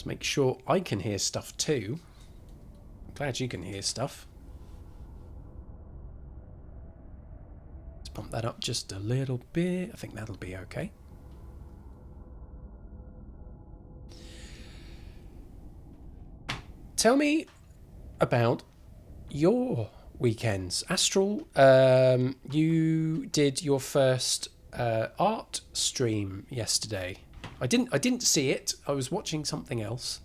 Let's make sure I can hear stuff too. I'm glad you can hear stuff. Let's pump that up just a little bit. I think that'll be okay. Tell me about your weekends. Astral, you did your first art stream yesterday. I didn't see it. I was watching something else.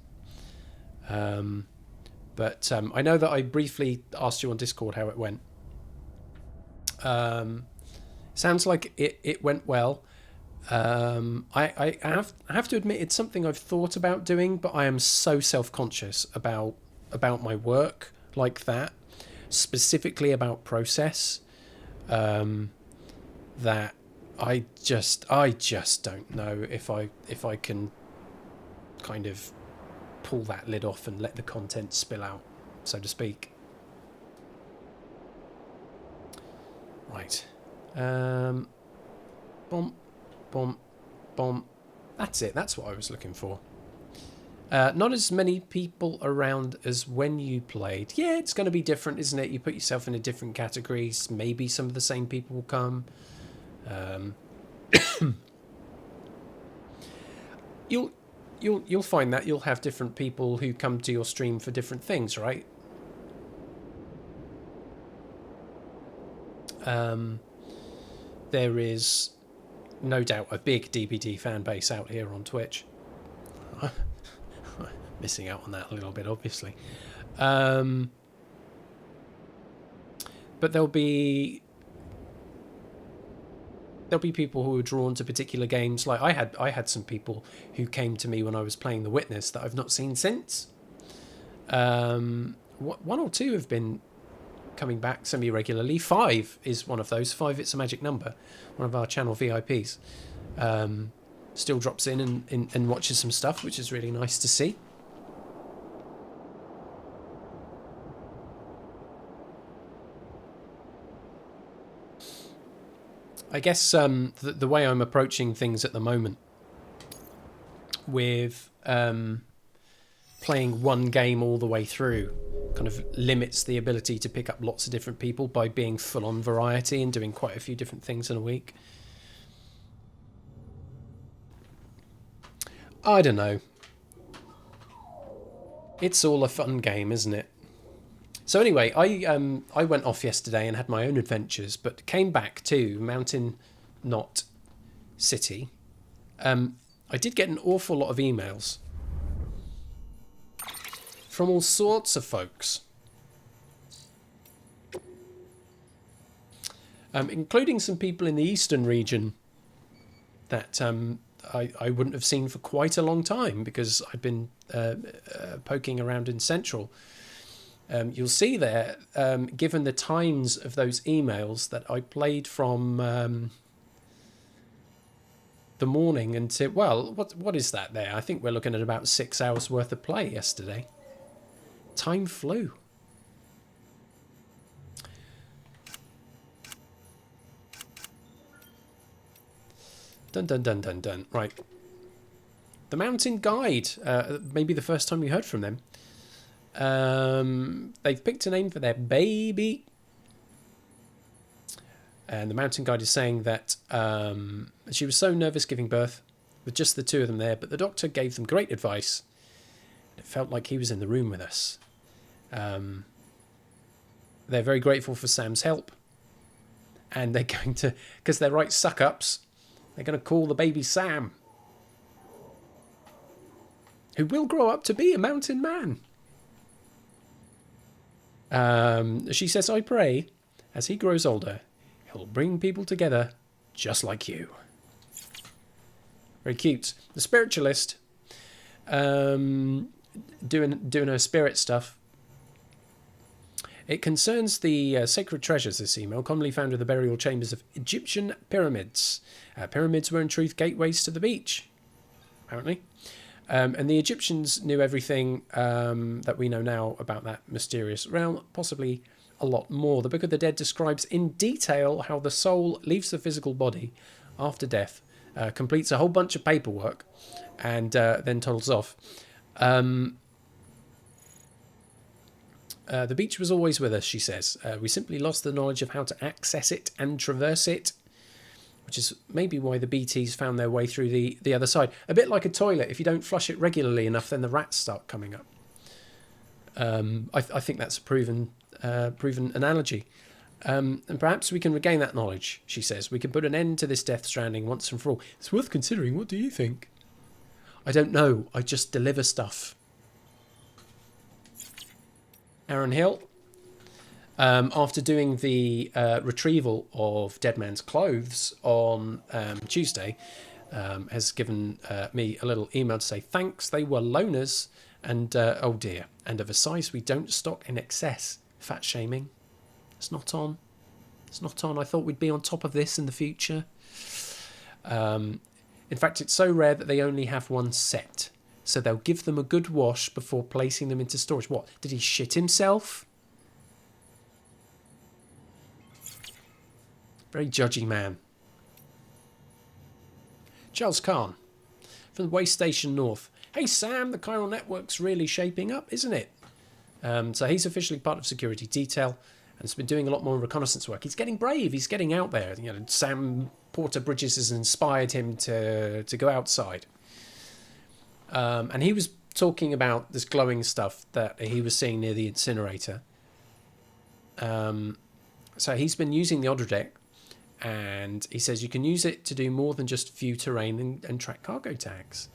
But I know that I briefly asked you on Discord how it went. Sounds like it went well. I have to admit it's something I've thought about doing, but I am so self-conscious about my work like that, specifically about process, that I just don't know if I can kind of pull that lid off and let the content spill out, so to speak. Right. Boom, boom, boom. That's it. That's what I was looking for. Not as many people around as when you played. Yeah, it's going to be different, isn't it? You put yourself in a different categories. Maybe some of the same people will come. You'll find that you'll have different people who come to your stream for different things, right? There is no doubt a big DBD fan base out here on Twitch. Missing out on that a little bit, obviously. But there'll be people who are drawn to particular games. Like I had some people who came to me when I was playing The Witness that I've not seen since. One or two have been coming back semi-regularly. 5 is one of those. 5, it's a magic number. One of our channel VIPs still drops in and watches some stuff, which is really nice to see. I guess the way I'm approaching things at the moment with playing one game all the way through kind of limits the ability to pick up lots of different people by being full on variety and doing quite a few different things in a week. I don't know. It's all a fun game, isn't it? So anyway, I went off yesterday and had my own adventures, but came back to Mountain Knot City. I did get an awful lot of emails from all sorts of folks, including some people in the eastern region that I wouldn't have seen for quite a long time because I'd been poking around in Central. You'll see there, given the times of those emails, that I played from the morning until, well, what is that there? I think we're looking at about 6 hours worth of play yesterday. Time flew. Dun dun dun dun dun. Right. The Mountain Guide. Maybe the first time you heard from them. They've picked a name for their baby. And the Mountain Guide is saying that she was so nervous giving birth with just the two of them there, but the doctor gave them great advice. It felt like he was in the room with us. They're very grateful for Sam's help. And they're going to, because they're right suck-ups, they're going to call the baby Sam, who will grow up to be a mountain man. She says, I pray, as he grows older, he'll bring people together just like you. Very cute. The spiritualist, doing her spirit stuff. It concerns the sacred treasures, this email, commonly found in the burial chambers of Egyptian pyramids. Pyramids were in truth gateways to the beach, apparently. And the Egyptians knew everything that we know now about that mysterious realm, possibly a lot more. The Book of the Dead describes in detail how the soul leaves the physical body after death, completes a whole bunch of paperwork, and then toddles off. The beach was always with us, she says. We simply lost the knowledge of how to access it and traverse it, which is maybe why the BTs found their way through the other side. A bit like a toilet. If you don't flush it regularly enough, then the rats start coming up. I think that's a proven analogy. And perhaps we can regain that knowledge, she says. We can put an end to this Death Stranding once and for all. It's worth considering. What do you think? I don't know. I just deliver stuff. Aaron Hill, after doing the retrieval of Dead Man's clothes on Tuesday, has given me a little email to say thanks. They were loners and, oh dear, and of a size we don't stock in excess. Fat shaming. It's not on. It's not on. I thought we'd be on top of this in the future. In fact, it's so rare that they only have one set. So they'll give them a good wash before placing them into storage. What? Did he shit himself? Very judgy man. Charles Kahn from the Waste Station North. Hey Sam, the chiral network's really shaping up, isn't it? So he's officially part of security detail and has been doing a lot more reconnaissance work. He's getting brave. He's getting out there. You know, Sam Porter Bridges has inspired him to go outside. And he was talking about this glowing stuff that he was seeing near the incinerator. So he's been using the Odrodeck, and he says you can use it to do more than just view terrain and track cargo tags.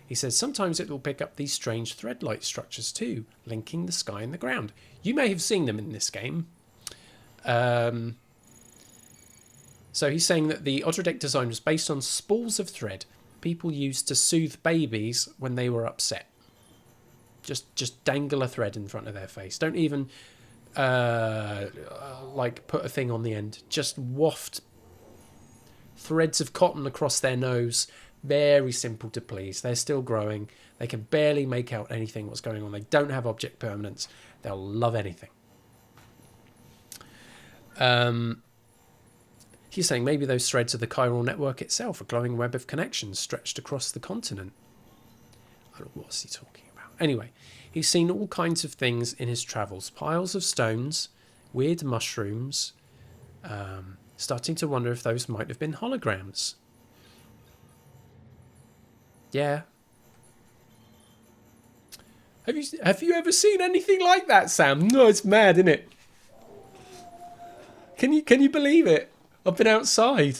He says sometimes it will pick up these strange thread-like structures too, linking the sky and the ground. You may have seen them in this game. So he's saying that the Odrodeck design was based on spools of thread people used to soothe babies when they were upset. Just dangle a thread in front of their face. Don't even like put a thing on the end. Just waft threads of cotton across their nose. Very simple to please. They're still growing. They can barely make out anything what's going on. They don't have object permanence. They'll love anything. He's saying maybe those threads are the chiral network itself, a glowing web of connections stretched across the continent. I don't know, what's he talking about? Anyway, he's seen all kinds of things in his travels. Piles of stones, weird mushrooms, starting to wonder if those might have been holograms. Yeah. Have you ever seen anything like that, Sam? No, it's mad, isn't it? Can you believe it? I've been outside.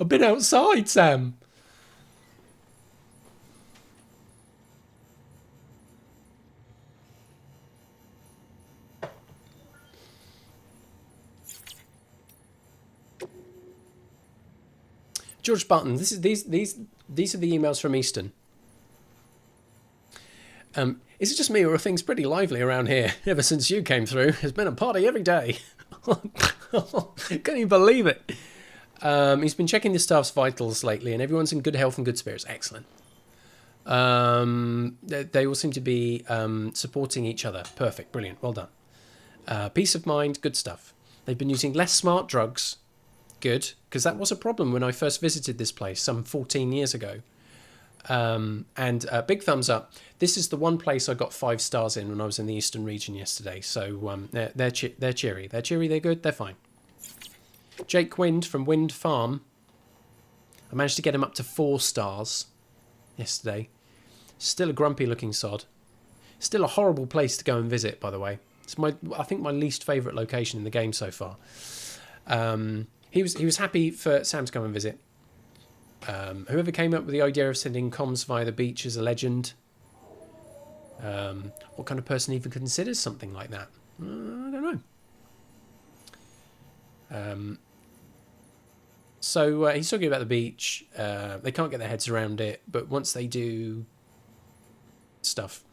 I've been outside, Sam. George Button, these are the emails from Easton. Is it just me or are things pretty lively around here? Ever since you came through, there's been a party every day. Can you believe it? He's been checking the staff's vitals lately, and everyone's in good health and good spirits. Excellent. They all seem to be supporting each other. Perfect. Brilliant. Well done. Peace of mind. Good stuff. They've been using less smart drugs. Good, because that was a problem when I first visited this place some 14 years ago. And big thumbs up. This is the one place I got 5 stars in when I was in the Eastern region yesterday. So they're cheery. They're cheery, they're good, they're fine. Jake Wind from Wind Farm. I managed to get him up to 4 stars yesterday. Still a grumpy looking sod. Still a horrible place to go and visit, by the way. It's I think my least favourite location in the game so far. He was happy for Sam to come and visit. Whoever came up with the idea of sending comms via the beach is a legend. What kind of person even considers something like that? I don't know. So he's talking about the beach. They can't get their heads around it, but once they do stuff,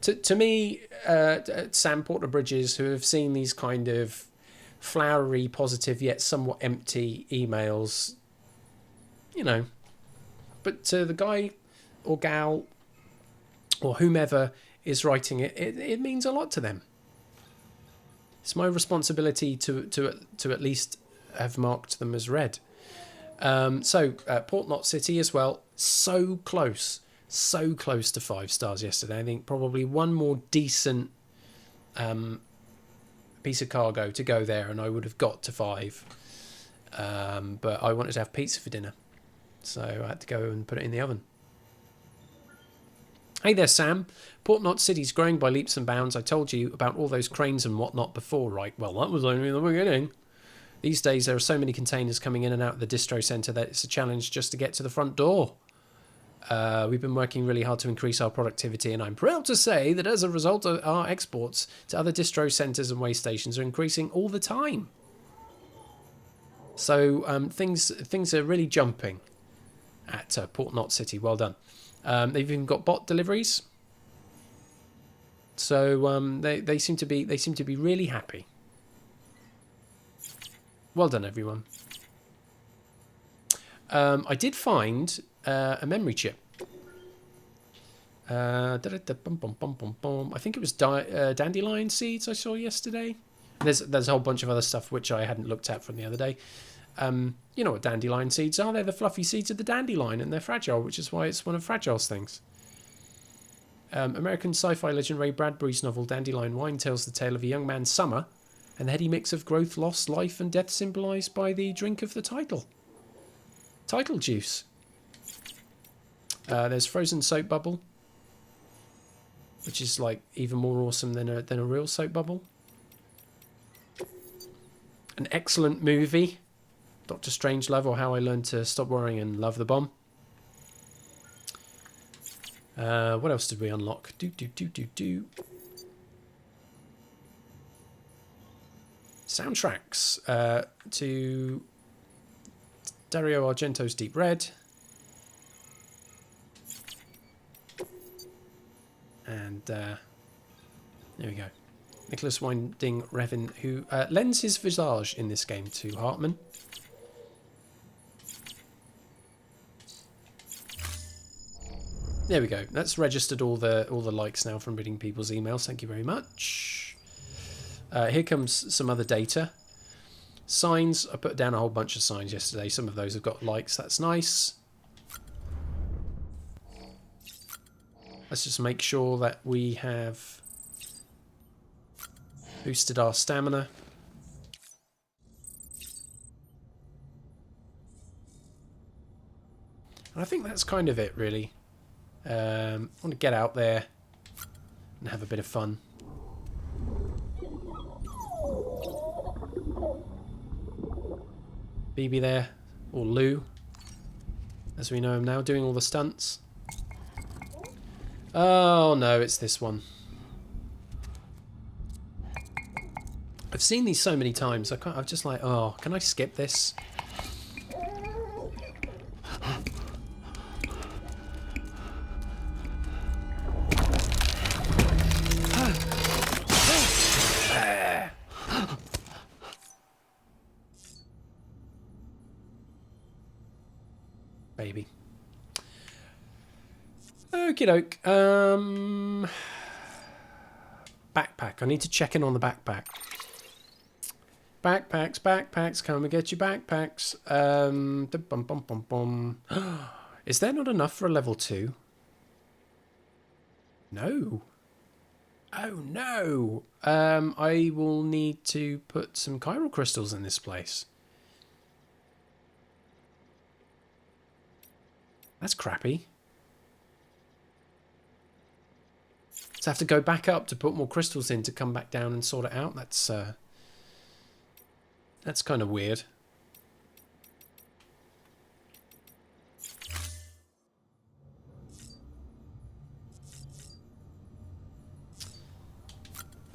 to me, Sam Porter Bridges, who have seen these kind of flowery, positive, yet somewhat empty emails, you know. But to the guy or gal or whomever is writing it, it means a lot to them. It's my responsibility to at least have marked them as read. Port Knot City as well. So close to 5 stars yesterday. I think probably one more decent piece of cargo to go there and I would have got to 5. But I wanted to have pizza for dinner, so I had to go and put it in the oven. Hey there, Sam. Port Knot City's growing by leaps and bounds. I told you about all those cranes and whatnot before, right? Well, that was only the beginning. These days there are so many containers coming in and out of the distro centre that it's a challenge just to get to the front door. We've been working really hard to increase our productivity, and I'm proud to say that as a result, our exports to other distro centres and way stations are increasing all the time. So things are really jumping at Port Knot City. Well done. They've even got bot deliveries, so they seem to be really happy. Well done, everyone. I did find a memory chip. I think it was dandelion seeds I saw yesterday. There's a whole bunch of other stuff which I hadn't looked at from the other day. You know what dandelion seeds are? They're the fluffy seeds of the dandelion, and they're fragile, which is why it's one of Fragile's things. American sci-fi legend Ray Bradbury's novel Dandelion Wine tells the tale of a young man's summer and the heady mix of growth, loss, life, and death symbolised by the drink of the title. Title juice. There's frozen soap bubble, which is like even more awesome than a real soap bubble. An excellent movie, Dr. Strangelove, or How I Learned to Stop Worrying and Love the Bomb. What else did we unlock? Soundtracks to Dario Argento's Deep Red. And there we go. Nicholas Winding Refn, who lends his visage in this game to Hartman. There we go. That's registered all the likes now from reading people's emails. Thank you very much. Here comes some other data. Signs. I put down a whole bunch of signs yesterday. Some of those have got likes. That's nice. Let's just make sure that we have boosted our stamina. And I think that's kind of it, really. I want to get out there and have a bit of fun. BB there, or Lou, as we know him now, doing all the stunts. Oh no, it's this one. I've seen these so many times. I'm just like, oh, can I skip this? Baby. Okie doke. Backpack. I need to check in on the backpack. Backpacks. Come and get your backpacks. Is there not enough for a level 2? No. Oh no. I will need to put some chiral crystals in this place. That's crappy. So I have to go back up to put more crystals in to come back down and sort it out. That's kind of weird.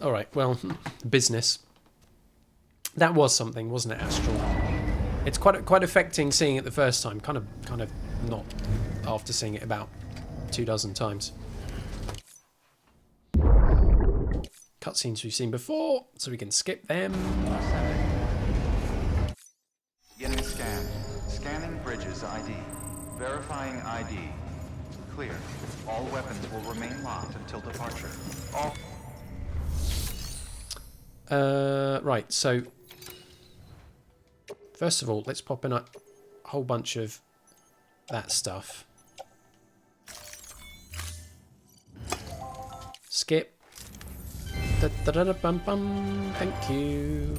All right, well, business. That was something, wasn't it, Astral? It's quite affecting seeing it the first time. Kind of not after seeing it about 24 times. Cutscenes we've seen before, so we can skip them. Beginning scan. Scanning bridges ID. Verifying ID. Clear. All weapons will remain locked until departure. All. Right, so first of all, let's pop in. whole bunch of that stuff. Skip. Da-da-da-bum-bum. Thank you.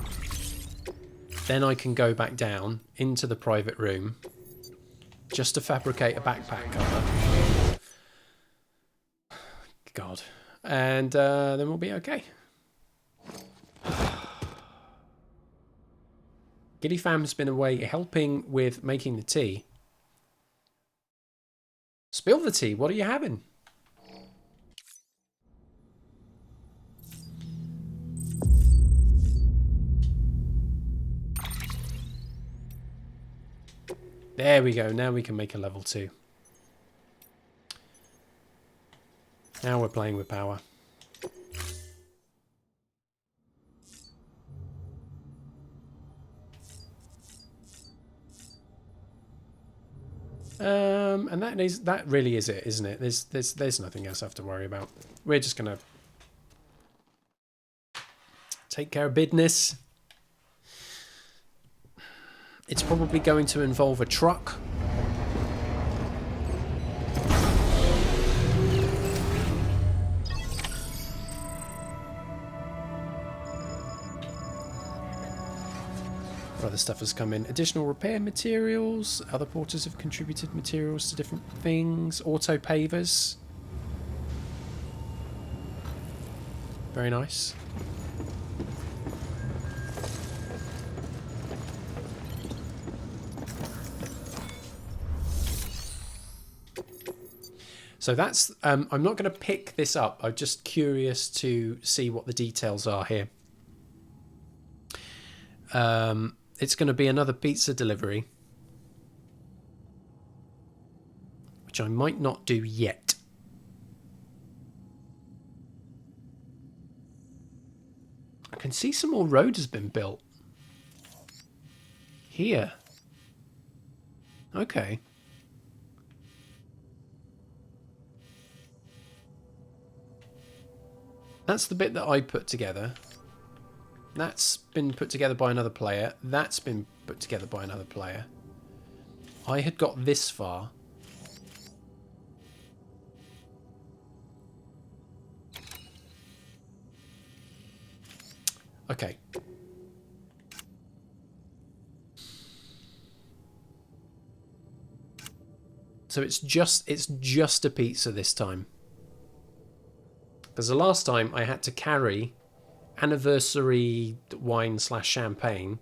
Then I can go back down into the private room just to fabricate a backpack cover. God. And then we'll be okay. Giddy Fam's been away helping with making the tea. Spill the tea. What are you having? There we go. Now we can make a level 2. Now we're playing with power. And that really is it, isn't it? There's nothing else I have to worry about. We're just gonna take care of business. It's probably going to involve a truck. Other stuff has come in. Additional repair materials. Other porters have contributed materials to different things. Auto pavers. Very nice. So that's, I'm not going to pick this up. I'm just curious to see what the details are here. It's going to be another pizza delivery, which I might not do yet. I can see some more road has been built. Here. Okay. That's the bit that I put together. That's been put together by another player. That's been put together by another player. I had got this far. Okay. So it's just a pizza this time. Because the last time I had to carry anniversary wine/champagne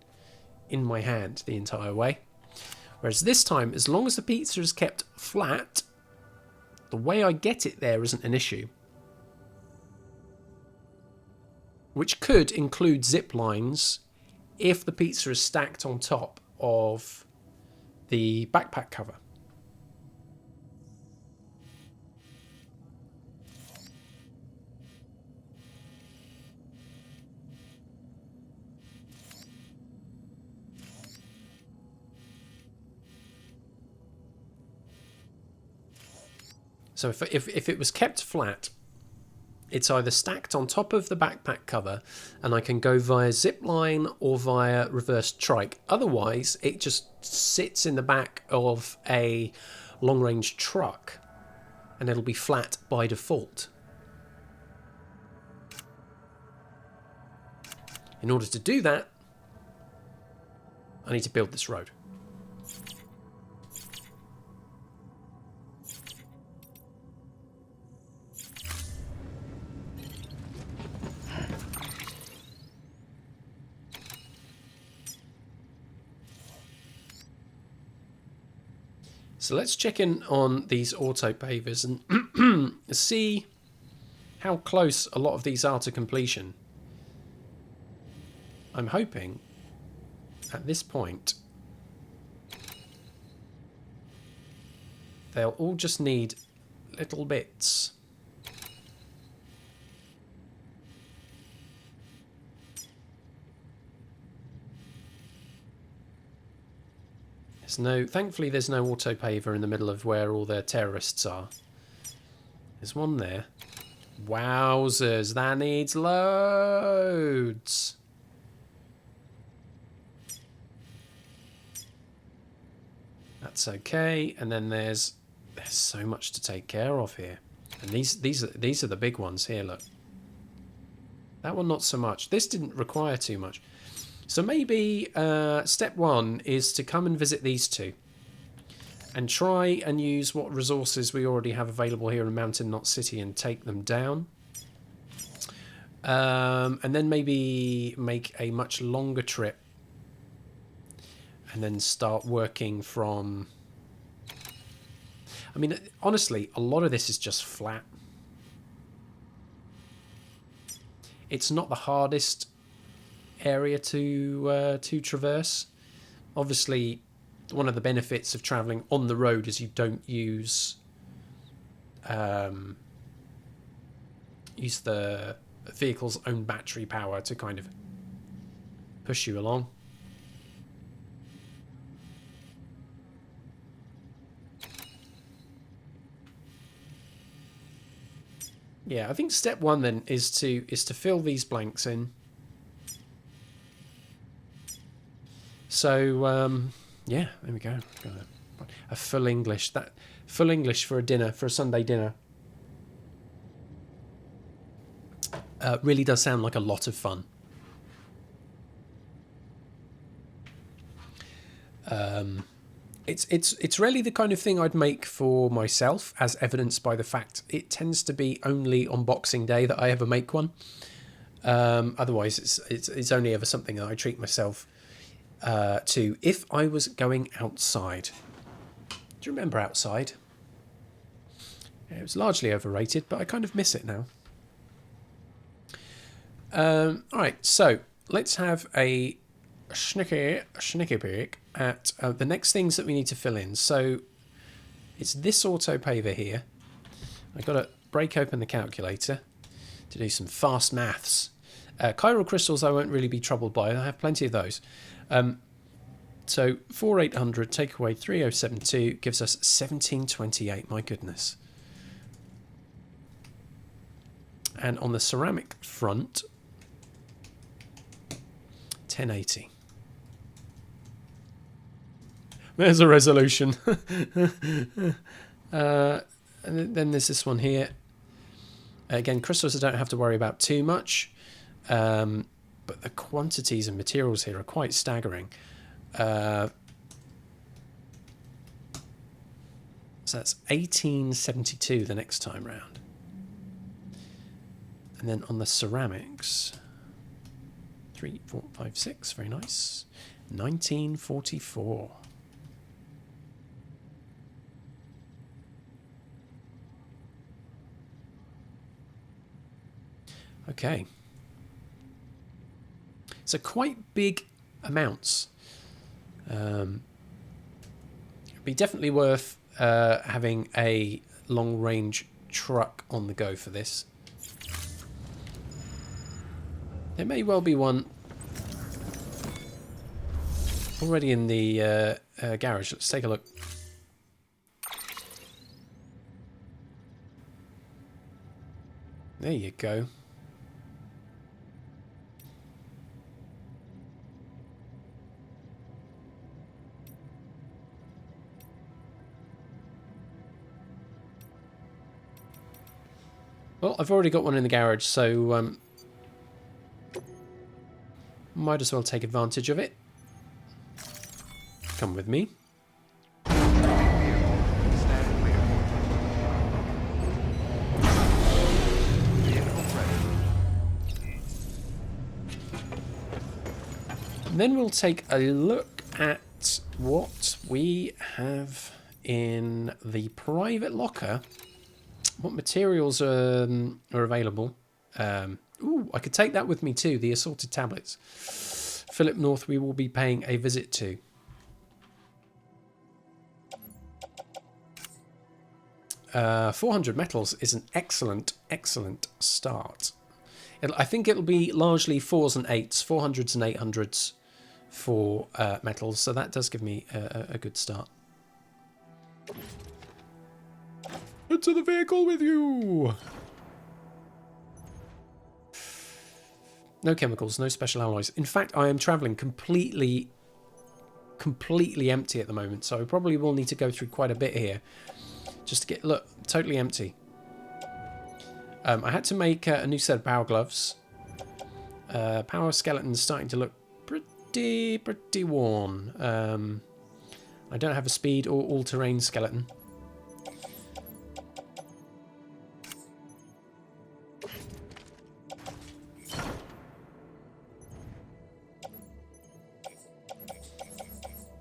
in my hand the entire way. Whereas this time, as long as the pizza is kept flat, the way I get it there isn't an issue. Which could include zip lines if the pizza is stacked on top of the backpack cover. So if it was kept flat, it's either stacked on top of the backpack cover and I can go via zipline or via reverse trike. Otherwise, it just sits in the back of a long-range truck and it'll be flat by default. In order to do that, I need to build this road. So let's check in on these auto pavers and see how close a lot of these are to completion. I'm hoping at this point they'll all just need little bits. Thankfully there's no auto paver in the middle of where all the terrorists are. There's one there. Wowzers, that needs loads. That's okay. And then there's so much to take care of here. And these are the big ones here, look. That one not so much. This didn't require too much. So maybe step one is to come and visit these two. And try and use what resources we already have available here in Mountain Knot City and take them down. And then maybe make a much longer trip. And then start working from... I mean, honestly, a lot of this is just flat. It's not the hardest area to traverse. Obviously, one of the benefits of travelling on the road is you don't use the vehicle's own battery power to kind of push you along. Yeah, I think step one then is to fill these blanks in. So yeah, there we go. A full English. That full English for a dinner, for a Sunday dinner. Really does sound like a lot of fun. It's really the kind of thing I'd make for myself, as evidenced by the fact it tends to be only on Boxing Day that I ever make one. Otherwise, it's only ever something that I treat myself to if I was going outside. Do you remember outside? Yeah, it was largely overrated, but I kind of miss it now. All right, so let's have a sneaky peek at the next things that we need to fill in. So it's this auto paver here. I've got to break open the calculator to do some fast maths. Chiral crystals I won't really be troubled by. I have plenty of those. So 4800 take away 3072 gives us 1728. My goodness. And on the ceramic front, 1080. There's a resolution. And then there's this one here. Again, crystals I don't have to worry about too much. But the quantities of materials here are quite staggering. So that's 1872 the next time round. And then on the ceramics, 3, 4, 5, 6, very nice. 1944. Okay. So quite big amounts. It'd be definitely worth having a long-range truck on the go for this. There may well be one already in the garage. Let's take a look. There you go. Well, I've already got one in the garage, so might as well take advantage of it. Come with me. And then we'll take a look at what we have in the private locker. What materials are available? Ooh, I could take that with me too, the assorted tablets. Philip North we will be paying a visit to. Uh, 400 metals is an excellent start. I think it'll be largely 4s and 8s, 400s and 800s for metals, so that does give me a good start. Into the vehicle with you! No chemicals, no special alloys. In fact, I am travelling completely completely empty at the moment, so I probably will need to go through quite a bit here just to get, look, totally empty. I had to make a new set of power gloves. Power skeleton's starting to look pretty worn. I don't have a speed or all-terrain skeleton.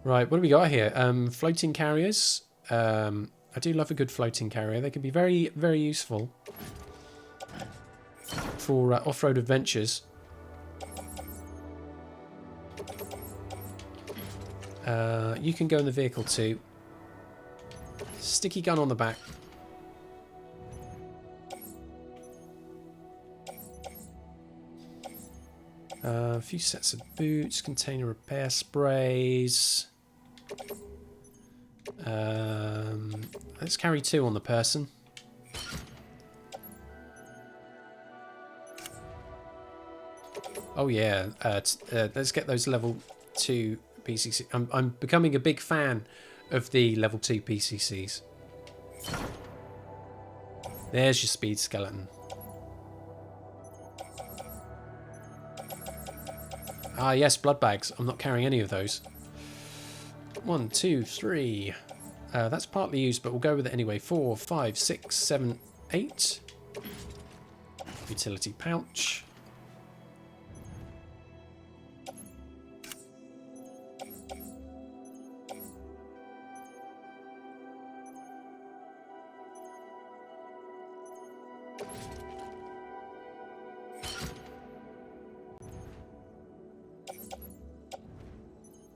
Right, what do we got here? Floating carriers. I do love a good floating carrier. They can be very, very useful for off-road adventures. You can go in the vehicle too. Sticky gun on the back. A few sets of boots, container repair sprays. Let's carry 2 on the person. Oh yeah, let's get those level 2 PCC. I'm becoming a big fan of the level 2 PCCs. There's your speed skeleton. Ah yes, blood bags. I'm not carrying any of those. 1, 2, 3. That's partly used, but we'll go with it anyway. 4, 5, 6, 7, 8. Utility pouch.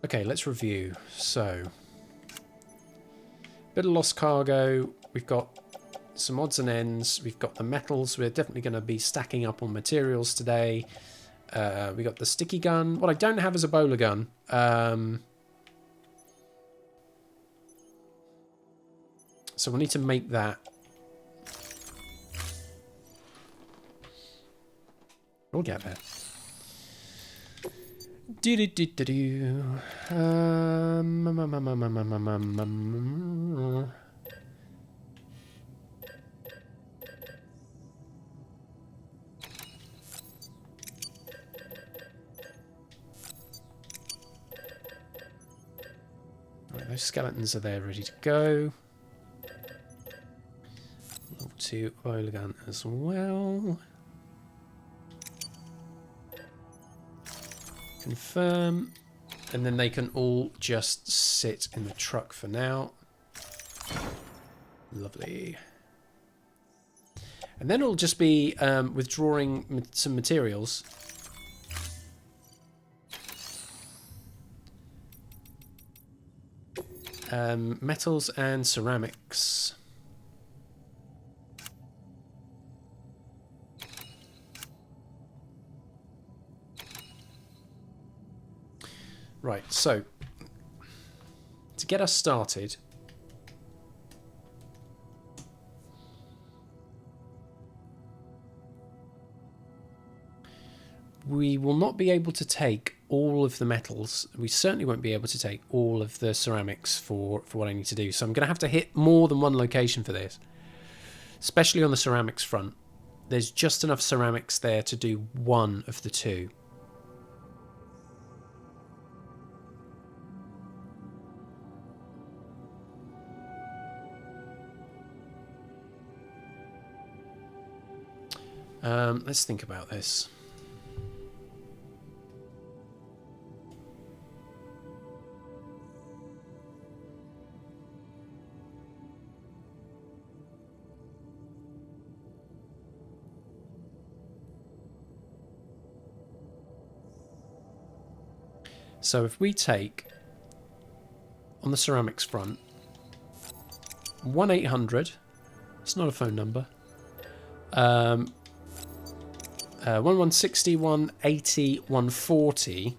Okay, let's review. So, bit of lost cargo. We've got some odds and ends. We've got the metals. We're definitely going to be stacking up on materials today. We got the sticky gun. What I don't have is a bowler gun. So we'll need to make that. We'll get there. Right, those skeletons are there ready to go. Level 2 boiler gun as well. Confirm, and then they can all just sit in the truck for now. Lovely. And then it'll just be withdrawing some materials. Metals and ceramics. Right, so to get us started, we will not be able to take all of the metals. We certainly won't be able to take all of the ceramics for what I need to do. So I'm going to have to hit more than one location for this, especially on the ceramics front. There's just enough ceramics there to do one of the 2. Let's think about this. So if we take, on the ceramics front, 1-800, it's not a phone number, 1160, 180, 140.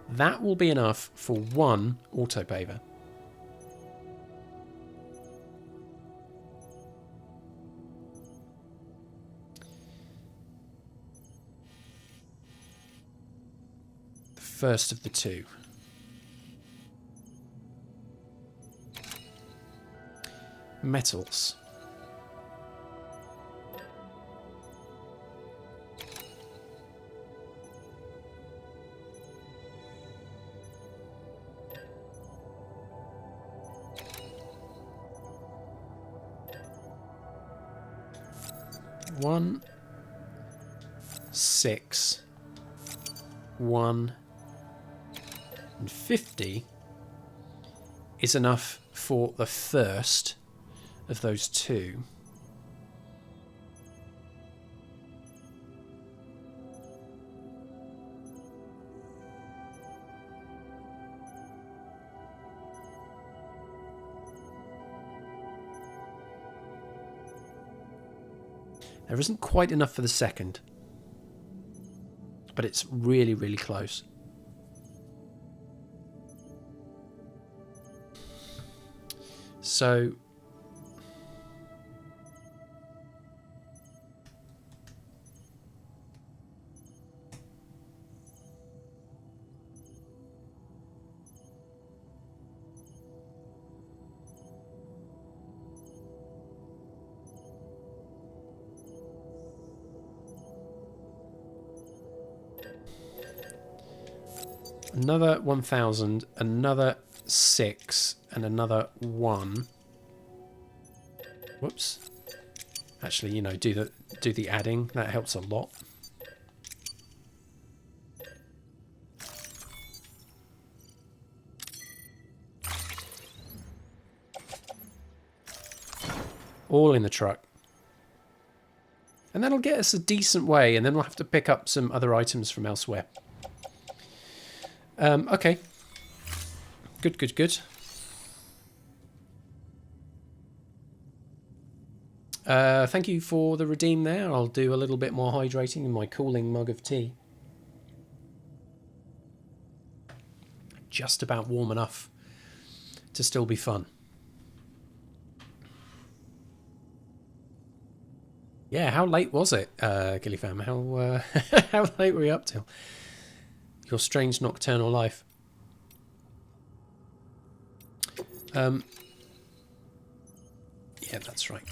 That will be enough for 1 autopaver. The first of the 2. metals. One, 6, 1, and 50 is enough for the first of those two. There isn't quite enough for the second, but it's really, really close. So another 1,000, another 6, and another 1. Whoops. Actually, you know, do the adding. That helps a lot. All in the truck. And that'll get us a decent way, and then we'll have to pick up some other items from elsewhere. Okay. Good, good, good. Thank you for the redeem there. I'll do a little bit more hydrating in my cooling mug of tea. Just about warm enough to still be fun. Yeah, how late was it, Gillyfam? How late were we up till? Your strange nocturnal life. Yeah, that's right.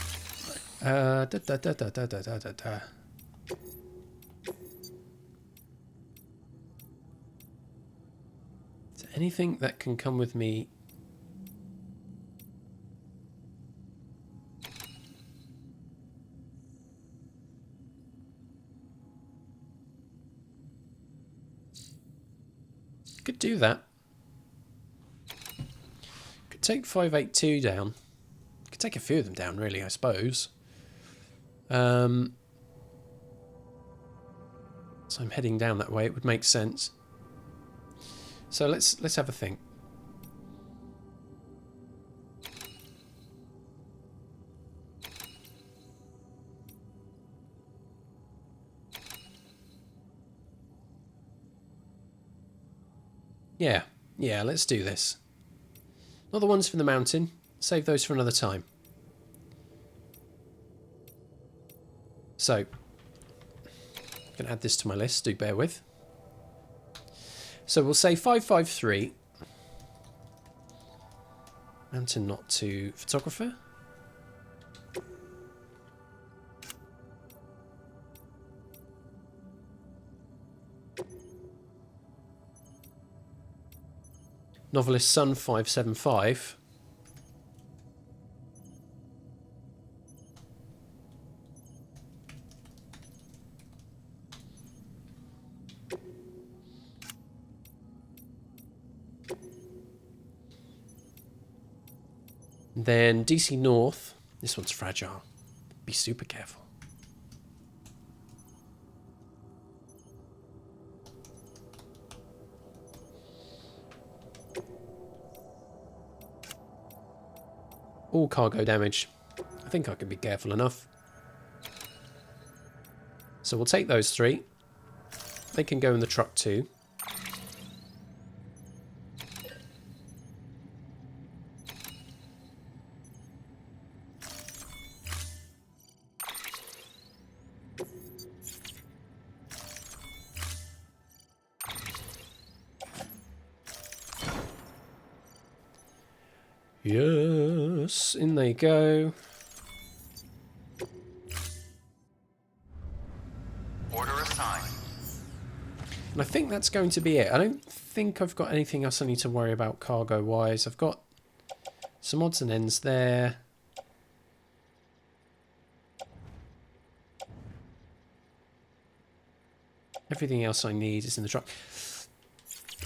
Is there anything that can come with me? Could do that. Could take 582 down. Could take a few of them down, really, I suppose. So I'm heading down that way. It would make sense. So let's have a think. Yeah, let's do this. Not the ones from the mountain. Save those for another time. So, I'm going to add this to my list, do bear with. So we'll say 553. Mountain not to photographer. Novelist Sun 575. Then DC North. This one's fragile. Be super careful. All cargo damage. I think I can be careful enough. So we'll take those three. They can go in the truck too. Yeah. Reedus. In they go. Order assigned. And I think that's going to be it. I don't think I've got anything else I need to worry about cargo-wise. I've got some odds and ends there. Everything else I need is in the truck.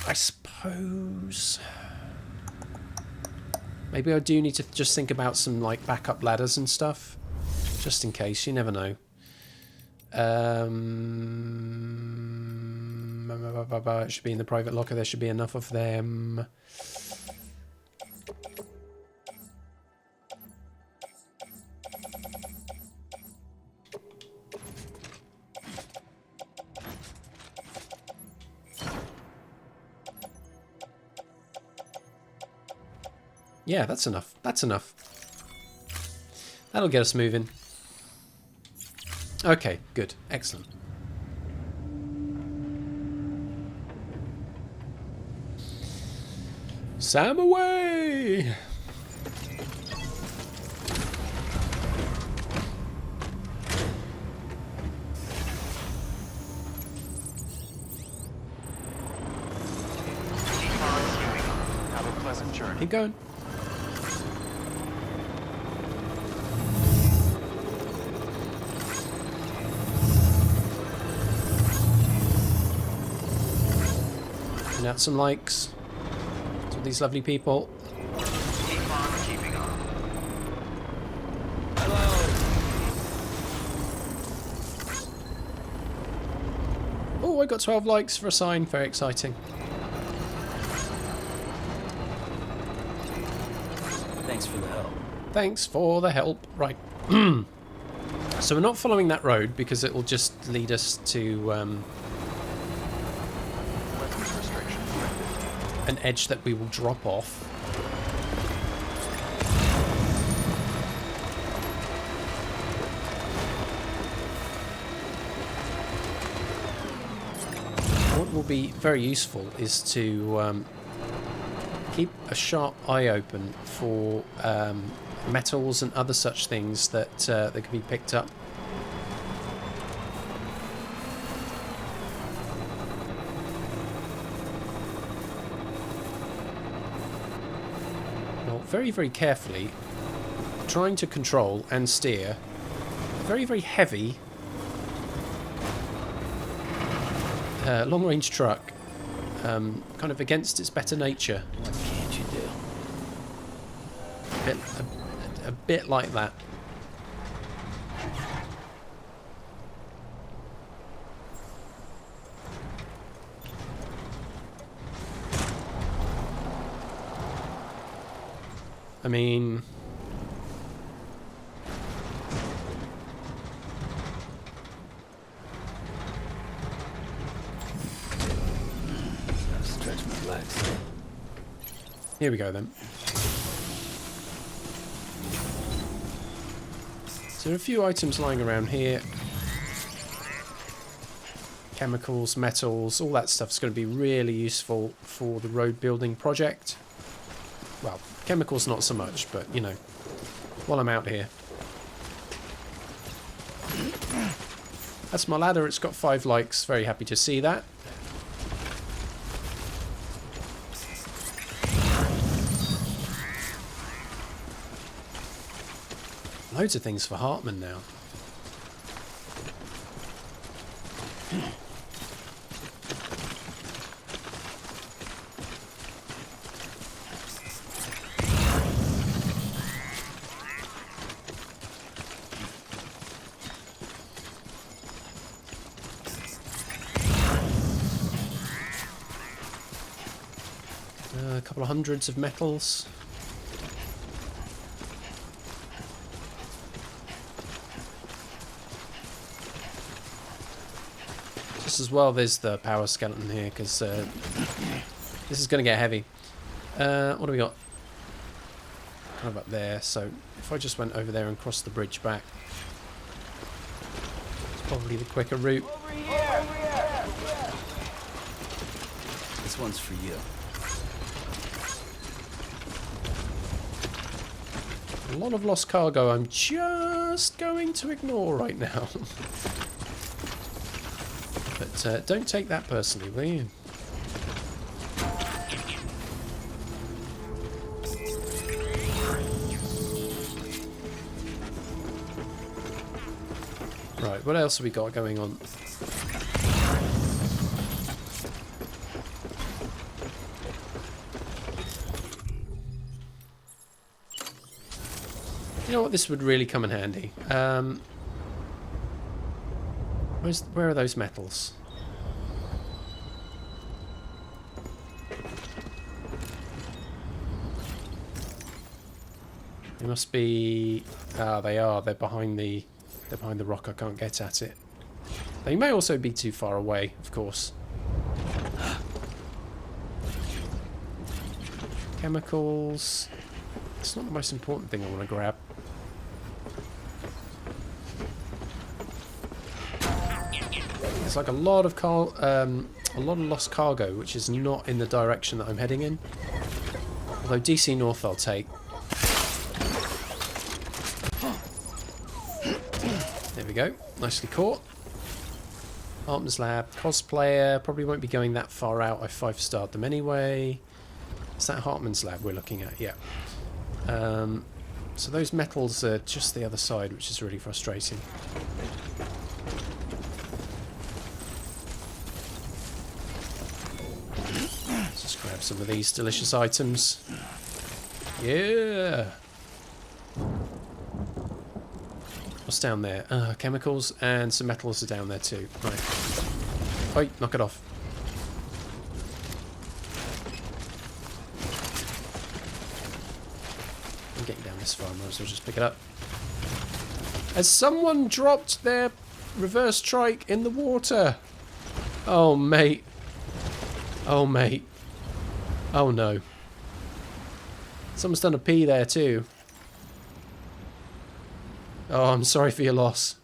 I suppose... maybe I do need to just think about some like backup ladders and stuff. Just in case, you never know. It should be in the private locker. There should be enough of them. Yeah, that's enough. That's enough. That'll get us moving. Okay, good. Excellent. Sam away! Have a pleasant journey. Keep going. Putting out some likes to these lovely people. Keep on keeping on. Oh, I got 12 likes for a sign. Very exciting. Thanks for the help. Thanks for the help. Right. So we're not following that road because it will just lead us to Weapons restrictions lifted. an edge that we will drop off. What will be very useful is to keep a sharp eye open for metals and other such things that can be picked up. Well, very, very carefully, trying to control and steer a very, very heavy long-range truck, kind of against its better nature. What can't you do? A bit like that. I mean... Stretch my legs. here we go then. So there are a few items lying around here. Chemicals, metals, all that stuff's going to be really useful for the road building project. Well, chemicals not so much, but you know, while I'm out here. That's my ladder, it's got 5 likes, very happy to see that. Loads of things for Hartman now. A couple of hundreds of metals. Just as well there's the power skeleton here, because this is going to get heavy. What do we got? Kind of up there, so if I just went over there and crossed the bridge back, it's probably the quicker route. This one's for you. a lot of lost cargo I'm just going to ignore right now. But don't take that personally, will you? Right, what else have we got going on? You know what, this would really come in handy. Where are those metals? They must be... Ah, they are. They're behind the rock. I can't get at it. They may also be too far away, of course. Chemicals. It's not the most important thing I want to grab. There's like a lot of lost cargo, which is not in the direction that I'm heading in. Although DC North I'll take. There we go. Nicely caught. Hartman's Lab. Cosplayer. Probably won't be going that far out. I 5-starred them anyway. Is that Hartman's Lab we're looking at? Yeah. So those metals are just the other side, which is really frustrating. Let's just grab some of these delicious items. Yeah! What's down there? Chemicals and some metals are down there too. Right. Oi, knock it off. I'm getting down this far, might as well just pick it up. Has someone dropped their reverse trike in the water? Oh, mate. Oh, mate. Oh, no. Someone's done a pee there too. Oh, I'm sorry for your loss.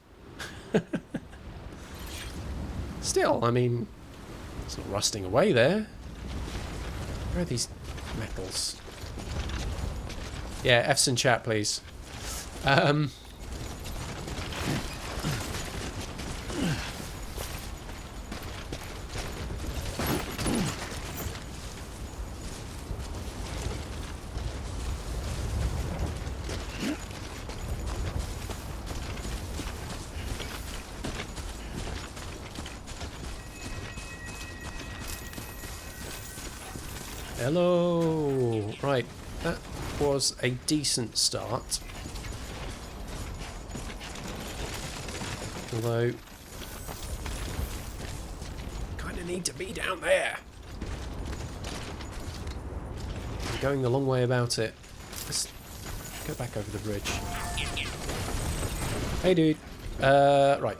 Still, I mean, it's not rusting away there. Where are these metals? Yeah, F's in chat, please. Hello. Right, that was a decent start. Although, kind of need to be down there. I'm going the long way about it. Let's go back over the bridge. Hey, dude. Right.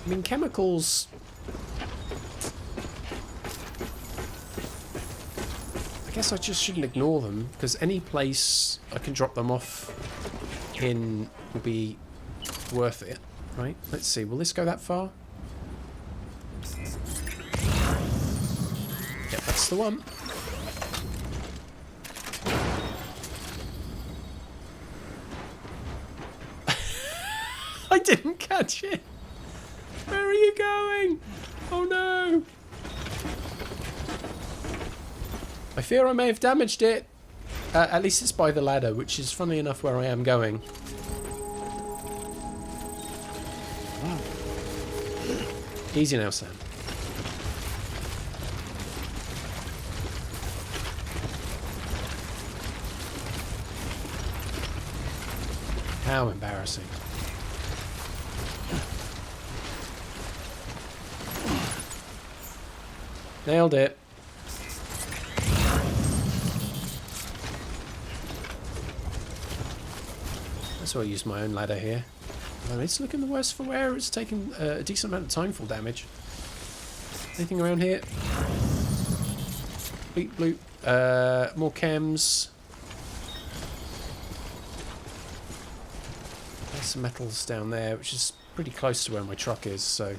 I mean, chemicals... I guess I just shouldn't ignore them, because any place I can drop them off in will be worth it, right? Let's see, will this go that far? Yep, that's the one. I didn't catch it! Where are you going? Oh no! I fear I may have damaged it. At least it's by the ladder, which is funnily enough where I am going. Easy now, Sam. How embarrassing. Nailed it. So I use my own ladder here. Although it's looking the worse for wear. It's taken a decent amount of time for damage. Anything around here? Bleep bloop. More chems. There's some metals down there, which is pretty close to where my truck is, so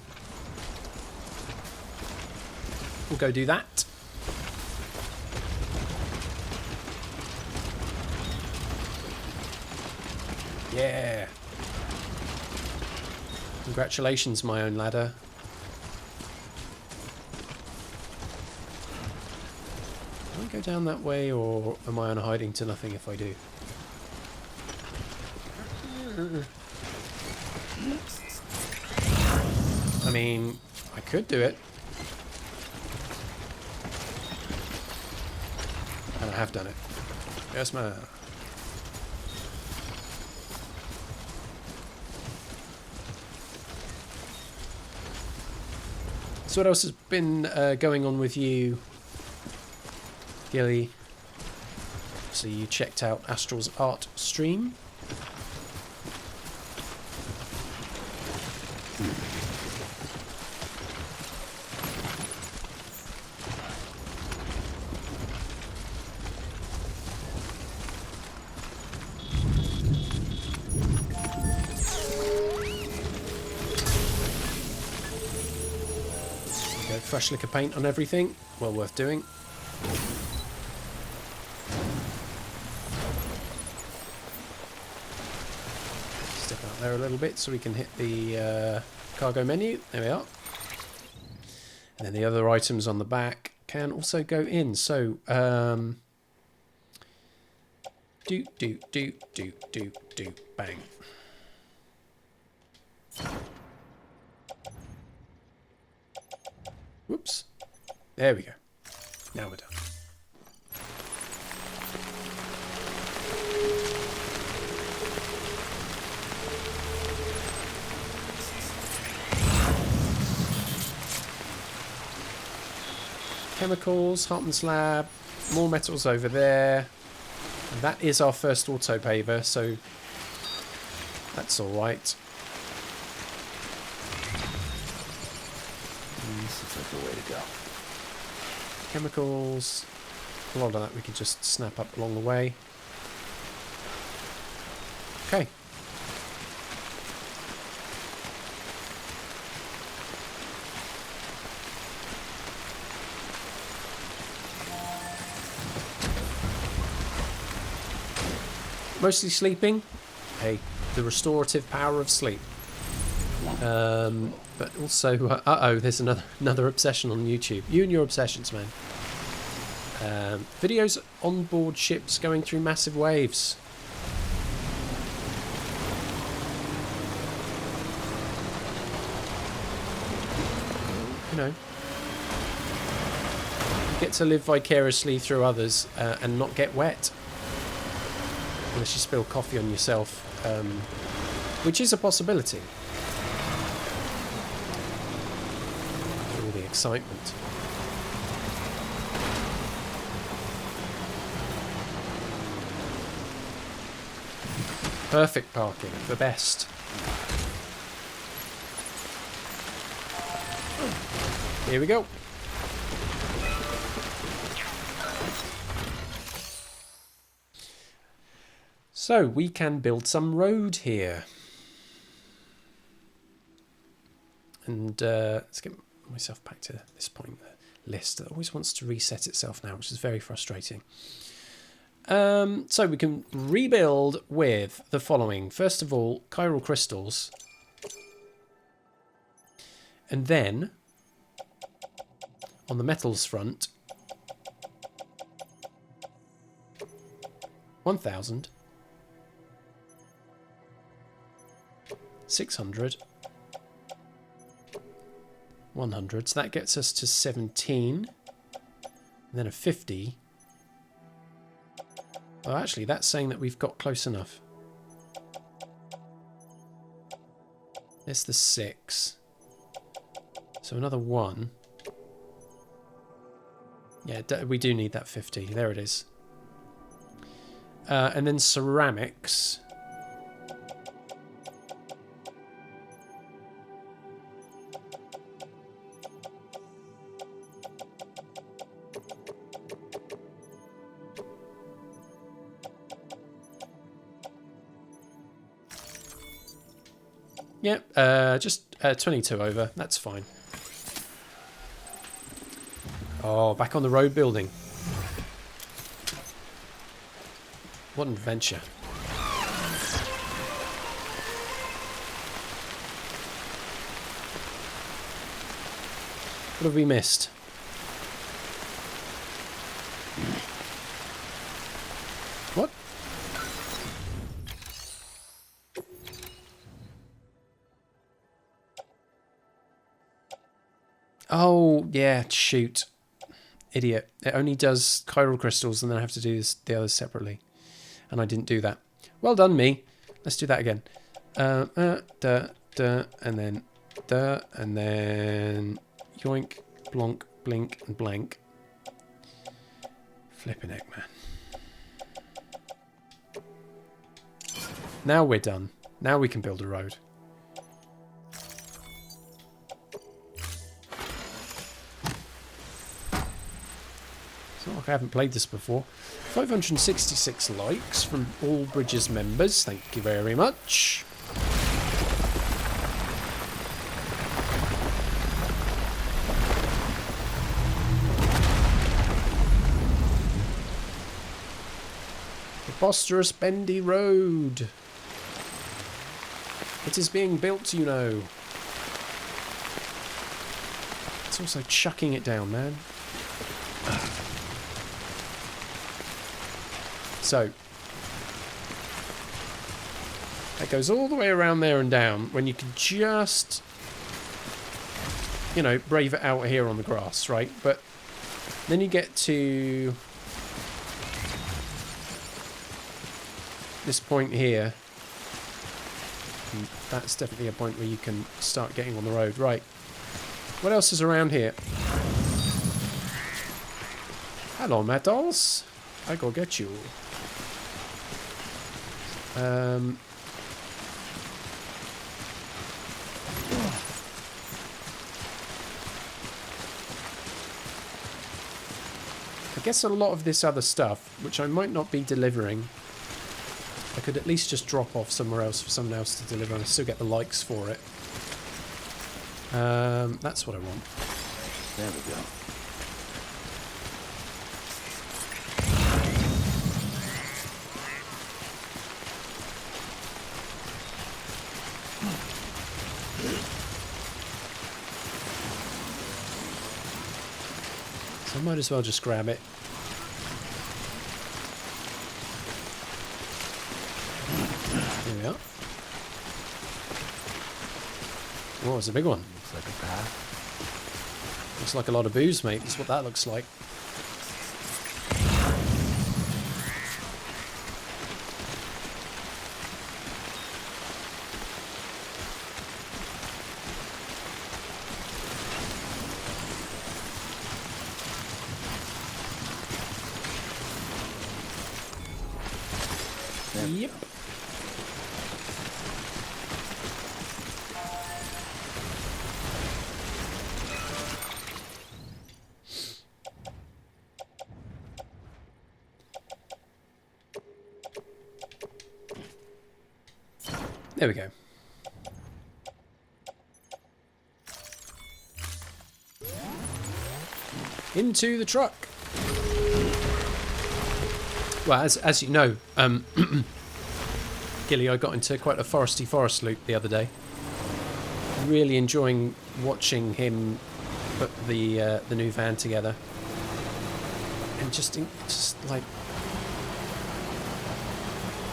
we'll go do that. Yeah. Congratulations, my own ladder. Can I go down that way, or am I on a hiding to nothing if I do? I mean, I could do it. And I have done it. Yes, ma'am. So what else has been going on with you, Gilly? So you checked out Astral's art stream. Fresh lick of paint on everything. Well worth doing. Step out there a little bit so we can hit the cargo menu. There we are. And then the other items on the back can also go in. So, do, bang. Whoops. There we go. Now we're done. Chemicals, Hartman's lab, more metals over there. And that is our first auto paver, so that's alright. Seems like the way to go. Chemicals. A lot of that we can just snap up along the way. Okay. Mostly sleeping. Hey, the restorative power of sleep. But also, uh-oh, there's another obsession on YouTube. You and your obsessions, man. Videos on board ships going through massive waves. You know, you get to live vicariously through others and not get wet. Unless you spill coffee on yourself, which is a possibility. All the excitement. Perfect parking, the best. Here we go. So we can build some road here. And let's get myself back to this point. The list that always wants to reset itself now, which is very frustrating. So we can rebuild with the following. First of all, chiral crystals. And then, on the metals front, 1,000. 600. 100. So that gets us to 17. And then a 50. Oh, actually, that's saying that we've got close enough. There's the 6. So another 1. Yeah, we do need that 50. There it is. And then ceramics. Yep, just 22 over. That's fine. Oh, back on the road building. What an adventure. have we missed? What? Oh, yeah, shoot. Idiot. It only does chiral crystals and then I have to do the others separately. And I didn't do that. Well done, me. Let's do that again. And then yoink, blonk, blink, and blank. Flipping heck, man. Now we're done. Now we can build a road. It's not like I haven't played this before. 566 likes from all Bridges members. Thank you very much. Preposterous bendy road. It is being built, you know. It's also chucking it down, man. So, that goes all the way around there and down when you can just, you know, brave it out here on the grass, right? But then you get to this point here. And that's definitely a point where you can start getting on the road. Right. What else is around here? Hello, metals. I go get you. I guess a lot of this other stuff, which I might not be delivering, I could at least just drop off somewhere else for someone else to deliver and I still get the likes for it. That's what I want. There we go. I might as well just grab it. Here we are. Oh, it's a big one. Looks like a path. Looks like a lot of booze, mate. That's what that looks like. Yep. There we go. Into the truck. Well, as you know, Gilly, I got into quite a foresty forest loop the other day. Really enjoying watching him put the new van together, and just like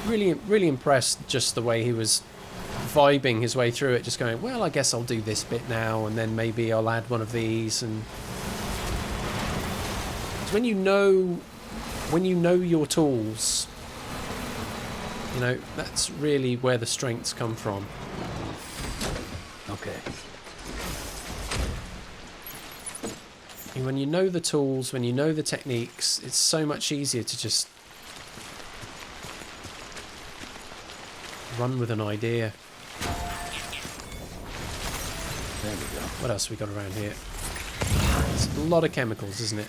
really impressed just the way he was vibing his way through it, just going, well, I guess I'll do this bit now, and then maybe I'll add one of these, and when you know your tools, you know, that's really where the strengths come from. Okay. And when you know the tools, when you know the techniques, it's so much easier to just run with an idea. There we go. What else we got around here? It's a lot of chemicals, isn't it?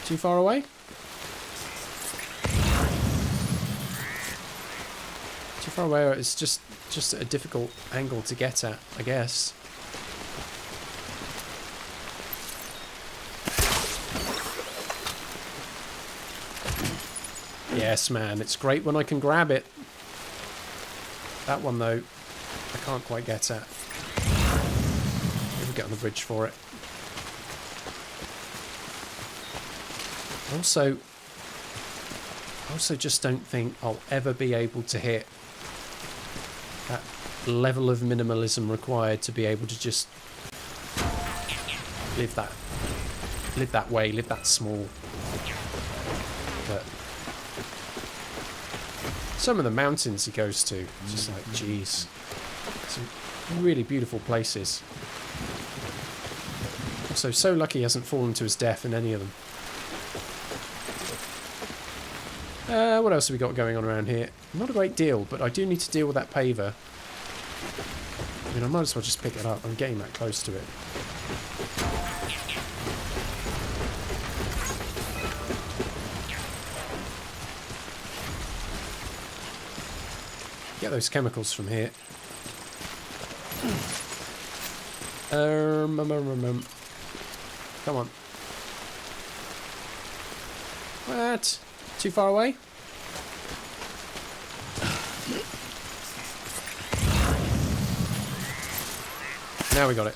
Too far away? Too far away, or it's just a difficult angle to get at, I guess. Yes, man. It's great when I can grab it. That one, though, I can't quite get at. Maybe get on the bridge for it. I also just don't think I'll ever be able to hit that level of minimalism required to be able to just live that way, live that small. But some of the mountains he goes to, just like, geez, some really beautiful places. Also, so lucky he hasn't fallen to his death in any of them. What else have we got going on around here? Not a great deal, but I do need to deal with that paver. I mean, I might as well just pick it up. I'm getting that close to it. Get those chemicals from here. Come on. What? Too far away? Now we got it.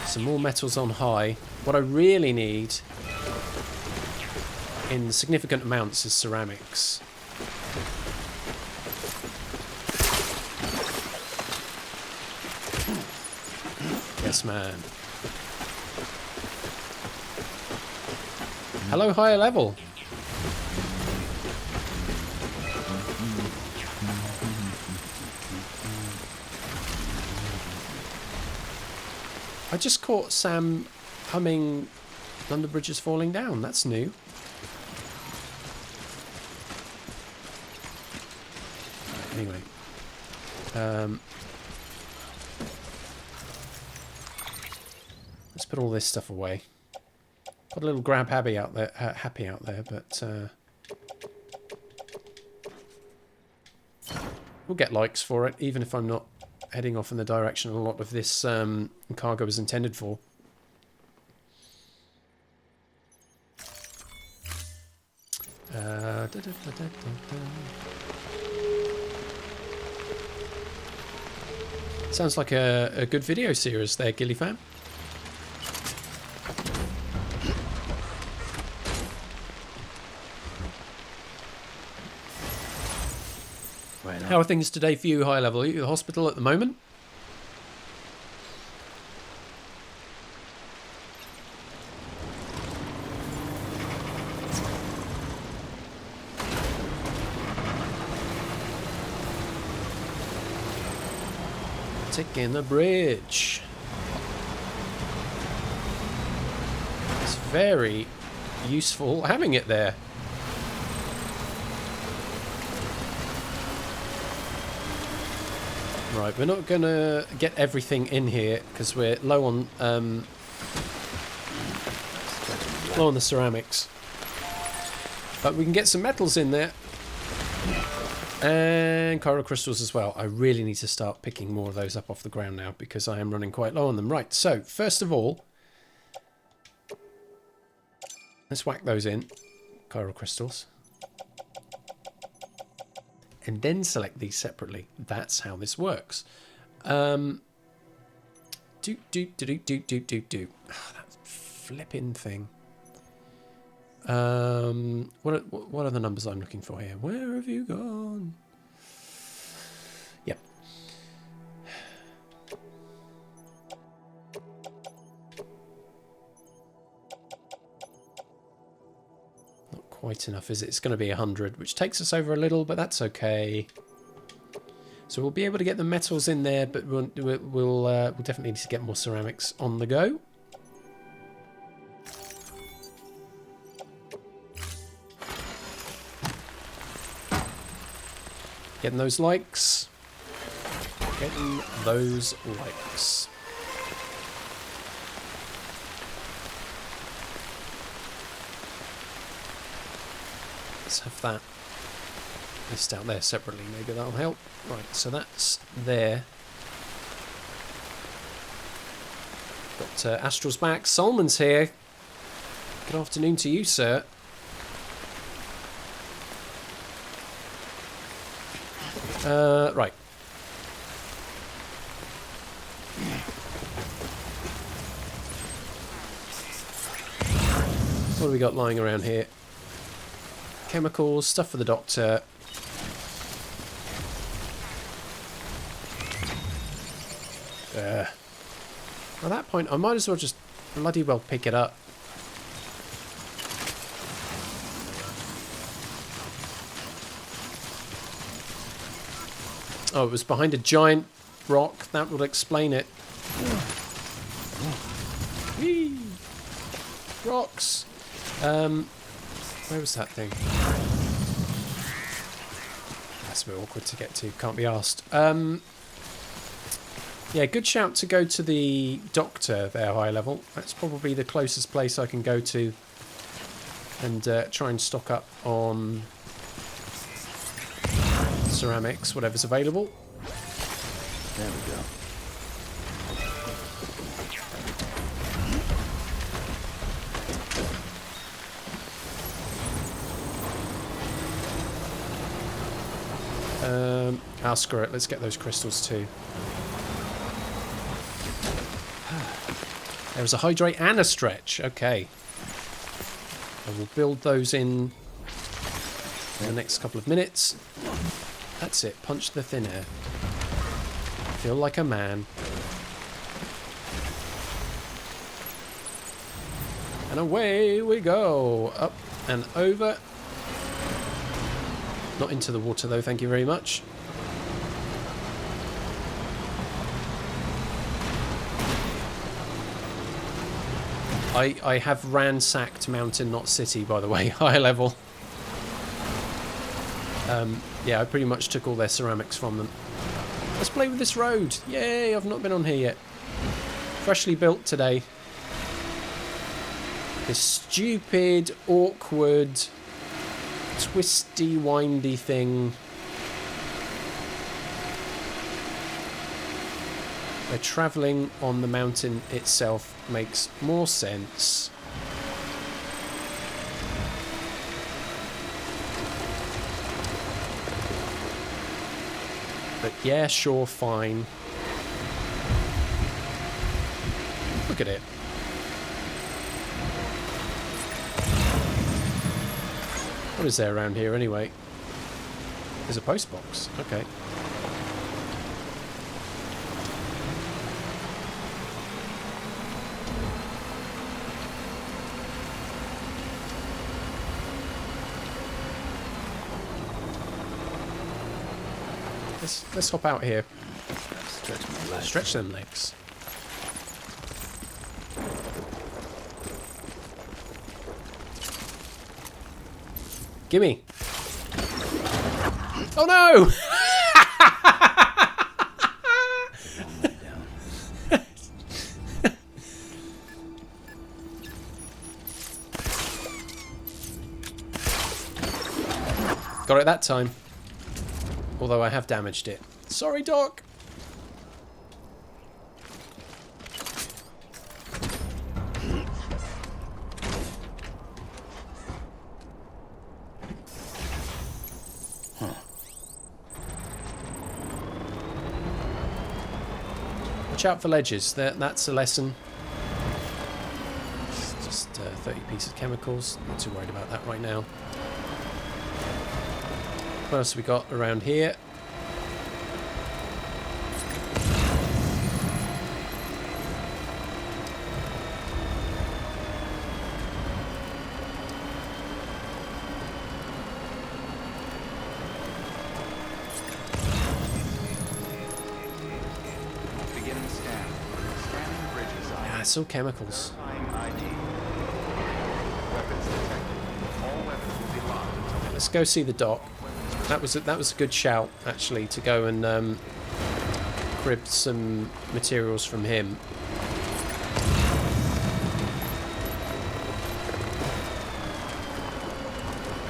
Some more metals on high. What I really need in significant amounts is ceramics. Yes, man. Hello, higher level. I just caught Sam humming London Bridge is Falling Down. That's new. Anyway. Let's put all this stuff away. Got a little grab happy out there, but we'll get likes for it, even if I'm not heading off in the direction a lot of this cargo is intended for. Sounds like a good video series there, Gilly fam. How are things today for you, high level? Are you at the hospital at the moment? Taking the bridge. It's very useful having it there. Right, we're not going to get everything in here because we're low on the ceramics. But we can get some metals in there. And chiral crystals as well. I really need to start picking more of those up off the ground now because I am running quite low on them. Right, so first of all, let's whack those in. Chiral crystals. And then select these separately. That's how this works. Oh, that flipping thing. What are the numbers I'm looking for here? Where have you gone? Yep. Quite enough, is it? It's going to be 100, which takes us over a little, but that's okay. So we'll be able to get the metals in there, but we'll definitely need to get more ceramics on the go. Getting those likes. Getting those likes. Let's have that. list out there separately. Maybe that'll help. Right, so that's there. Got Astral's back. Solman's here. Good afternoon to you, sir. Right. What do we got lying around here? Chemicals, stuff for the doctor. At that point, I might as well just bloody well pick it up. Oh, it was behind a giant rock. That would explain it. Whee! Rocks. Where was that thing? That's a bit awkward to get to. Can't be asked. Yeah, good shout to go to the doctor there, high level. That's probably the closest place I can go to and try and stock up on ceramics, whatever's available. There we go. Screw it. Let's get those crystals too. There was a hydrate and a stretch. Okay. I will build those in the next couple of minutes. That's it. Punch the thin air. Feel like a man. And away we go. Up and over. Not into the water though, thank you very much. I have ransacked Mountain, not City, by the way, high level. Yeah, I pretty much took all their ceramics from them. Let's play with this road. Yay, I've not been on here yet. Freshly built today. This stupid, awkward, twisty, windy thing. Where travelling on the mountain itself makes more sense. But yeah, sure, fine. Look at it. What is there around here anyway? There's a post box. Okay. Let's hop out here. Stretch my legs. Stretch them legs. Gimme. Oh no! Got it that time. Although I have damaged it. Sorry, Doc. Watch out for ledges. That's a lesson. It's just 30 pieces of chemicals. Not too worried about that right now. What else have we got around here? Beginning scan. Scanning bridges Ah, it's all chemicals. Verifying ID. Weapons detected. All weapons will be locked until Let's go see the doc. That was a good shout, actually, to go and crib some materials from him.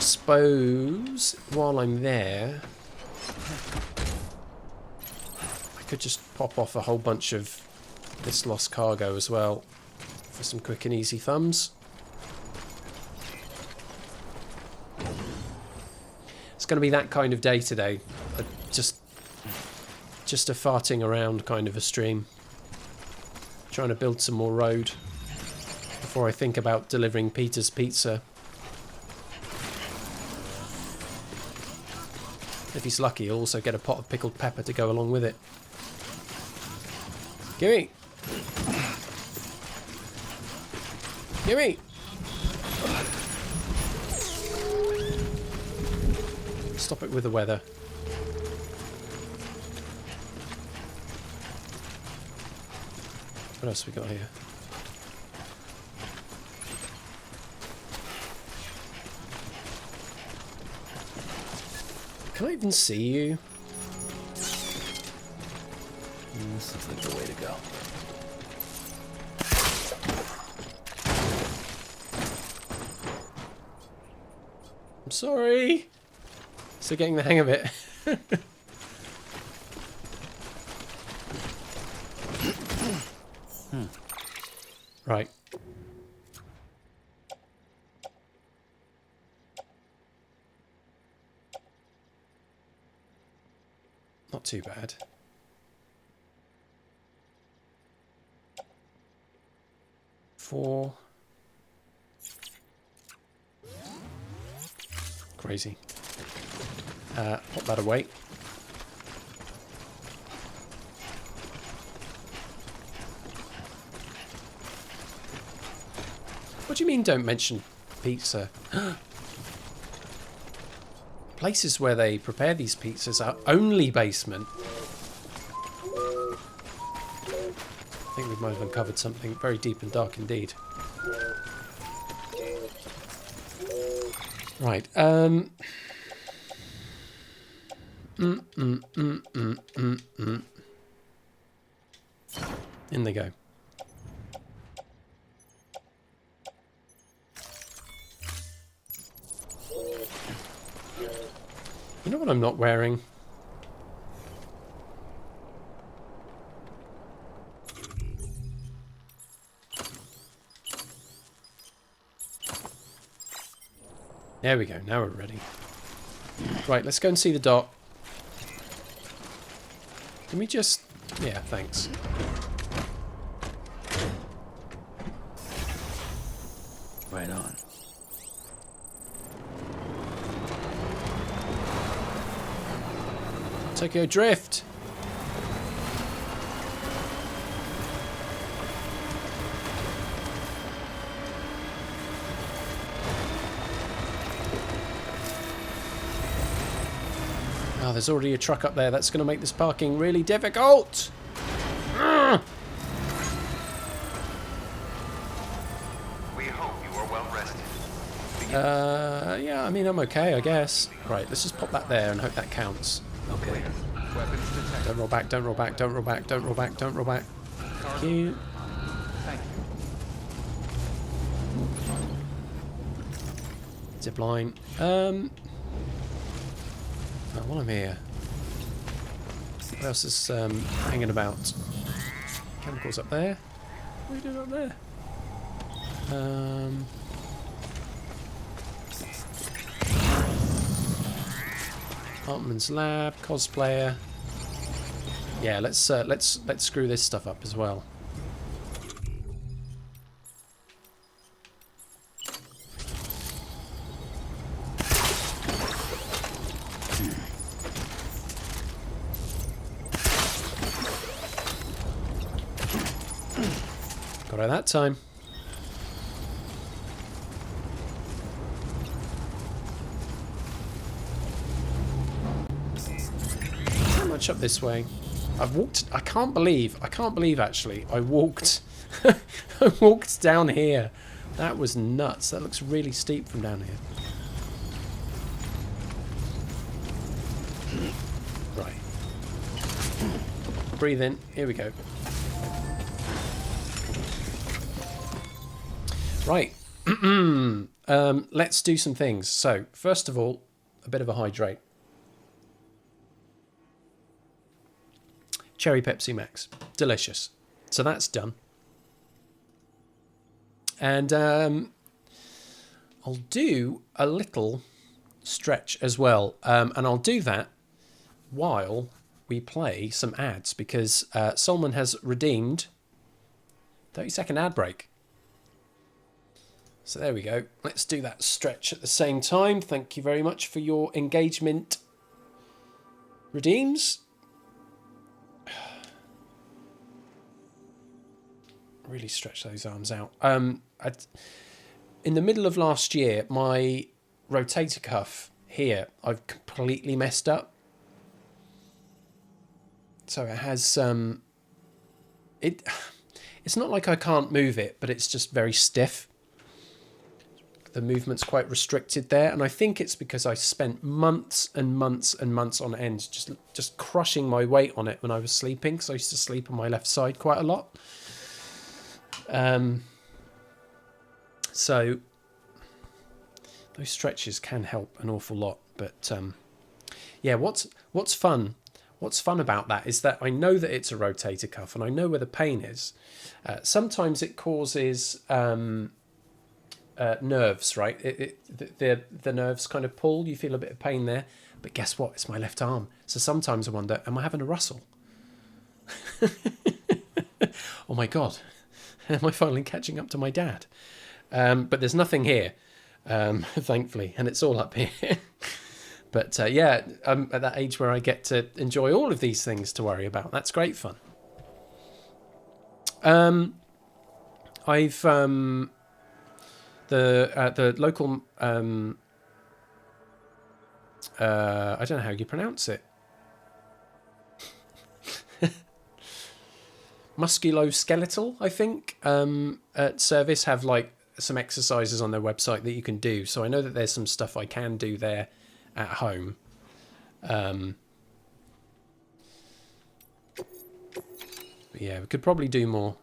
suppose while I'm there, I could just pop off a whole bunch of this lost cargo as well for some quick and easy thumbs. It's going to be that kind of day today. Just a farting around kind of a stream. Trying to build some more road before I think about delivering Peter's pizza. If he's lucky, he'll also get a pot of pickled pepper to go along with it. Gimme! Gimme! Stop it with the weather. What else we got here? Can I even see you? This looks like the way to go. I'm sorry. Still getting the hang of it. Right. Not too bad. Four. Crazy. Pop that away. What do you mean don't mention pizza? Places where they prepare these pizzas are only basement. I think we might have uncovered something very deep and dark indeed. Right, In they go. You know what I'm not wearing? There we go, now we're ready. Right, let's go and see the dot. Can we just... yeah, thanks. Right on. Tokyo Drift! Oh, there's already a truck up there. That's going to make this parking really difficult. We hope you are well rested. Yeah, I mean, I'm okay, I guess. Right, let's just pop that there and hope that counts. Okay. Weapons detected. Don't roll back, don't roll back, don't roll back, don't roll back, don't roll back. Thank you. Thank you. Zip line. While I'm here, what else is hanging about? Chemicals up there. What are you doing up there? Hartman's lab, cosplayer. Yeah, let's screw this stuff up as well. Got her that time. How much up this way? I've walked. I can't believe actually I walked. I walked down here. That was nuts. That looks really steep from down here. Right. Breathe in. Here we go. Right. let's do some things. So, first of all, a bit of a hydrate. Cherry Pepsi Max. Delicious. So that's done. And I'll do a little stretch as well. And I'll do that while we play some ads, because Solomon has redeemed 30-second ad break. So there we go. Let's do that stretch at the same time. Thank you very much for your engagement. Redeems. Really stretch those arms out. In the middle of last year, my rotator cuff here, I've completely messed up. So it has it's not like I can't move it, but it's just very stiff. The movement's quite restricted there, and I think it's because I spent months and months and months on end just crushing my weight on it when I was sleeping, because I used to sleep on my left side quite a lot. So those stretches can help an awful lot, but yeah, what's fun about that is that I know that it's a rotator cuff and I know where the pain is. Sometimes it causes nerves, right? The nerves kind of pull, you feel a bit of pain there, but guess what, it's my left arm. So sometimes I wonder, am I having a rustle? Oh my god, am I finally catching up to my dad? But there's nothing here, thankfully, and it's all up here. But yeah, I'm at that age where I get to enjoy all of these things to worry about. That's great fun. I've the local I don't know how you pronounce it. Musculoskeletal, I think, at service have like some exercises on their website that you can do. So I know that there's some stuff I can do there at home. Yeah, we could probably do more.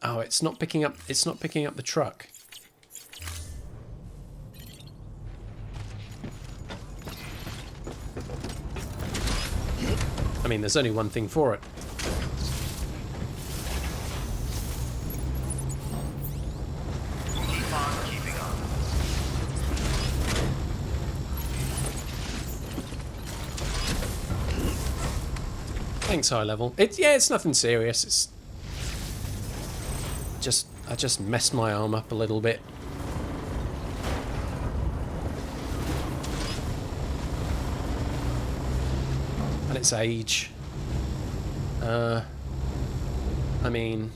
Oh, it's not picking up the truck. I mean, there's only one thing for it. Keep on keeping on. Thanks, high level. It's nothing serious. It's I just messed my arm up a little bit. And it's age. I mean,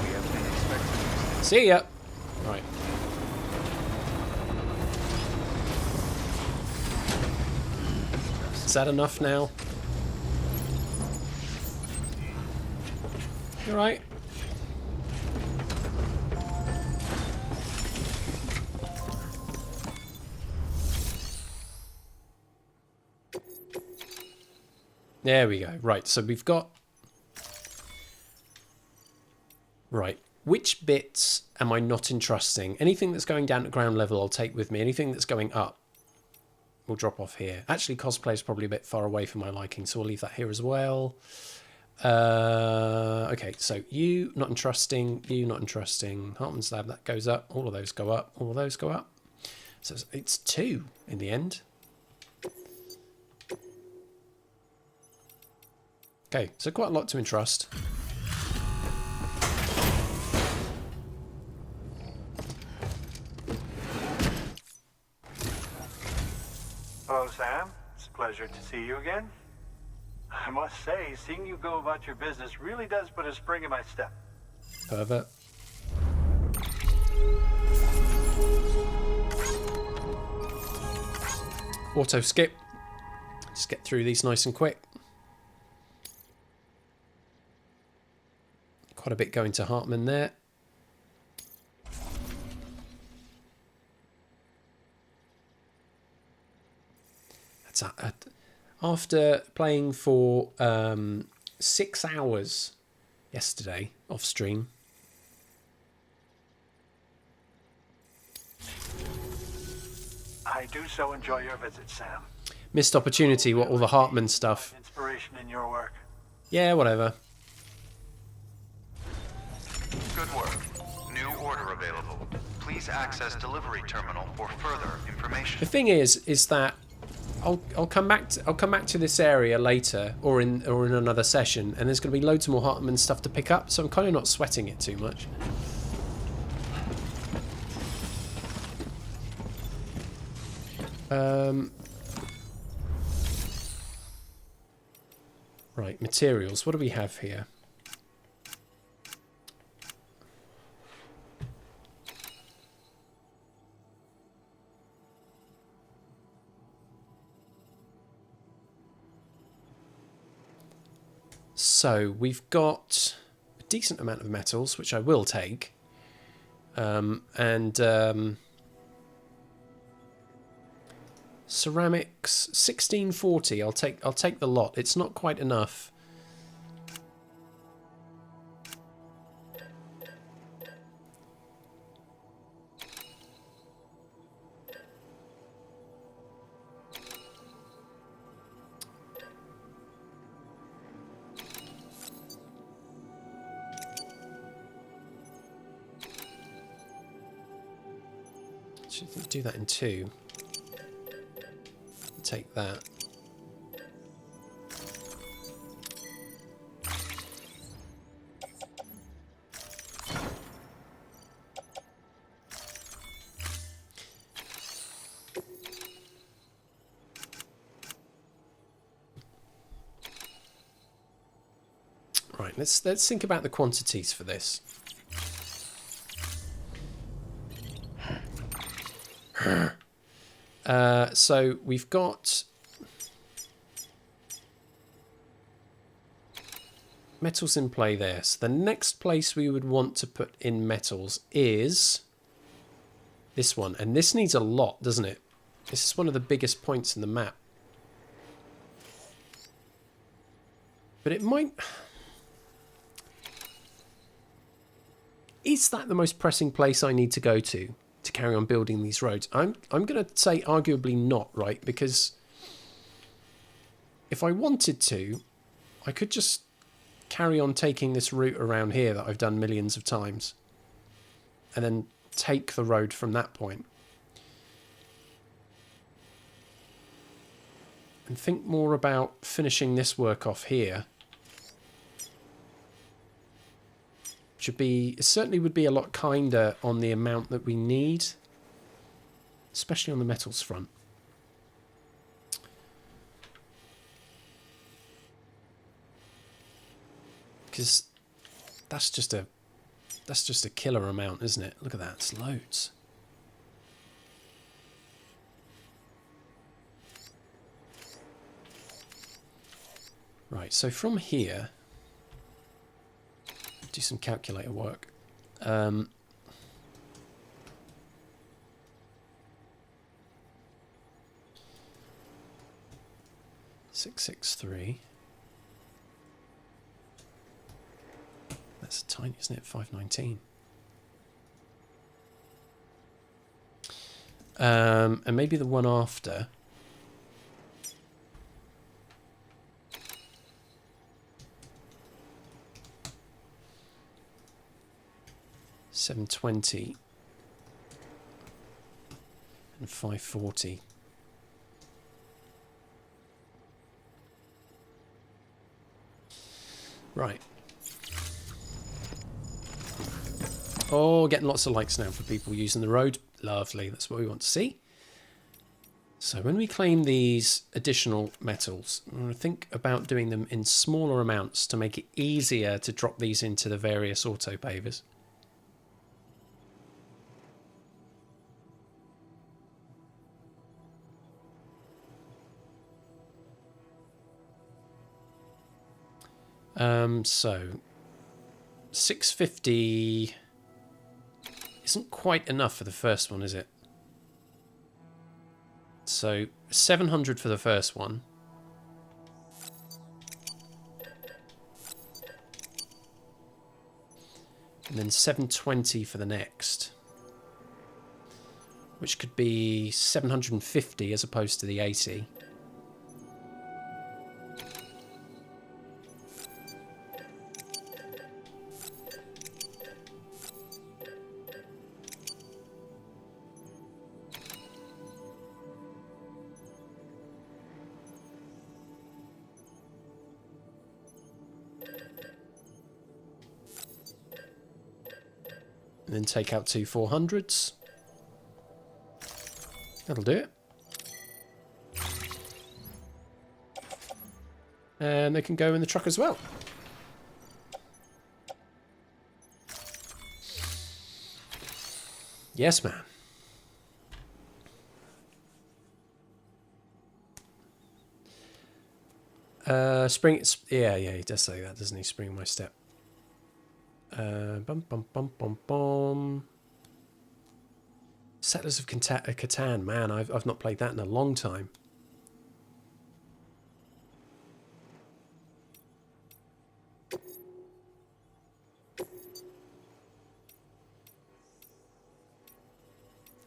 We have been expecting. see ya. Right. Is that enough now? You right? There we go. Right, so we've got... Right. Which bits am I not entrusting? Anything that's going down to ground level I'll take with me. Anything that's going up will drop off here. Actually, cosplay is probably a bit far away for my liking, so we'll leave that here as well. Okay, so you not entrusting, you not entrusting. Hartman's Lab, that goes up. All of those go up. All of those go up. So it's 2 in the end. Okay, so quite a lot to entrust. Hello, Sam. It's a pleasure to see you again. I must say, seeing you go about your business really does put a spring in my step. Pervert. Auto skip. Just get through these nice and quick. Quite a bit going to Hartman there. That's after playing for 6 hours yesterday off stream. I do so enjoy your visit, Sam. Missed opportunity, what, all the Hartman stuff. Inspiration in your work. Yeah, whatever. Good work. New order available. Please access delivery terminal for further The information. thing is that I'll come back to this area later, or in another session, and there's going to be loads more Hartman stuff to pick up, so I'm kind of not sweating it too much. Right, materials. What do we have here? So we've got a decent amount of metals, which I will take, and ceramics 1640. I'll take the lot. It's not quite enough. Should do that in 2. Take that. Right, let's think about the quantities for this. So we've got metals in play there. So the next place we would want to put in metals is this one. And this needs a lot, doesn't it? This is one of the biggest points in the map. But it might... Is that the most pressing place I need to go to carry on building these roads? I'm going to say arguably not, right? Because if I wanted to, I could just carry on taking this route around here that I've done millions of times and then take the road from that point. And think more about finishing this work off here. It certainly would be a lot kinder on the amount that we need, especially on the metals front. Because that's just a killer amount, isn't it? Look at that, it's loads. Right, so from here, do some calculator work. 663. That's tiny, isn't it? 519. And maybe the one after. $720 and $540. Right. Oh, getting lots of likes now for people using the road. Lovely, that's what we want to see. So when we claim these additional metals, I'm going to think about doing them in smaller amounts to make it easier to drop these into the various auto pavers. So 650 isn't quite enough for the first one, is it? So 700 for the first one. And then 720 for the next. Which could be 750 as opposed to the 80. And then take out 2 400s. That'll do it. And they can go in the truck as well. Yes, man. Spring. Yeah, he does say that, doesn't he? Spring my step. Bum bum bum bum bum. Settlers of Catan, man, I've not played that in a long time.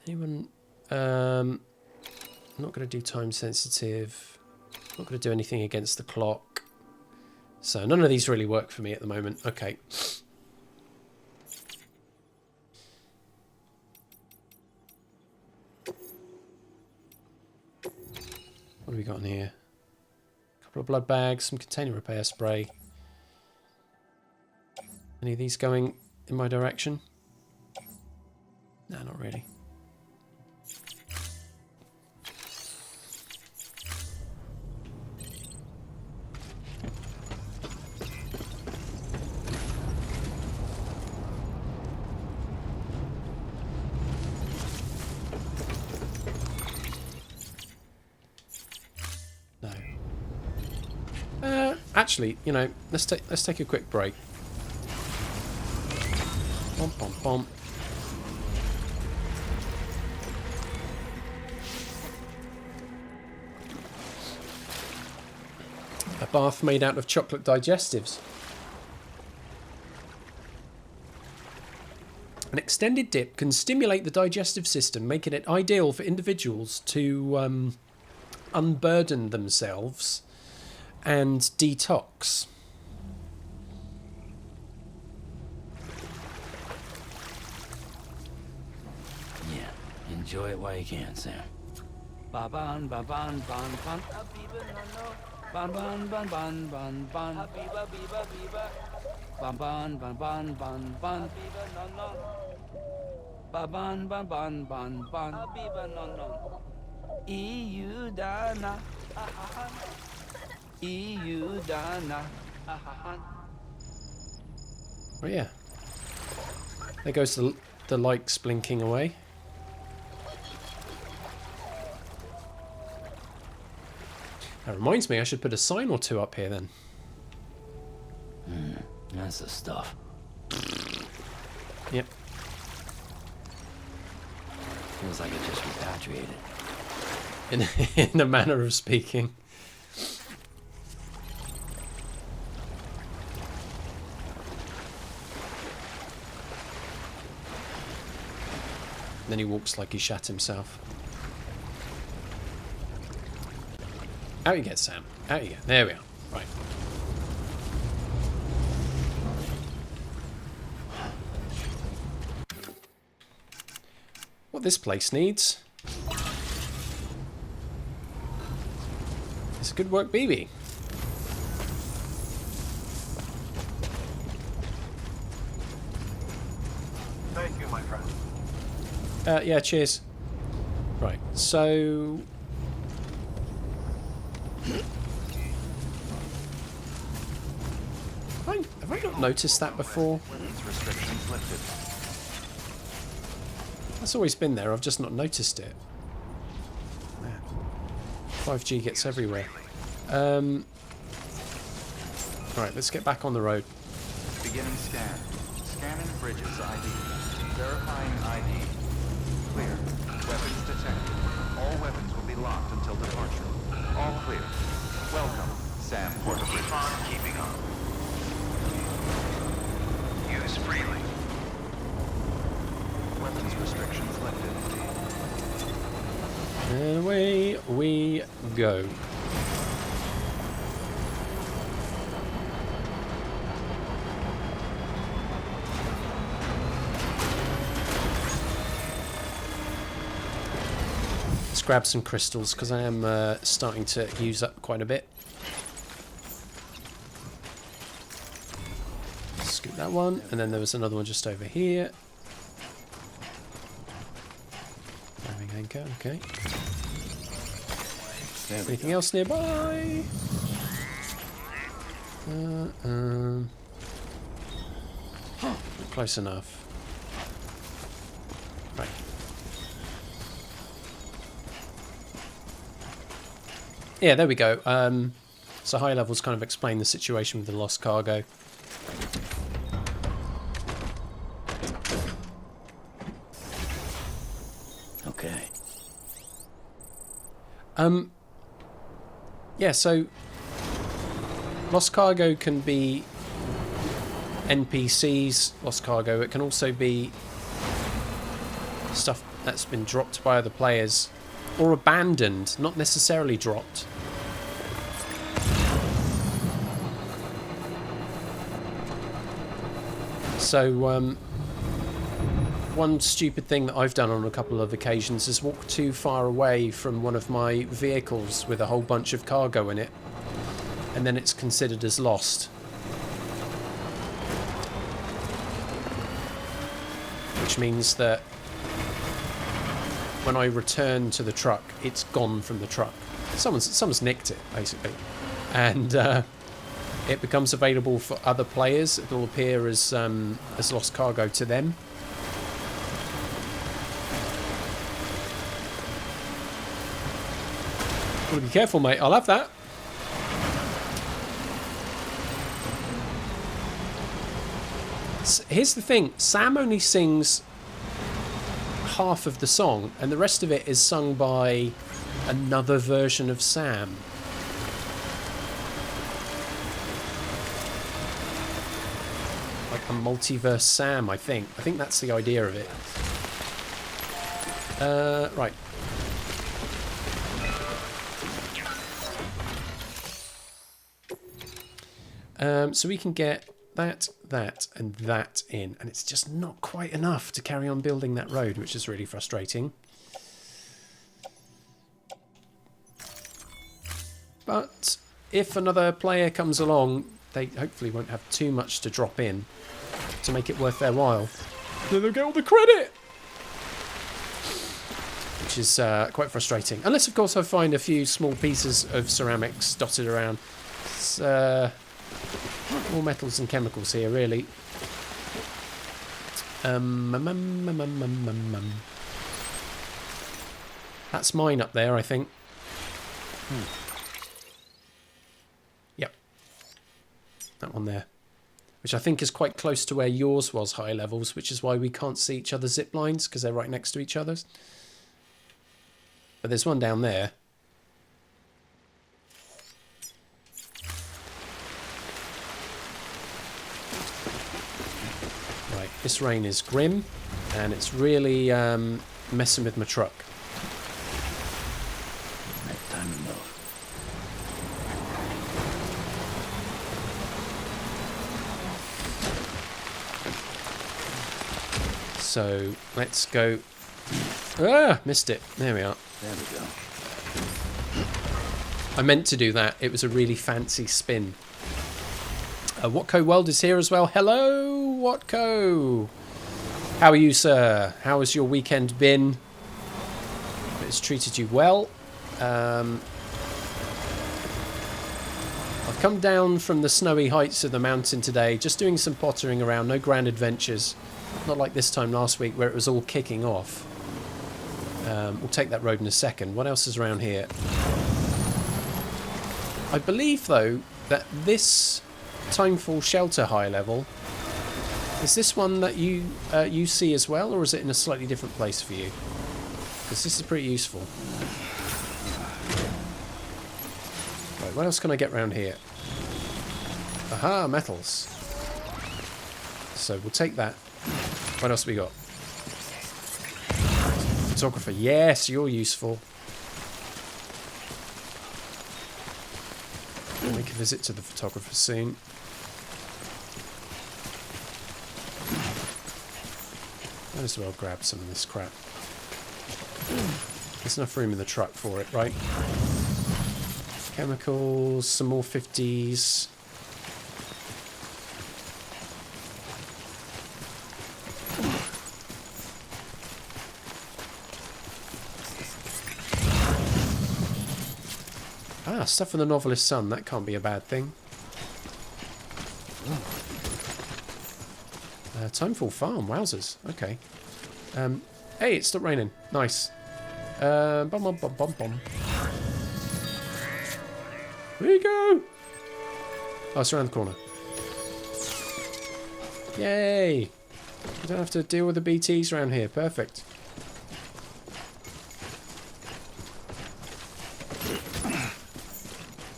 Anyone? I'm not going to do time sensitive. Not going to do anything against the clock. So none of these really work for me at the moment. Okay. What have we got in here? A couple of blood bags, some container repair spray. Any of these going in my direction? No, not really. Actually, you know, let's take a quick break. Bom, bom, bom. A bath made out of chocolate digestives. An extended dip can stimulate the digestive system, making it ideal for individuals to unburden themselves and detox. Yeah, enjoy it while you can, Sam. Ba ban ba ban ban ban. Ban ban ban ban ban ban. Biba biba biba. Ban ban ban ban ban ban. Biba no no. Ba ban ban ban ban ban. Biba no no. EU dana. EU dana. Oh yeah. There goes the lights blinking away. That reminds me, I should put a sign or two up here then. That's the stuff. Yep. Feels like it just repatriated. In a manner of speaking. Then he walks like he shat himself. Out you get, Sam. Out you get. There we are. Right. What this place needs is a good work BB. Thank you, my friend. Yeah, cheers. Right, so... Have I not noticed that before? Women's restrictions lifted. That's always been there, I've just not noticed it. Man. 5G gets everywhere. Right, let's get back on the road. Beginning scan. Scanning bridges ID. Verifying ID. Clear. Weapons detected. All weapons will be locked until departure. All clear. Welcome, Sam Porter. Keep on keeping on. Use freely. restrictions lifted. And away we go. Let's grab some crystals because I am starting to use up quite a bit. Scoop that one, and then there was another one just over here. Grabbing anchor, okay. Anything else nearby? Not close enough. Right. Yeah, there we go. So high levels kind of explain the situation with the lost cargo. Okay. Yeah, so lost cargo can be NPCs, lost cargo. It can also be stuff that's been dropped by other players or abandoned, not necessarily dropped. So one stupid thing that I've done on a couple of occasions is walk too far away from one of my vehicles with a whole bunch of cargo in it, and then it's considered as lost. Which means that when I return to the truck, it's gone from the truck. Someone's nicked it, basically. And it becomes available for other players. It will appear as lost cargo to them. Gotta be careful, mate. I'll have that. Here's the thing. Sam only sings half of the song, and the rest of it is sung by another version of Sam. Like a multiverse Sam, I think. I think that's the idea of it. Right. So we can get that, and that in, and it's just not quite enough to carry on building that road, which is really frustrating. But if another player comes along, they hopefully won't have too much to drop in to make it worth their while. Then they'll get all the credit! Which is quite frustrating. Unless, of course, I find a few small pieces of ceramics dotted around. It's more metals and chemicals here, really. That's mine up there, I think. Yep. That one there. Which I think is quite close to where yours was, high levels, which is why we can't see each other's zip lines, because they're right next to each other's. But there's one down there. Right, this rain is grim, and it's really messing with my truck. Next time to move. So let's go. Ah, missed it. There we are. There we go. I meant to do that. It was a really fancy spin. Watco World is here as well. Hello, Watco. How are you, sir? How has your weekend been? It's treated you well. I've come down from the snowy heights of the mountain today, just doing some pottering around, no grand adventures. Not like this time last week where it was all kicking off. We'll take that road in a second. What else is around here? I believe, though, that this Timefall Shelter high level, is this one that you see as well, or is it in a slightly different place for you? Because this is pretty useful. Right, what else can I get around here? Aha, metals. So we'll take that. What else have we got? Photographer. Yes, you're useful. I'll make a visit to the photographer soon. Might as well grab some of this crap. There's enough room in the truck for it, right? Chemicals, some more 50s. Ah, stuff for the novelist's son. That can't be a bad thing. Timefall Farm. Wowzers. Okay. Hey, it stopped raining. Nice. Bum, bum, bum, bum, bum. Where you go? Oh, it's around the corner. Yay! You don't have to deal with the BTs around here. Perfect.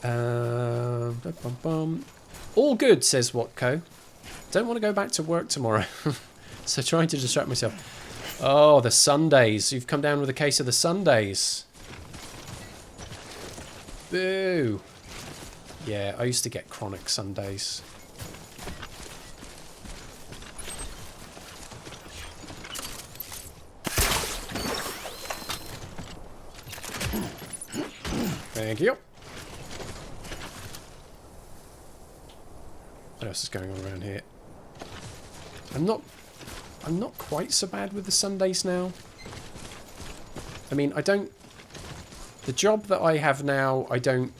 Bum, bum, bum. All good, says Watco. Don't want to go back to work tomorrow. So trying to distract myself. Oh, the Sundays. You've come down with a case of the Sundays. Boo. Yeah, I used to get chronic Sundays. Thank you. What else is going on around here? I'm not quite so bad with the Sundays now. I mean, the job that I have now, I don't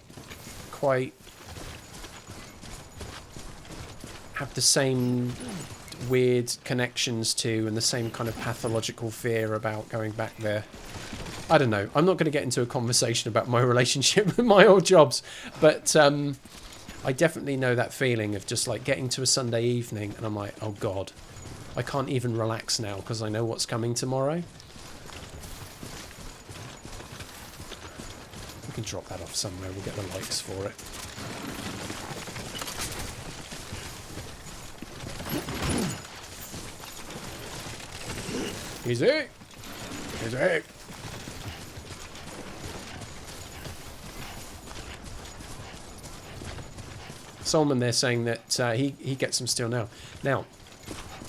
quite have the same weird connections to and the same kind of pathological fear about going back there. I don't know. I'm not going to get into a conversation about my relationship with my old jobs, but I definitely know that feeling of just like getting to a Sunday evening and I'm like, oh God, I can't even relax now because I know what's coming tomorrow. We can drop that off somewhere. We'll get the likes for it. Easy. Easy. Solomon there saying that he gets some steel now. Now,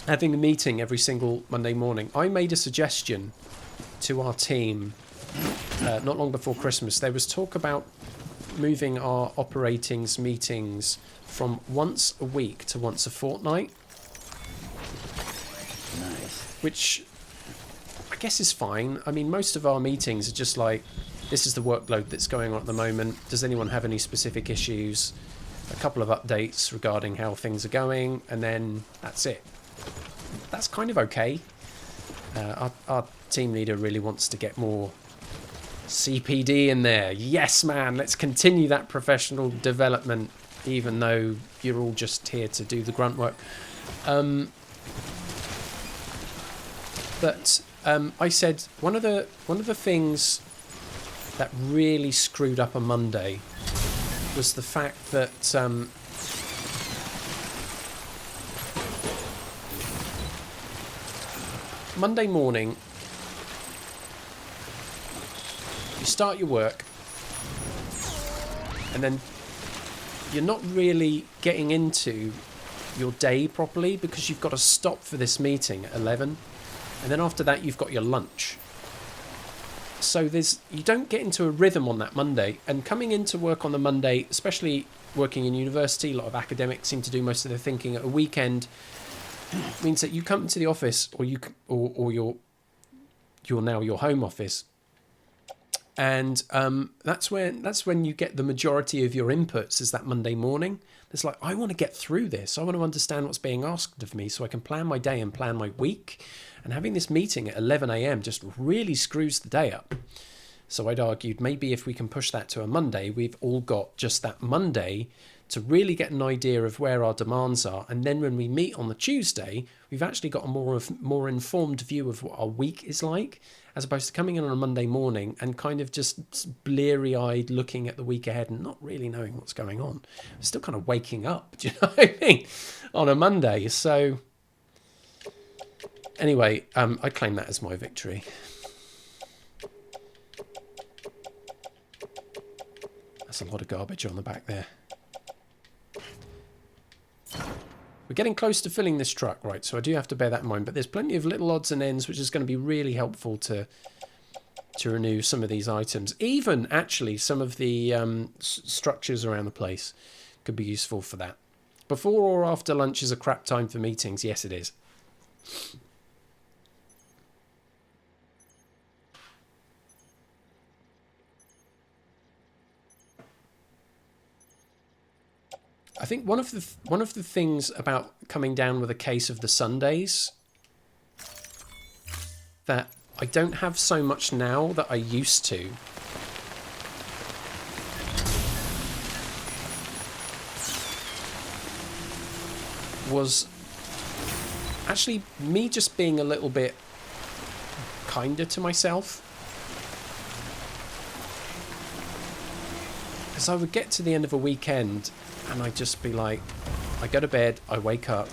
having a meeting every single Monday morning, I made a suggestion to our team not long before Christmas. There was talk about moving our operatings meetings from once a week to once a fortnight. Nice. Which I guess is fine. I mean, most of our meetings are just like, this is the workload that's going on at the moment. Does anyone have any specific issues? A couple of updates regarding how things are going, and then that's it. That's kind of okay. Our team leader really wants to get more CPD in there. Yes, man, let's continue that professional development, even though you're all just here to do the grunt work. But I said one of the things that really screwed up a Monday was the fact that Monday morning you start your work and then you're not really getting into your day properly because you've got to stop for this meeting at 11, and then after that you've got your lunch. So you don't get into a rhythm on that Monday, and coming into work on the Monday, especially working in university, a lot of academics seem to do most of their thinking at a weekend, means that you come to the office or you're now your home office, and that's when you get the majority of your inputs is that Monday morning. It's like, I want to get through this. I want to understand what's being asked of me so I can plan my day and plan my week. And having this meeting at 11 a.m. just really screws the day up. So I'd argued maybe if we can push that to a Monday, we've all got just that Monday to really get an idea of where our demands are. And then when we meet on the Tuesday, we've actually got a more informed view of what our week is like, as opposed to coming in on a Monday morning and kind of just bleary-eyed looking at the week ahead and not really knowing what's going on. We're still kind of waking up, do you know what I mean, on a Monday. So anyway, I claim that as my victory. That's a lot of garbage on the back there. We're getting close to filling this truck, right, so I do have to bear that in mind. But there's plenty of little odds and ends, which is going to be really helpful to renew some of these items. Even, actually, some of the structures around the place could be useful for that. Before or after lunch is a crap time for meetings. Yes, it is. I think one of the things about coming down with a case of the Sundays that I don't have so much now that I used to was actually me just being a little bit kinder to myself. Because I would get to the end of a weekend and I'd just be like, I go to bed, I wake up,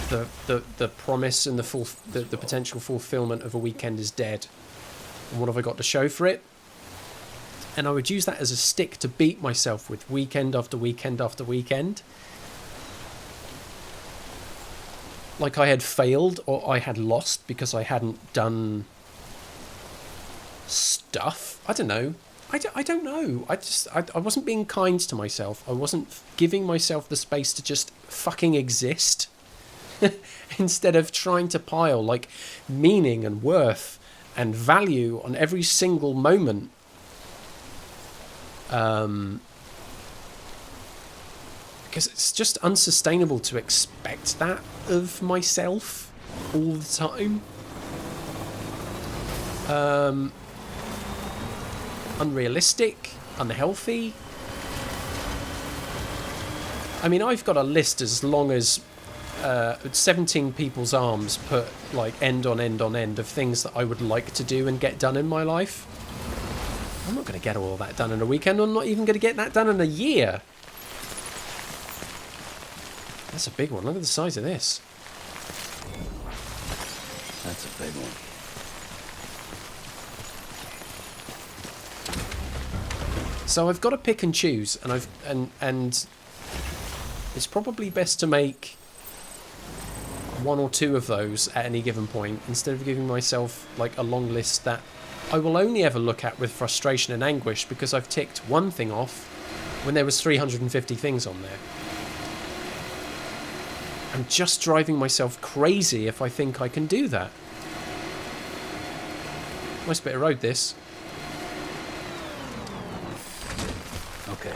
the promise and the potential fulfillment of a weekend is dead. And what have I got to show for it? And I would use that as a stick to beat myself with weekend after weekend after weekend. Like I had failed or I had lost because I hadn't done stuff. I don't know. I don't know. I wasn't being kind to myself. I wasn't giving myself the space to just fucking exist. Instead of trying to pile like meaning and worth and value on every single moment. Because it's just unsustainable to expect that of myself all the time. Unrealistic, unhealthy. I mean, I've got a list as long as 17 people's arms put like end on end on end of things that I would like to do and get done in my life. I'm not going to get all that done in a weekend. I'm not even going to get that done in a year. That's a big one. Look at the size of this. That's a big one. So I've got to pick and choose, and it's probably best to make one or two of those at any given point instead of giving myself like a long list that I will only ever look at with frustration and anguish because I've ticked one thing off when there was 350 things on there. I'm just driving myself crazy if I think I can do that. Nice bit of road, this. Okay.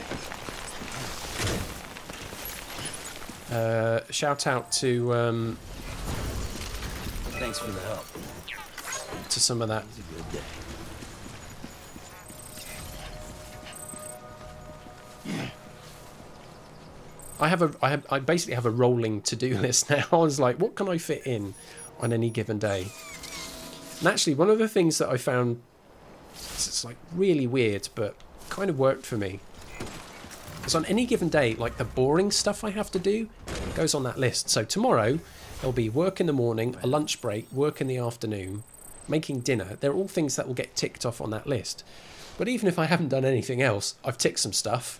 Shout out to Thanks for the help. to some of that. It was a good day. I basically have a rolling to-do list now. I was like, what can I fit in on any given day? And actually, one of the things that I found, it's like really weird, but kind of worked for me, is on any given day, like the boring stuff I have to do goes on that list. So tomorrow, there'll be work in the morning, a lunch break, work in the afternoon, making dinner. They're all things that will get ticked off on that list. But even if I haven't done anything else, I've ticked some stuff.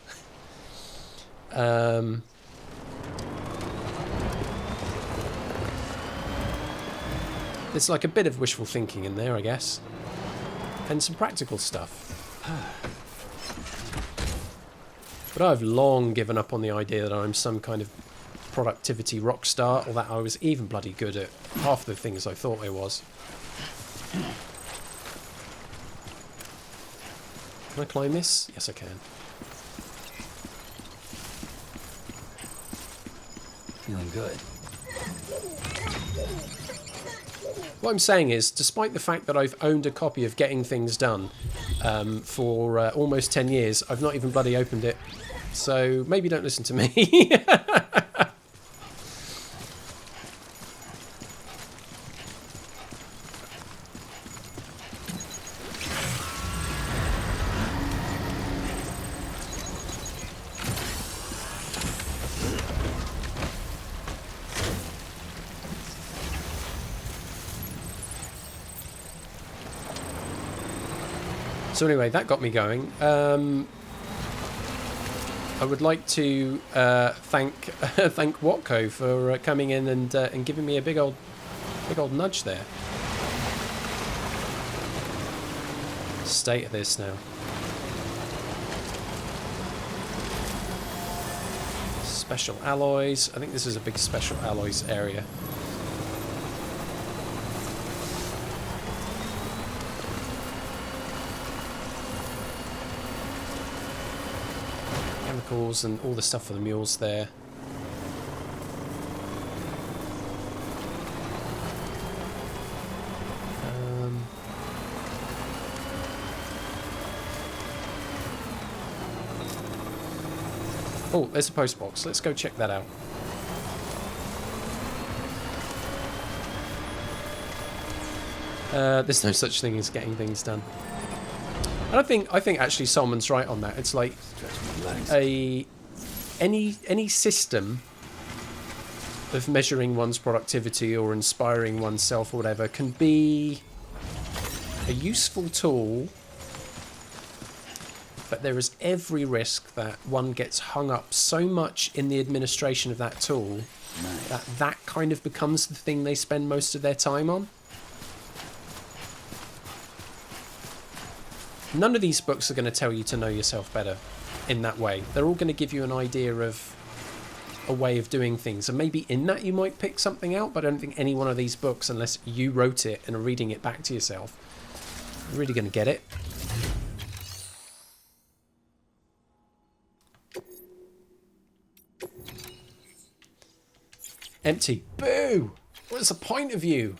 There's like a bit of wishful thinking in there, I guess. And some practical stuff. But I've long given up on the idea that I'm some kind of productivity rock star, or that I was even bloody good at half the things I thought I was. Can I climb this? Yes, I can. Feeling good. What I'm saying is, despite the fact that I've owned a copy of Getting Things Done for almost 10 years, I've not even bloody opened it. So maybe don't listen to me. So anyway, that got me going. I would like to thank thank Watco for coming in and giving me a big old nudge there. State of this now. Special alloys. I think this is a big special alloys area. Chemicals and all the stuff for the mules there. Oh, there's a post box. Let's go check that out. There's no such thing as getting things done. I think actually Solomon's right on that. It's like any system of measuring one's productivity or inspiring oneself or whatever can be a useful tool, but there is every risk that one gets hung up so much in the administration of that tool that kind of becomes the thing they spend most of their time on. None of these books are going to tell you to know yourself better in that way. They're all going to give you an idea of a way of doing things. And maybe in that you might pick something out, but I don't think any one of these books, unless you wrote it and are reading it back to yourself, you're really going to get it. Empty. Boo! What's the point of you?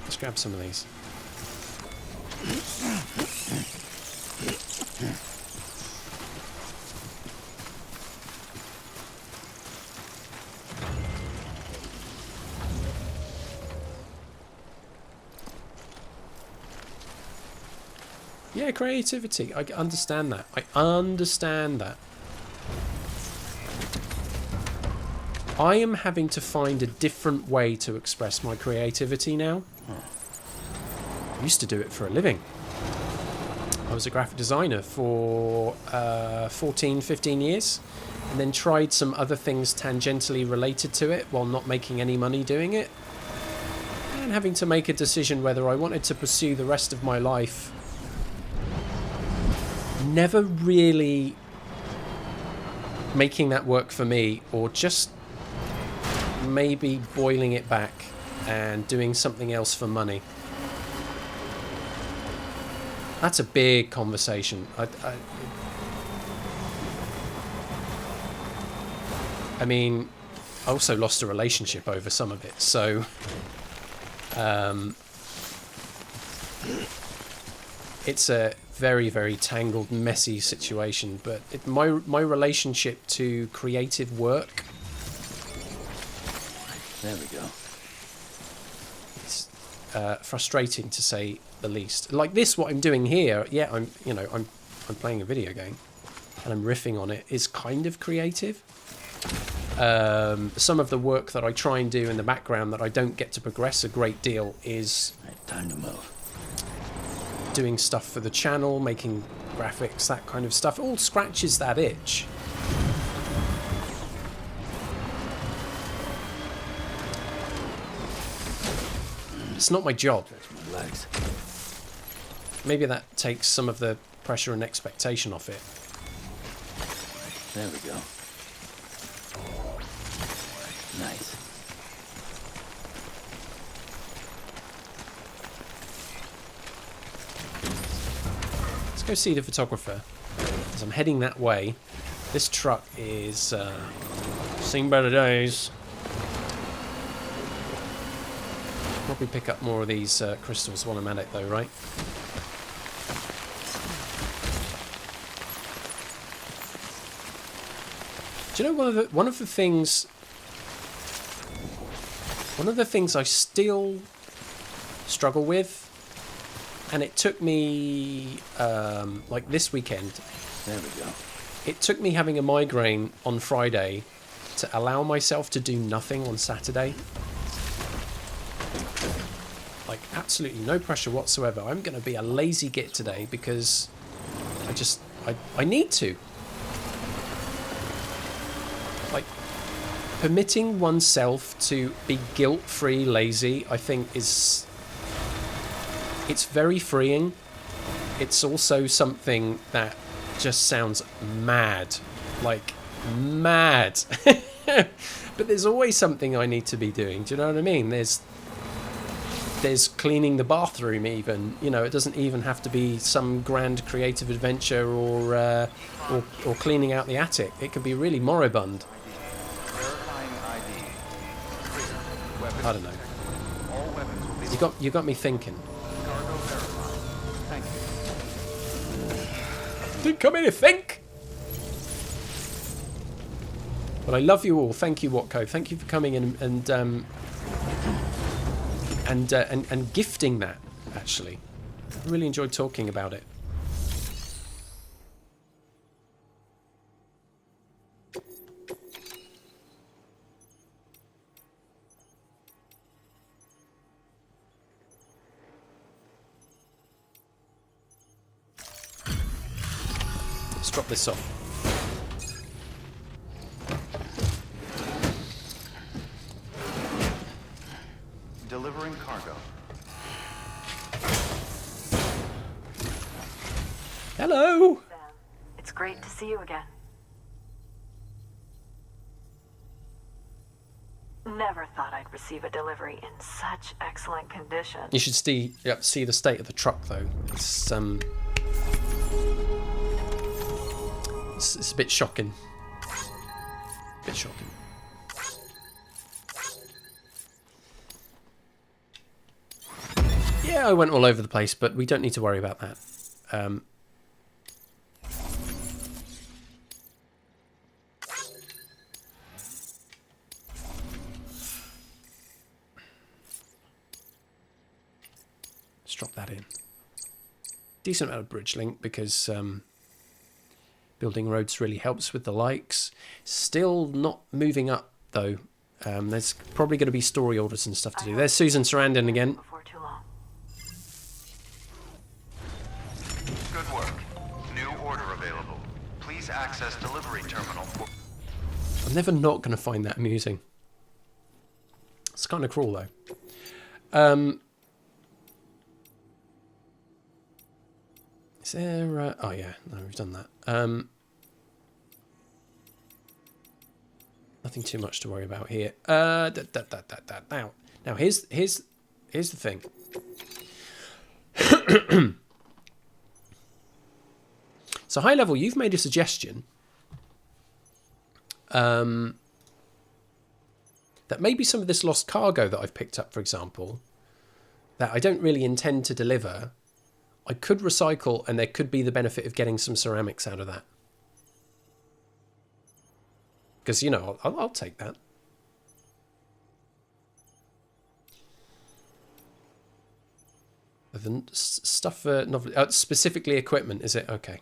Let's grab some of these. Yeah, creativity. I understand that. I understand that. I am having to find a different way to express my creativity now. I used to do it for a living. I was a graphic designer for 14, 15 years, and then tried some other things tangentially related to it while not making any money doing it, and having to make a decision whether I wanted to pursue the rest of my life. Never really making that work for me, or just maybe boiling it back and doing something else for money. That's a big conversation. I mean, I also lost a relationship over some of it, so it's a very, very tangled, messy situation. But my relationship to creative work, there we go. It's frustrating to say the least. Like this, what I'm doing here, yeah, I'm playing a video game and I'm riffing on it, is kind of creative. Some of the work that I try and do in the background that I don't get to progress a great deal is time to move. Doing stuff for the channel, making graphics, that kind of stuff. It all scratches that itch. It's not my job. My legs. Maybe that takes some of the pressure and expectation off it. There we go. Nice. Let's go see the photographer. As I'm heading that way, this truck is seen better days. Probably pick up more of these crystals while I'm at it, though, right? Do you know one of the things I still struggle with, and it took me like this weekend. There we go. It took me having a migraine on Friday to allow myself to do nothing on Saturday. absolutely no pressure whatsoever. I'm going to be a lazy git today because I need to. Like, permitting oneself to be guilt-free lazy, I think it's very freeing. It's also something that just sounds mad. Like, mad. But there's always something I need to be doing. Do you know what I mean? There's cleaning the bathroom even. You know, it doesn't even have to be some grand creative adventure or cleaning out the attic. It can be really moribund. Verifying ID. Clear. Weapons I don't know. detected. All weapons will be You got me thinking. cargo verified. Thank you. Didn't come here to think. But I love you all. Thank you, Watco. Thank you for coming in and gifting that. Actually, I really enjoyed talking about it. Let's drop this off. Delivering cargo. Hello. Sam, it's great to see you again. Never thought I'd receive a delivery in such excellent condition. You should see the state of the truck though. It's a bit shocking. Bit shocking. Yeah, I went all over the place, but we don't need to worry about that. Let's drop that in. Decent amount of bridge link because building roads really helps with the likes. Still not moving up though. There's probably going to be story orders and stuff to do. There's Susan Sarandon again. Before too long. Good work. New order available. Please access delivery terminal for... I'm never not going to find that amusing. It's kind of cruel though. Is there... oh yeah, no, we've done that. Nothing too much to worry about here. Now here's the thing. So high level, you've made a suggestion that maybe some of this lost cargo that I've picked up, for example, that I don't really intend to deliver, I could recycle, and there could be the benefit of getting some ceramics out of that. Because, you know, I'll take that. The stuff for novel, specifically equipment, is it? Okay.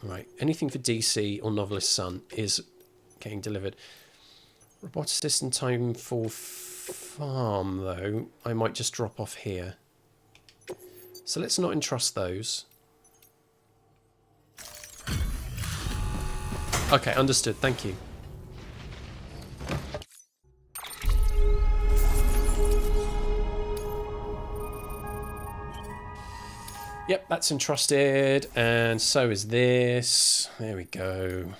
Right, anything for DC or Novelist Son is getting delivered. Roboticist in time for farm, though, I might just drop off here. So let's not entrust those. Okay, understood, thank you. Yep, that's entrusted, and so is this. There we go.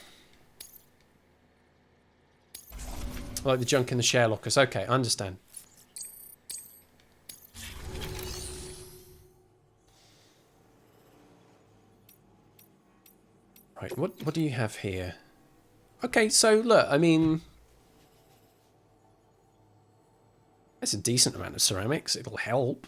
Like the junk in the share lockers. Okay, I understand. Right, what do you have here? Okay, so look, I mean... That's a decent amount of ceramics. It'll help.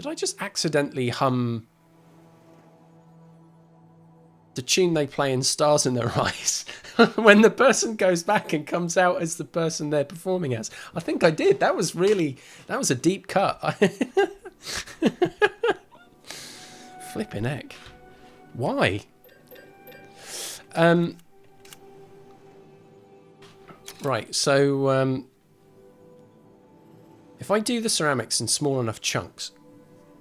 Did I just accidentally hum the tune they play in Stars in Their Eyes when the person goes back and comes out as the person they're performing as? I think I did. That was a deep cut. Flipping heck. Why? Right, so if I do the ceramics in small enough chunks,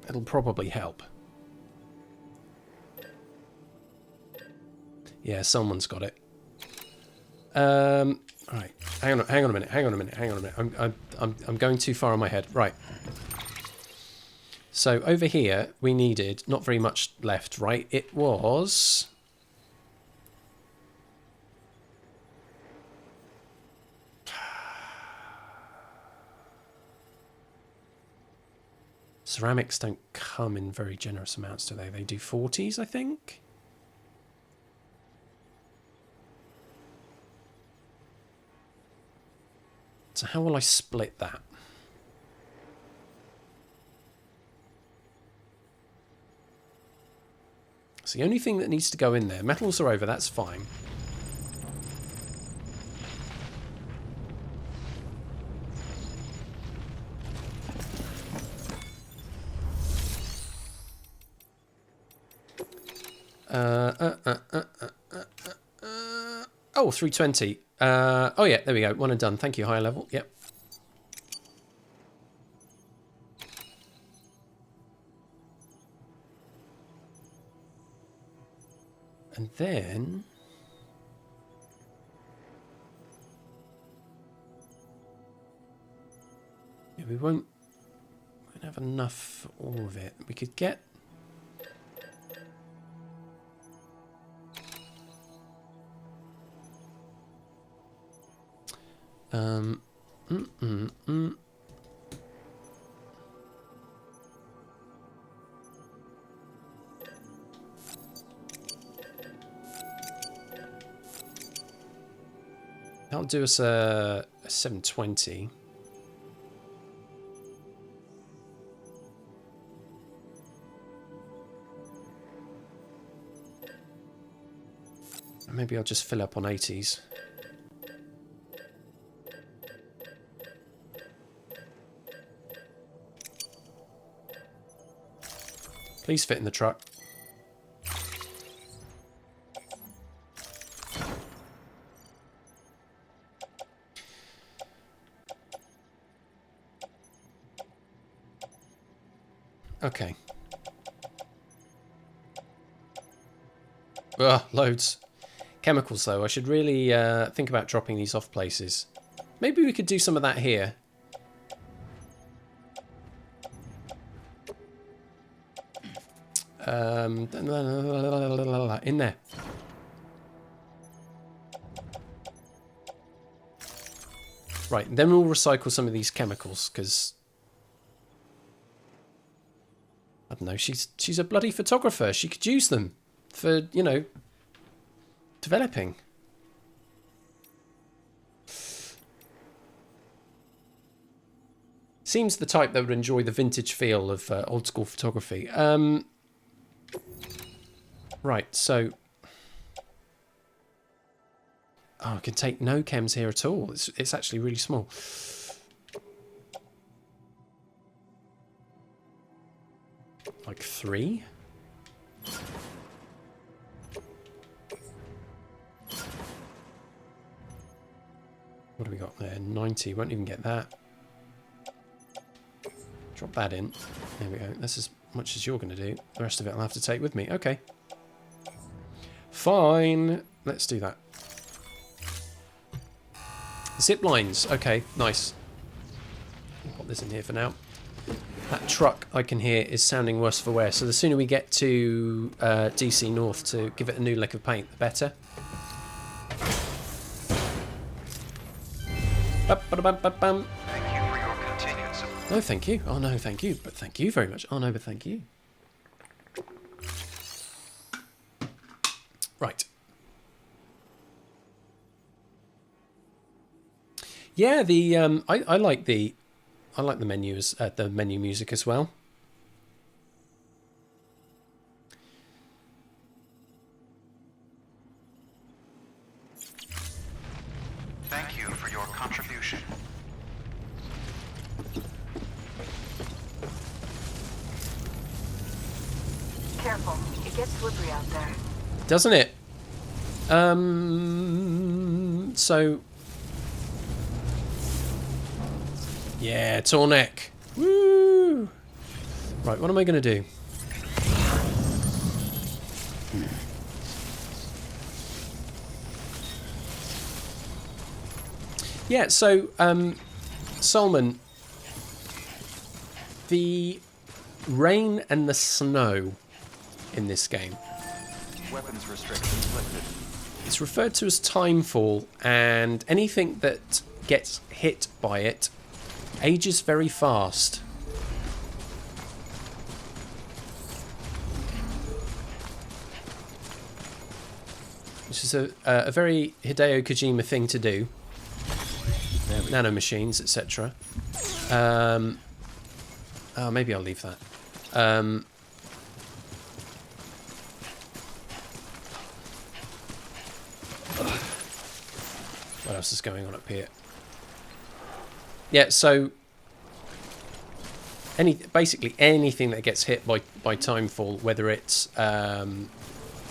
it'll probably help. Yeah, someone's got it. Right, hang on a minute. I'm going too far on my head. Right. So over here we needed not very much left, right? It was ceramics don't come in very generous amounts, do they? They do 40s, I think. So how will I split that? It's the only thing that needs to go in there. Metals are over, that's fine. Oh, 320. Oh yeah, there we go. One and done. Thank you, higher level. Yep. And then yeah, we won't have enough for all of it. We could get That'll do us a 720. Maybe I'll just fill up on 80s. Please fit in the truck. Okay. Ugh, loads. Chemicals, though. I should really think about dropping these off places. Maybe we could do some of that here. In there. Right, then we'll recycle some of these chemicals, because I don't know, she's a bloody photographer. She could use them for, you know, developing. Seems the type that would enjoy the vintage feel of old school photography. Right, so I can take no chems here at all. It's actually really small. Like 3. What do we got there? 90. Won't even get that. Drop that in. There we go. That's as much as you're going to do. The rest of it I'll have to take with me. Okay. Fine. Let's do that. Zip lines. Okay, nice. Put this in here for now. That truck I can hear is sounding worse for wear. So the sooner we get to DC North to give it a new lick of paint, the better. Ba-ba-da-bum-ba-bum. Thank you for your continued support. No, thank you. Oh, no, thank you. But thank you very much. Oh, no, but thank you. Right. Yeah, the I like the menus, the menu music as well. Thank you for your contribution. Careful. It gets slippery out there. Doesn't it? So... Yeah, tall neck. Woo! Right, what am I going to do? Yeah, so, Solomon, the rain and the snow in this game, Weapons restrictions lifted. it's referred to as timefall, and anything that gets hit by it ages very fast. Which is a very Hideo Kojima thing to do. Nanomachines, etc. Oh, maybe I'll leave that. What else is going on up here? Yeah, so basically anything that gets hit by timefall, whether it's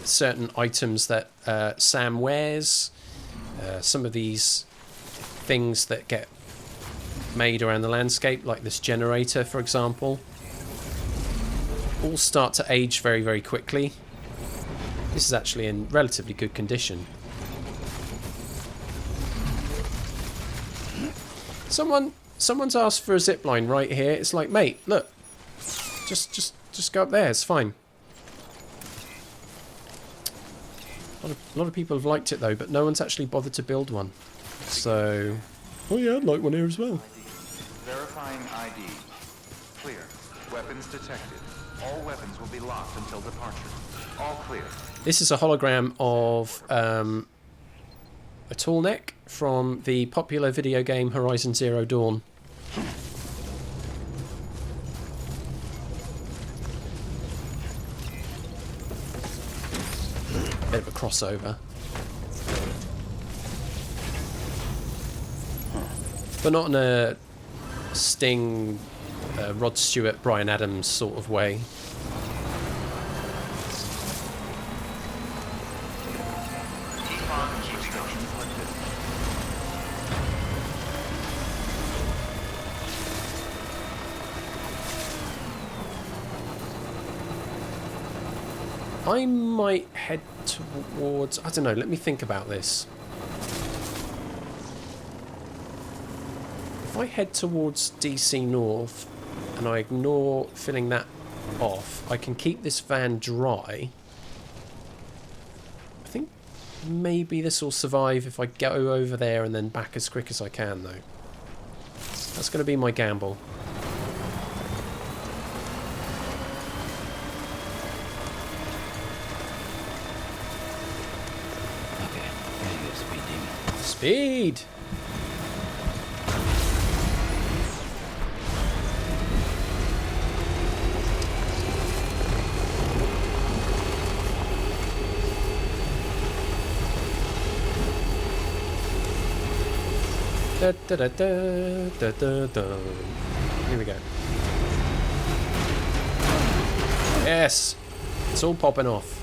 certain items that Sam wears, some of these things that get made around the landscape, like this generator, for example, all start to age very, very quickly. This is actually in relatively good condition. Someone's asked for a zip line right here. It's like, mate, look, just go up there. It's fine. A lot of people have liked it though, but no one's actually bothered to build one. So, oh yeah, I'd like one here as well. Verifying ID. Clear. Weapons detected. All weapons will be locked until departure. All clear. This is a hologram of a tall neck from the popular video game Horizon Zero Dawn. Bit of a crossover. But not in a Sting, Rod Stewart, Bryan Adams sort of way. I might head towards... I don't know, let me think about this. If I head towards DC North and I ignore filling that off, I can keep this van dry. I think maybe this will survive if I go over there and then back as quick as I can, though. That's going to be my gamble. Okay, very good speed, demon. Speed! Da, da, da, da, da, da, da. Here we go. Yes! It's all popping off.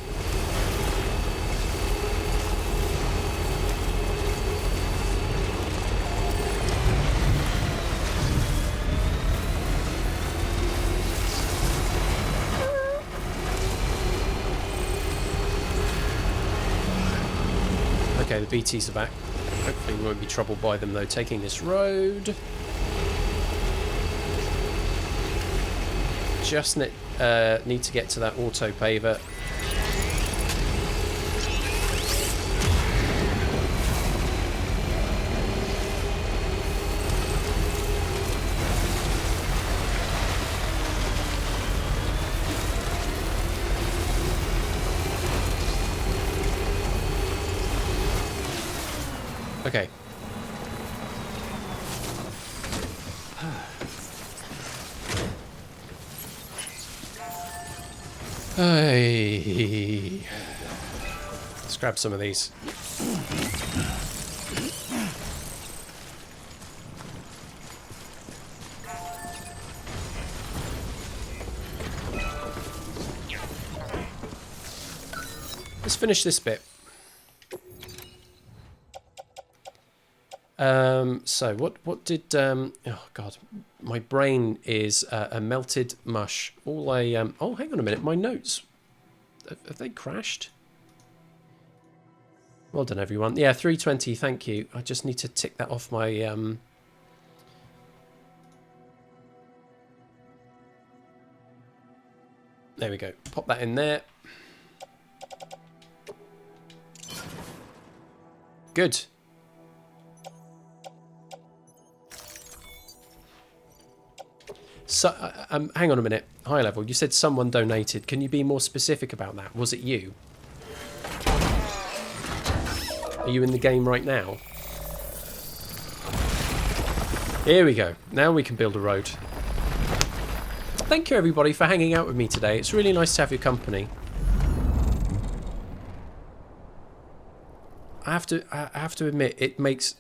Okay, the BTs are back. Hopefully we won't be troubled by them though, taking this road. Just need to get to that auto paver. Okay. Hey. Let's grab some of these. finish this bit. So what did oh god, my brain is a melted mush. All I oh, hang on a minute, my notes, have they crashed? Well done, everyone. Yeah, 320, thank you. I just need to tick that off my there we go. Pop that in there. Good. So, hang on a minute. High level, you said someone donated. Can you be more specific about that? Was it you? Are you in the game right now? Here we go. Now we can build a road. Thank you, everybody, for hanging out with me today. It's really nice to have your company. I have to admit, it makes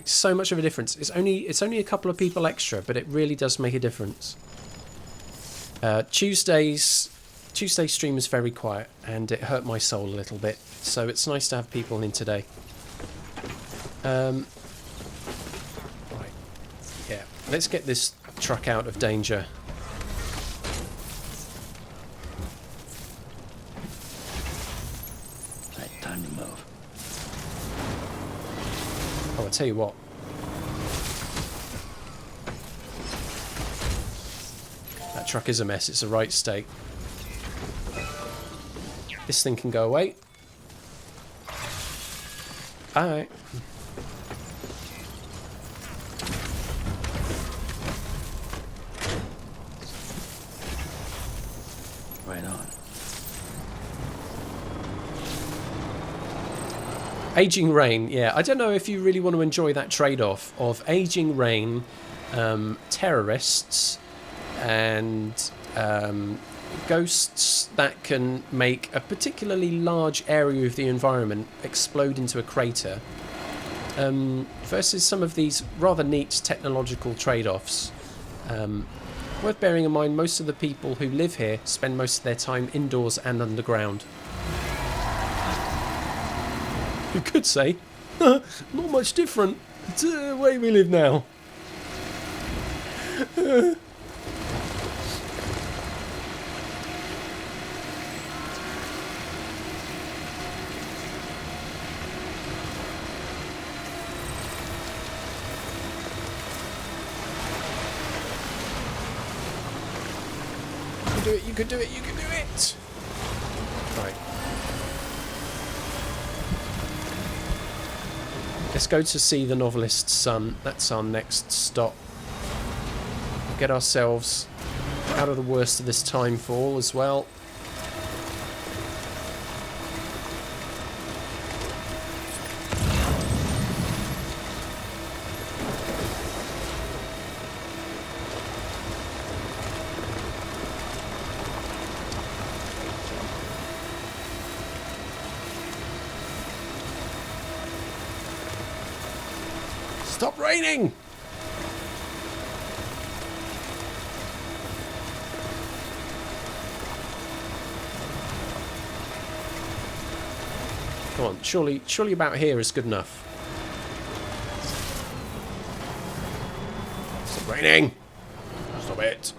so much of a difference. It's only a couple of people extra, but it really does make a difference. Tuesday's stream was very quiet, and it hurt my soul a little bit. So it's nice to have people in today. Right, yeah. Let's get this truck out of danger. Right, time to move. Oh, I'll tell you what. That truck is a mess. It's a right state. This thing can go away. Alright. Right on. Aging rain, yeah. I don't know if you really want to enjoy that trade-off of aging rain, terrorists, and ghosts that can make a particularly large area of the environment explode into a crater, versus some of these rather neat technological trade-offs. Worth bearing in mind, most of the people who live here spend most of their time indoors and underground. You could say, not much different to the way we live now. You could do it, you could do it! Right. Let's go to see the novelist's son. That's our next stop. Get ourselves out of the worst of this time fall as well. Stop raining! Come on, surely about here is good enough. Stop raining! Stop it!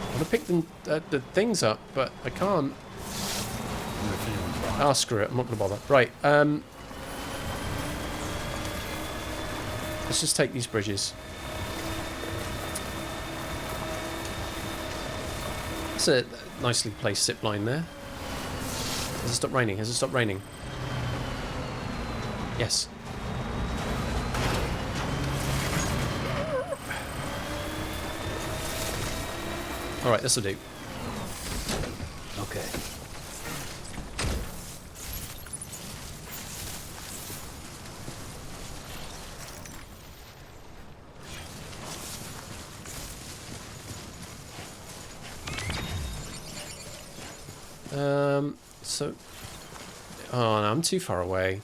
I want to pick the things up, but I can't. Ah, screw it. I'm not going to bother. Right. Let's just take these bridges. That's a nicely placed zip line there. Has it stopped raining? Has it stopped raining? Yes. Alright, this'll do. Okay. So... Oh, no, I'm too far away.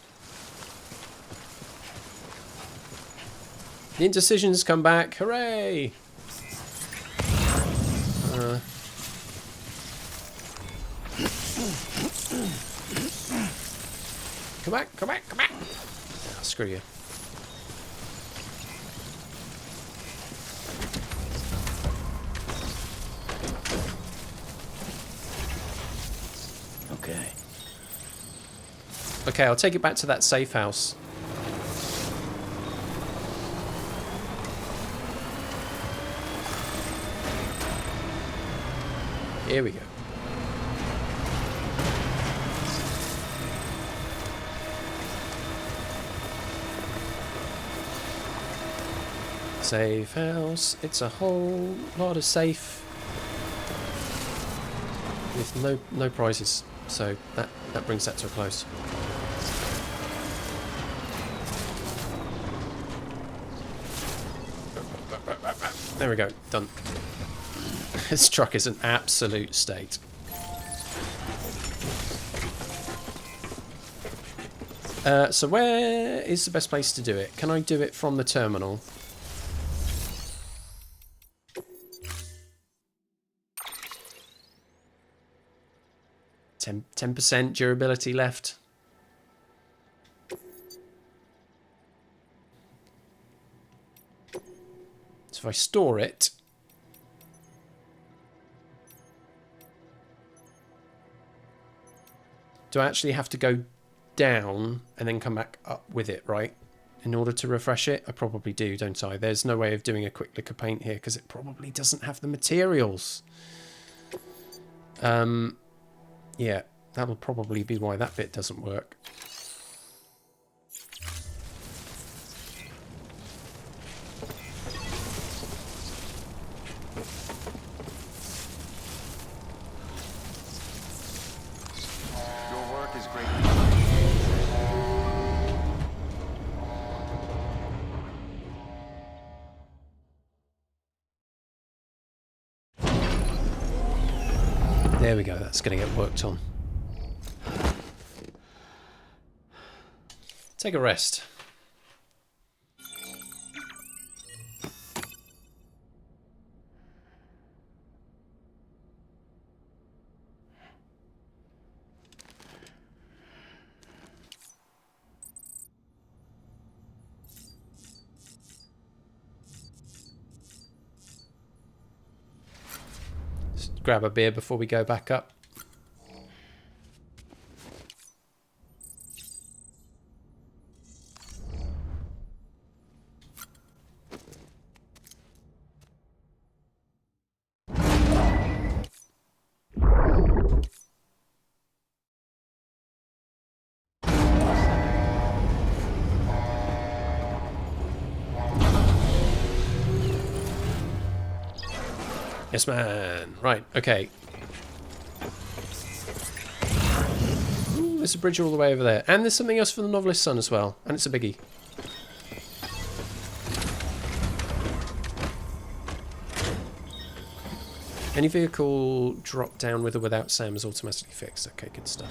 The indecision's come back. Hooray! Come back, come back, come back! Oh, screw you. Okay. Okay, I'll take it back to that safe house. Here we go. Safe house. It's a whole lot of safe with no prizes. So that brings that to a close. There we go. Done. This truck is an absolute state. So where is the best place to do it? Can I do it from the terminal? 10% durability left. So if I store it, do I actually have to go down and then come back up with it, right? In order to refresh it? I probably do, don't I? There's no way of doing a quick lick of paint here because it probably doesn't have the materials. Yeah, that'll probably be why that bit doesn't work. Your work is great. There we go, that's going to get worked on. Take a rest. Just grab a beer before we go back up. Yes, man. Right, okay. Ooh, there's a bridge all the way over there. And there's something else for the novelist's son as well. And it's a biggie. Any vehicle drop down with or without Sam is automatically fixed. Okay, good stuff.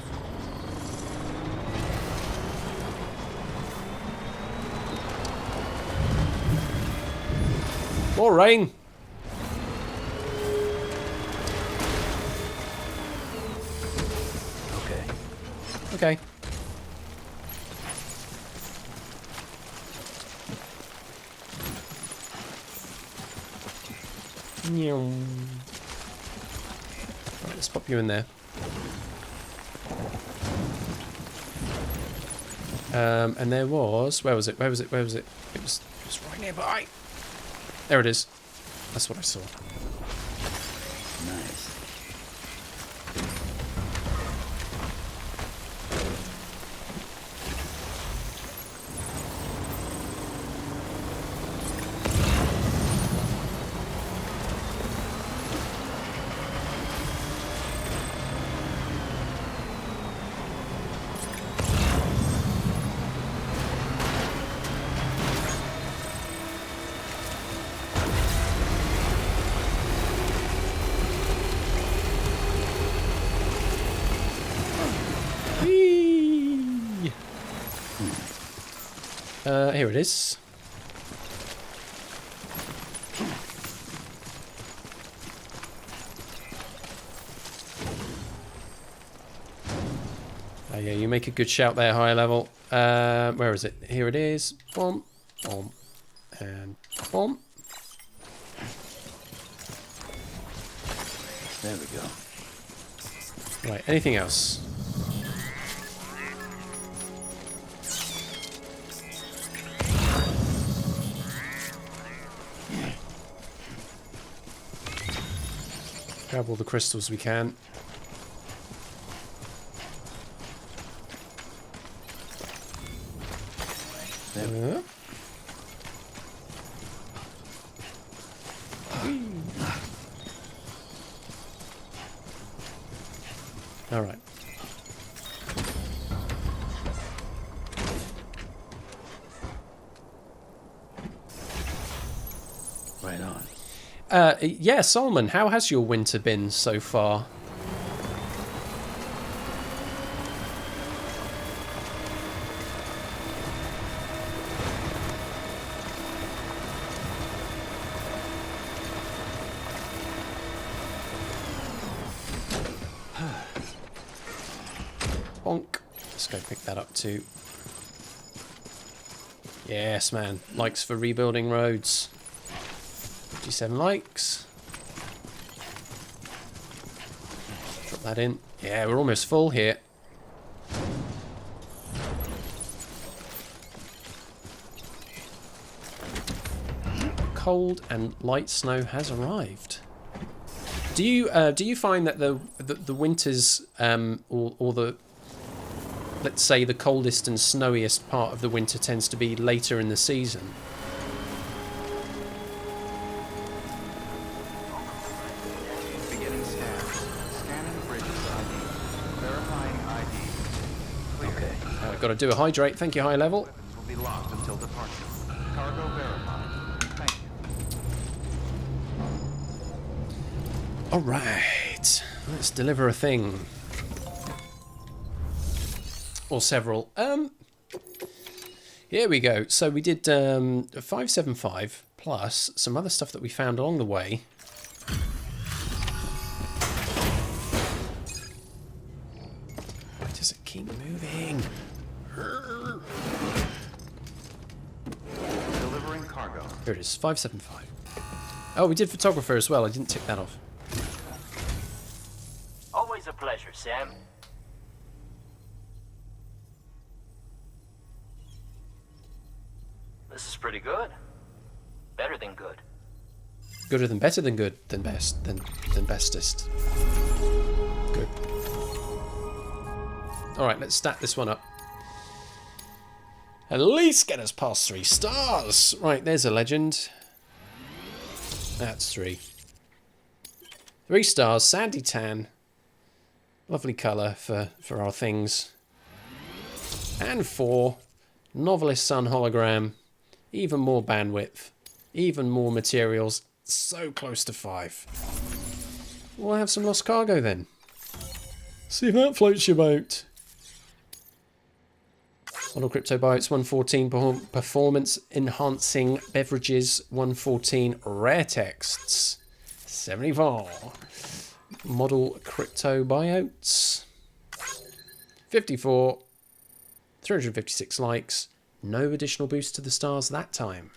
More rain! Okay. Right, let's pop you in there. And there was... Where was it? Where was it? Where was it? It was right nearby. There it is. That's what I saw. Nice. Here it is. Oh yeah, you make a good shout there, high level. Where is it? Here it is. Boom, boom, and boom. There we go. Right, anything else? Grab all the crystals we can. There. All right. Right on. Yeah, Solomon, how has your winter been so far? Bonk. Let's go pick that up too. Yes, man. Likes for rebuilding roads. 57 likes. Drop that in. Yeah, we're almost full here. Cold and light snow has arrived. Do you find that the winters or the, let's say, the coldest and snowiest part of the winter tends to be later in the season? Beginning scan. Scanning bridges ID. Verifying ID. Clear. Okay. Got to do a hydrate. Thank you, high level. Weapons will be locked until departure. Cargo verified. Thank you. All right, let's deliver a thing. Or several. Here we go. So we did 575 plus some other stuff that we found along the way. Why does it keep moving? Delivering cargo. Here it is, 575. Oh, we did photographer as well. I didn't tick that off. Always a pleasure, Sam. This is pretty good. Better than good. Gooder than better than good than best than bestest. Good. Alright, let's stack this one up. At least get us past 3 stars. Right, there's a legend. That's 3. 3 stars, sandy tan. Lovely colour for our things. And 4. Novelist Sun hologram. Even more bandwidth. Even more materials. So close to 5. We'll have some lost cargo then. See if that floats your boat. Model crypto bytes 114 performance enhancing beverages 114 rare texts 74 model crypto biotes 54 356 likes. No additional boost to the stars that time.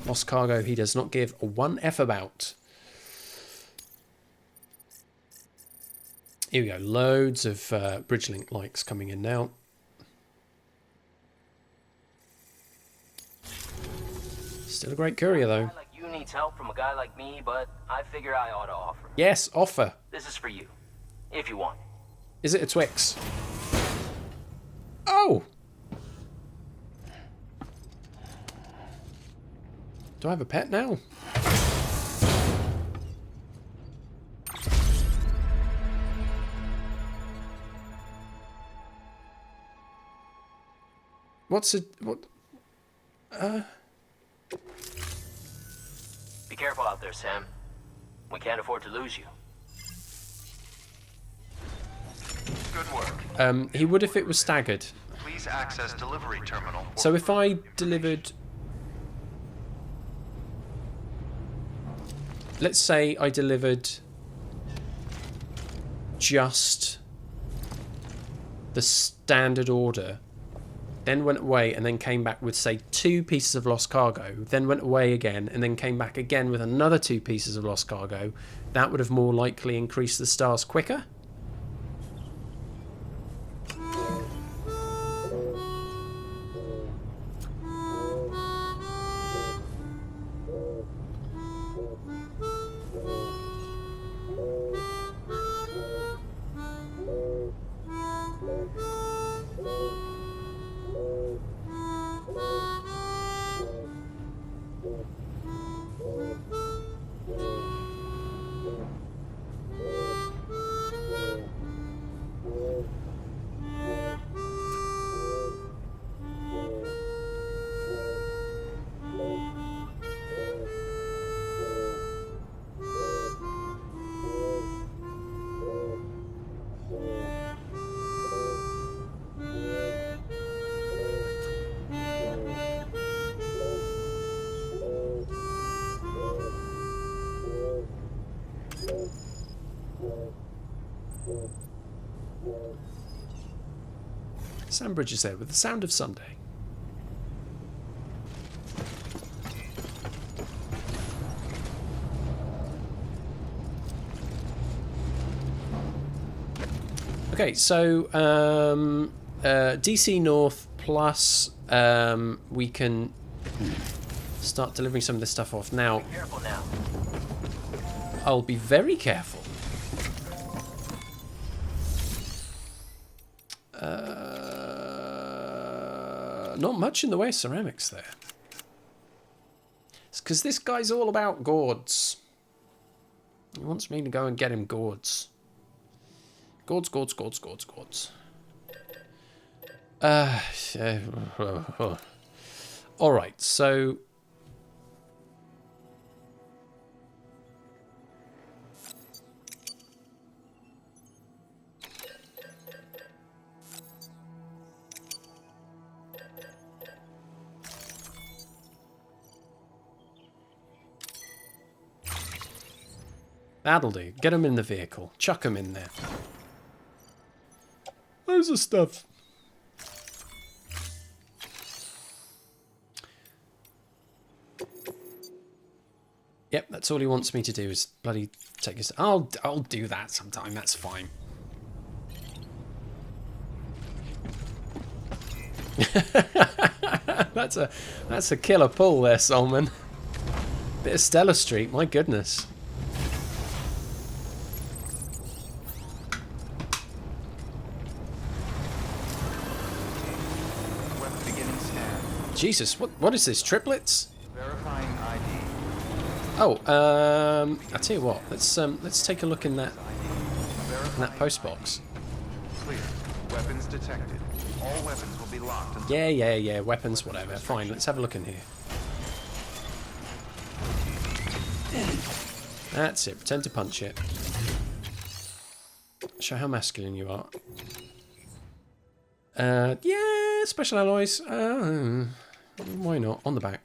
Lost cargo he does not give a 1F about. Here we go. Loads of Bridgelink likes coming in now. Still a great courier though. A guy like you needs help from a guy like me, but I figure I ought to offer. Yes, offer. This is for you, if you want. Is it a Twix? Oh! Do I have a pet now? What's it? What? Be careful out there, Sam. We can't afford to lose you. Good work. He would if it was staggered. Please access delivery terminal. So if I delivered... Let's say I delivered just the standard order, then went away and then came back with, say, 2 pieces of lost cargo, then went away again and then came back again with another 2 pieces of lost cargo, that would have more likely increased the stars quicker. Sam Bridges there with the sound of Sunday. Okay, so DC North plus we can start delivering some of this stuff off now. Careful now. I'll be very careful. Not much in the way of ceramics there. It's because this guy's all about gourds. He wants me to go and get him gourds. Gourds, gourds, gourds, gourds, gourds. Alright, so... That'll do. Get them in the vehicle. Chuck them in there. Loads of stuff. Yep, that's all he wants me to do is bloody take his... I'll do that sometime. That's fine. That's a killer pull there, Solomon. Bit of Stella Street, my goodness. Jesus, what is this? Triplets? Verifying ID. Oh, I tell you what. Let's take a look in that post box. Clear. Weapons detected. All weapons will be locked until... Yeah. Weapons, whatever. Fine. Let's have a look in here. That's it. Pretend to punch it. Show how masculine you are. Yeah, special alloys. Why not? On the back.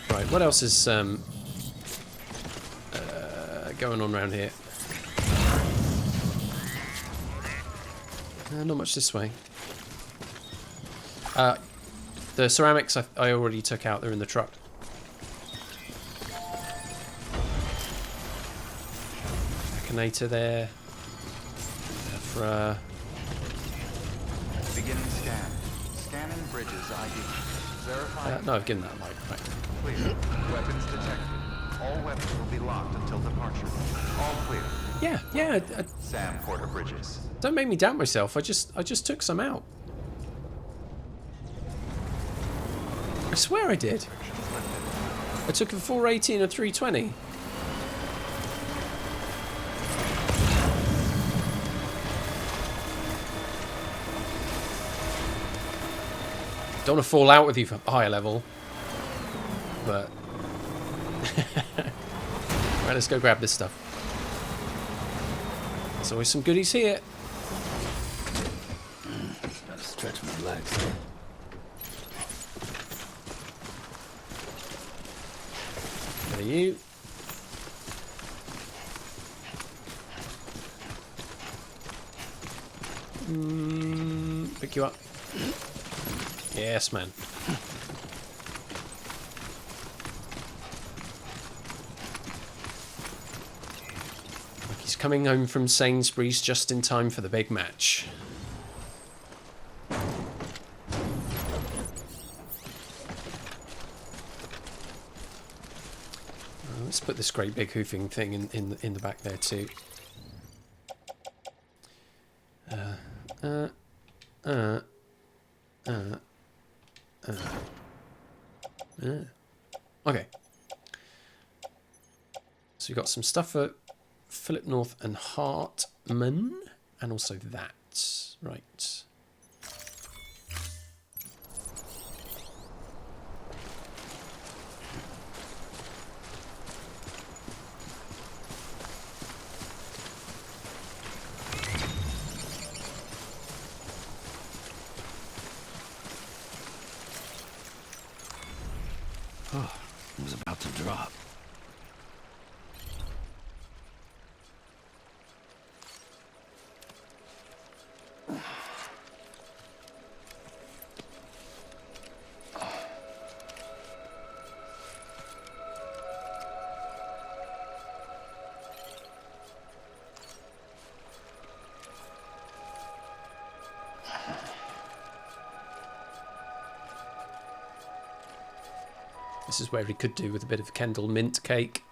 Right, what else is going on around here? Not much this way. The ceramics I already took out. They're in the truck. Akinator there. Beginning scan. Scanning bridges ID. Verifying... No, I've given that light. Right. Clear. Weapons detected. All weapons will be locked until departure. All clear. Yeah. Sam Porter Bridges. Don't make me doubt myself. I just took some out. I swear I did. I took a 480 and a 320. Don't want to fall out with you for higher level, but right, let's go grab this stuff. There's always some goodies here. Gotta stretch my legs. What are you? Pick you up. Yes, man. Like he's coming home from Sainsbury's just in time for the big match. Let's put this great big hoofing thing in the back there too. Okay. So we got some stuff for Philip North and Hartman, and also that. Right. Oh, it was about to drop. This is where he could do with a bit of Kendall mint cake.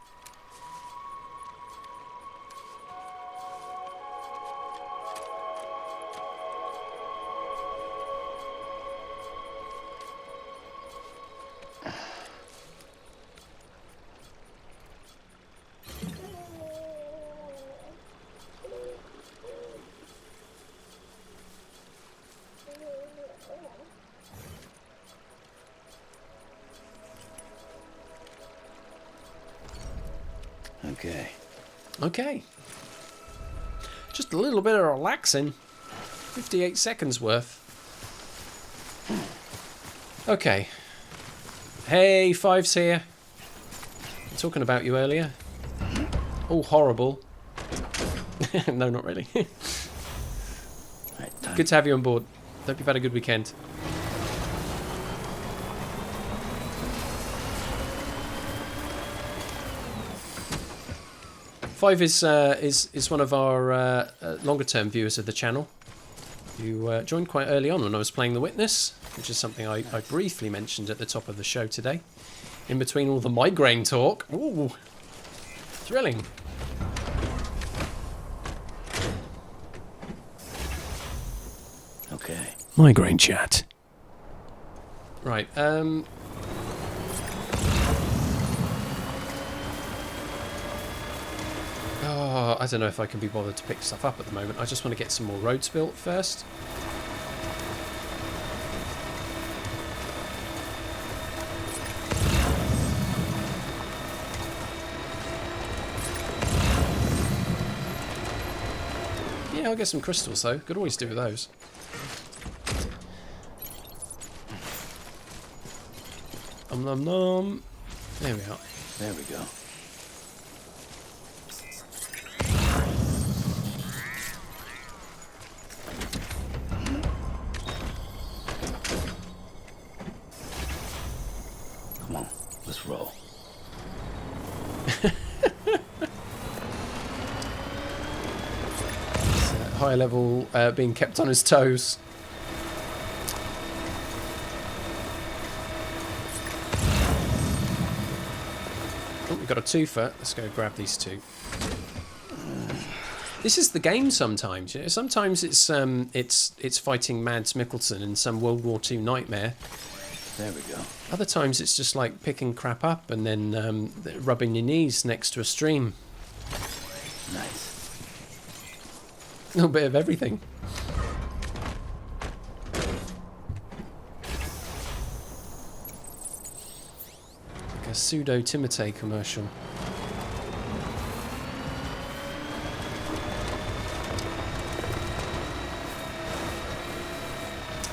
Okay. Just a little bit of relaxing. 58 seconds worth. Okay. Hey, Five's here. I'm talking about you earlier. Oh, horrible. No, not really. Good to have you on board. Hope you've had a good weekend. Five is one of our longer term viewers of the channel. You joined quite early on when I was playing The Witness, which is something I briefly mentioned at the top of the show today. In between all the migraine talk. Ooh, thrilling. Okay. Migraine chat. Right, Oh, I don't know if I can be bothered to pick stuff up at the moment. I just want to get some more roads built first. Yeah, I'll get some crystals though. Could always do with those. Nom nom. There we are. There we go. Come on, let's roll. Higher level being kept on his toes. Oh, we've got a twofer. Let's go grab these two. This is the game sometimes. You know? Sometimes it's fighting Mads Mikkelsen in some World War II nightmare. There we go. Other times it's just like picking crap up and then rubbing your knees next to a stream. Nice. A little bit of everything. Like a pseudo Timotei commercial.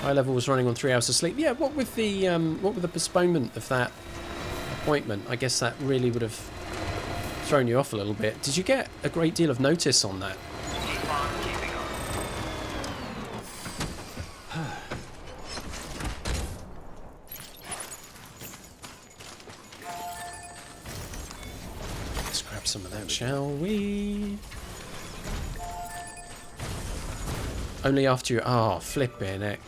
High level was running on 3 hours of sleep. Yeah, what with the postponement of that appointment, I guess that really would have thrown you off a little bit. Did you get a great deal of notice on that? Keep on keeping on. Let's grab some of that, shall we? Only after you... Oh, flipping heck.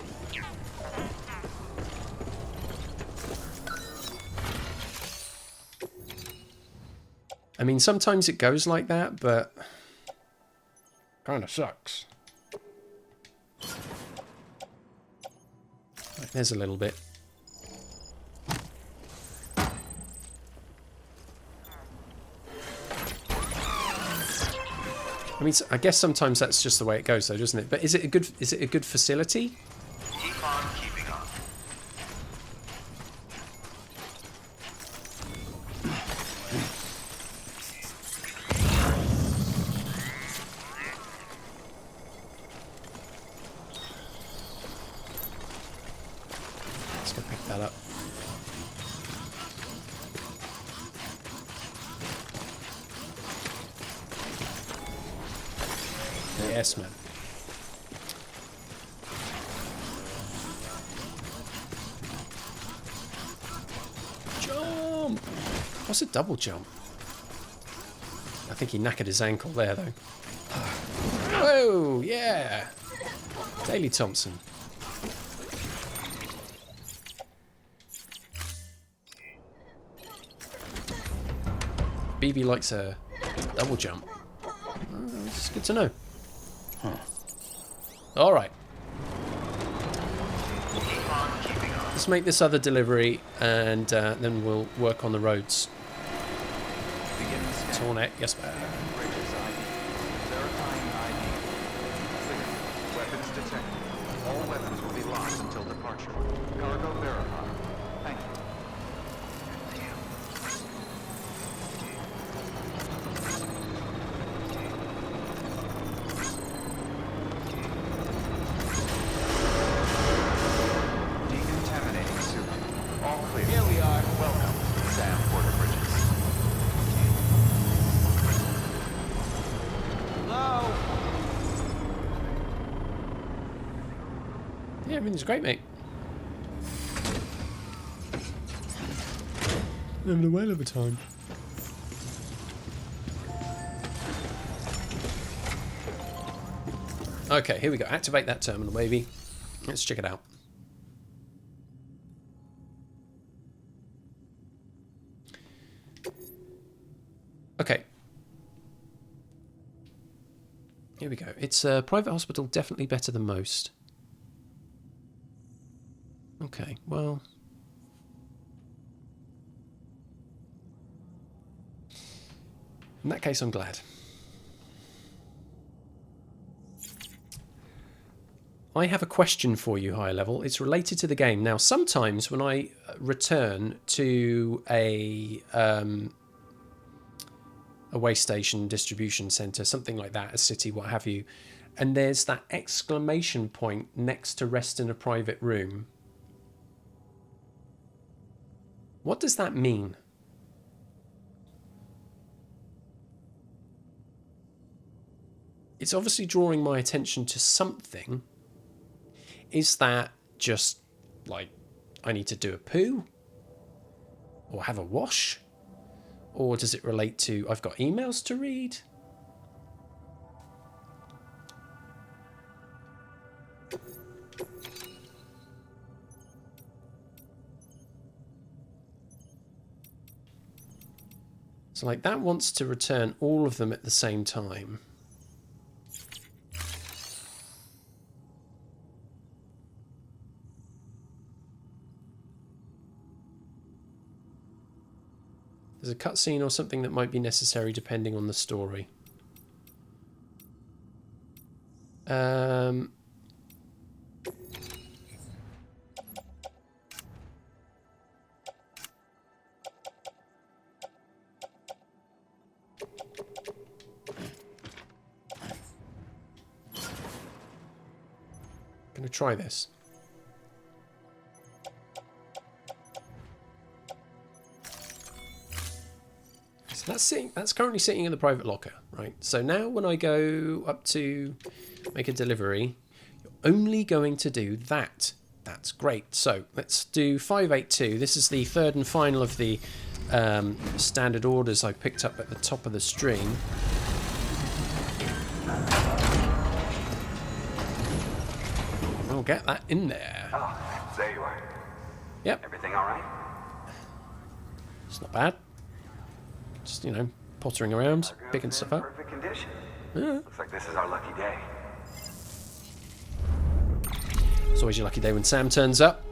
I mean, sometimes it goes like that, but... kind of sucks. Right, there's a little bit. I mean, I guess sometimes that's just the way it goes, though, doesn't it? But is it a good facility? Keep on keeping on. Let's go pick that up. Yes, man. Jump! What's a double jump? I think he knackered his ankle there, though. Whoa, yeah! Daley Thompson. BB likes a double jump. It's good to know. All right. Let's make this other delivery, and then we'll work on the roads. Begin the scan. Tornet, yes, ma'am. Bridges ID. Verifying ID. Clear. Weapons detected. All weapons will be locked until departure. Cargo verified. Thank you. Decontaminating suit. All clear. Here we are. Welcome, Sam Porter Bridges. Hello? Yeah, everything's great, mate. Having a whale of a time. Okay, here we go. Activate that terminal, baby. Let's check it out. Okay. Here we go. It's a private hospital, definitely better than most. Okay, well... in that case, I'm glad. I have a question for you, High Level. It's related to the game. Now, sometimes when I return to a way station, distribution centre, something like that, a city, what have you, and there's that exclamation point next to rest in a private room. What does that mean? It's obviously drawing my attention to something. Is that just like I need to do a poo? Or have a wash? Or does it relate to I've got emails to read? So like that wants to return all of them at the same time. There's a cutscene or something that might be necessary depending on the story. Gonna try this. So that's currently sitting in the private locker, right? So now when I go up to make a delivery, you're only going to do that. That's great. So let's do 582. This is the third and final of the standard orders I picked up at the top of the stream. We'll get that in there. Oh, there you are. Yep, Everything all right? it's not bad. Just, you know, pottering around, Our girl's picking in stuff up. perfect condition. Yeah. Looks like this is our lucky day. It's always your lucky day when Sam turns up.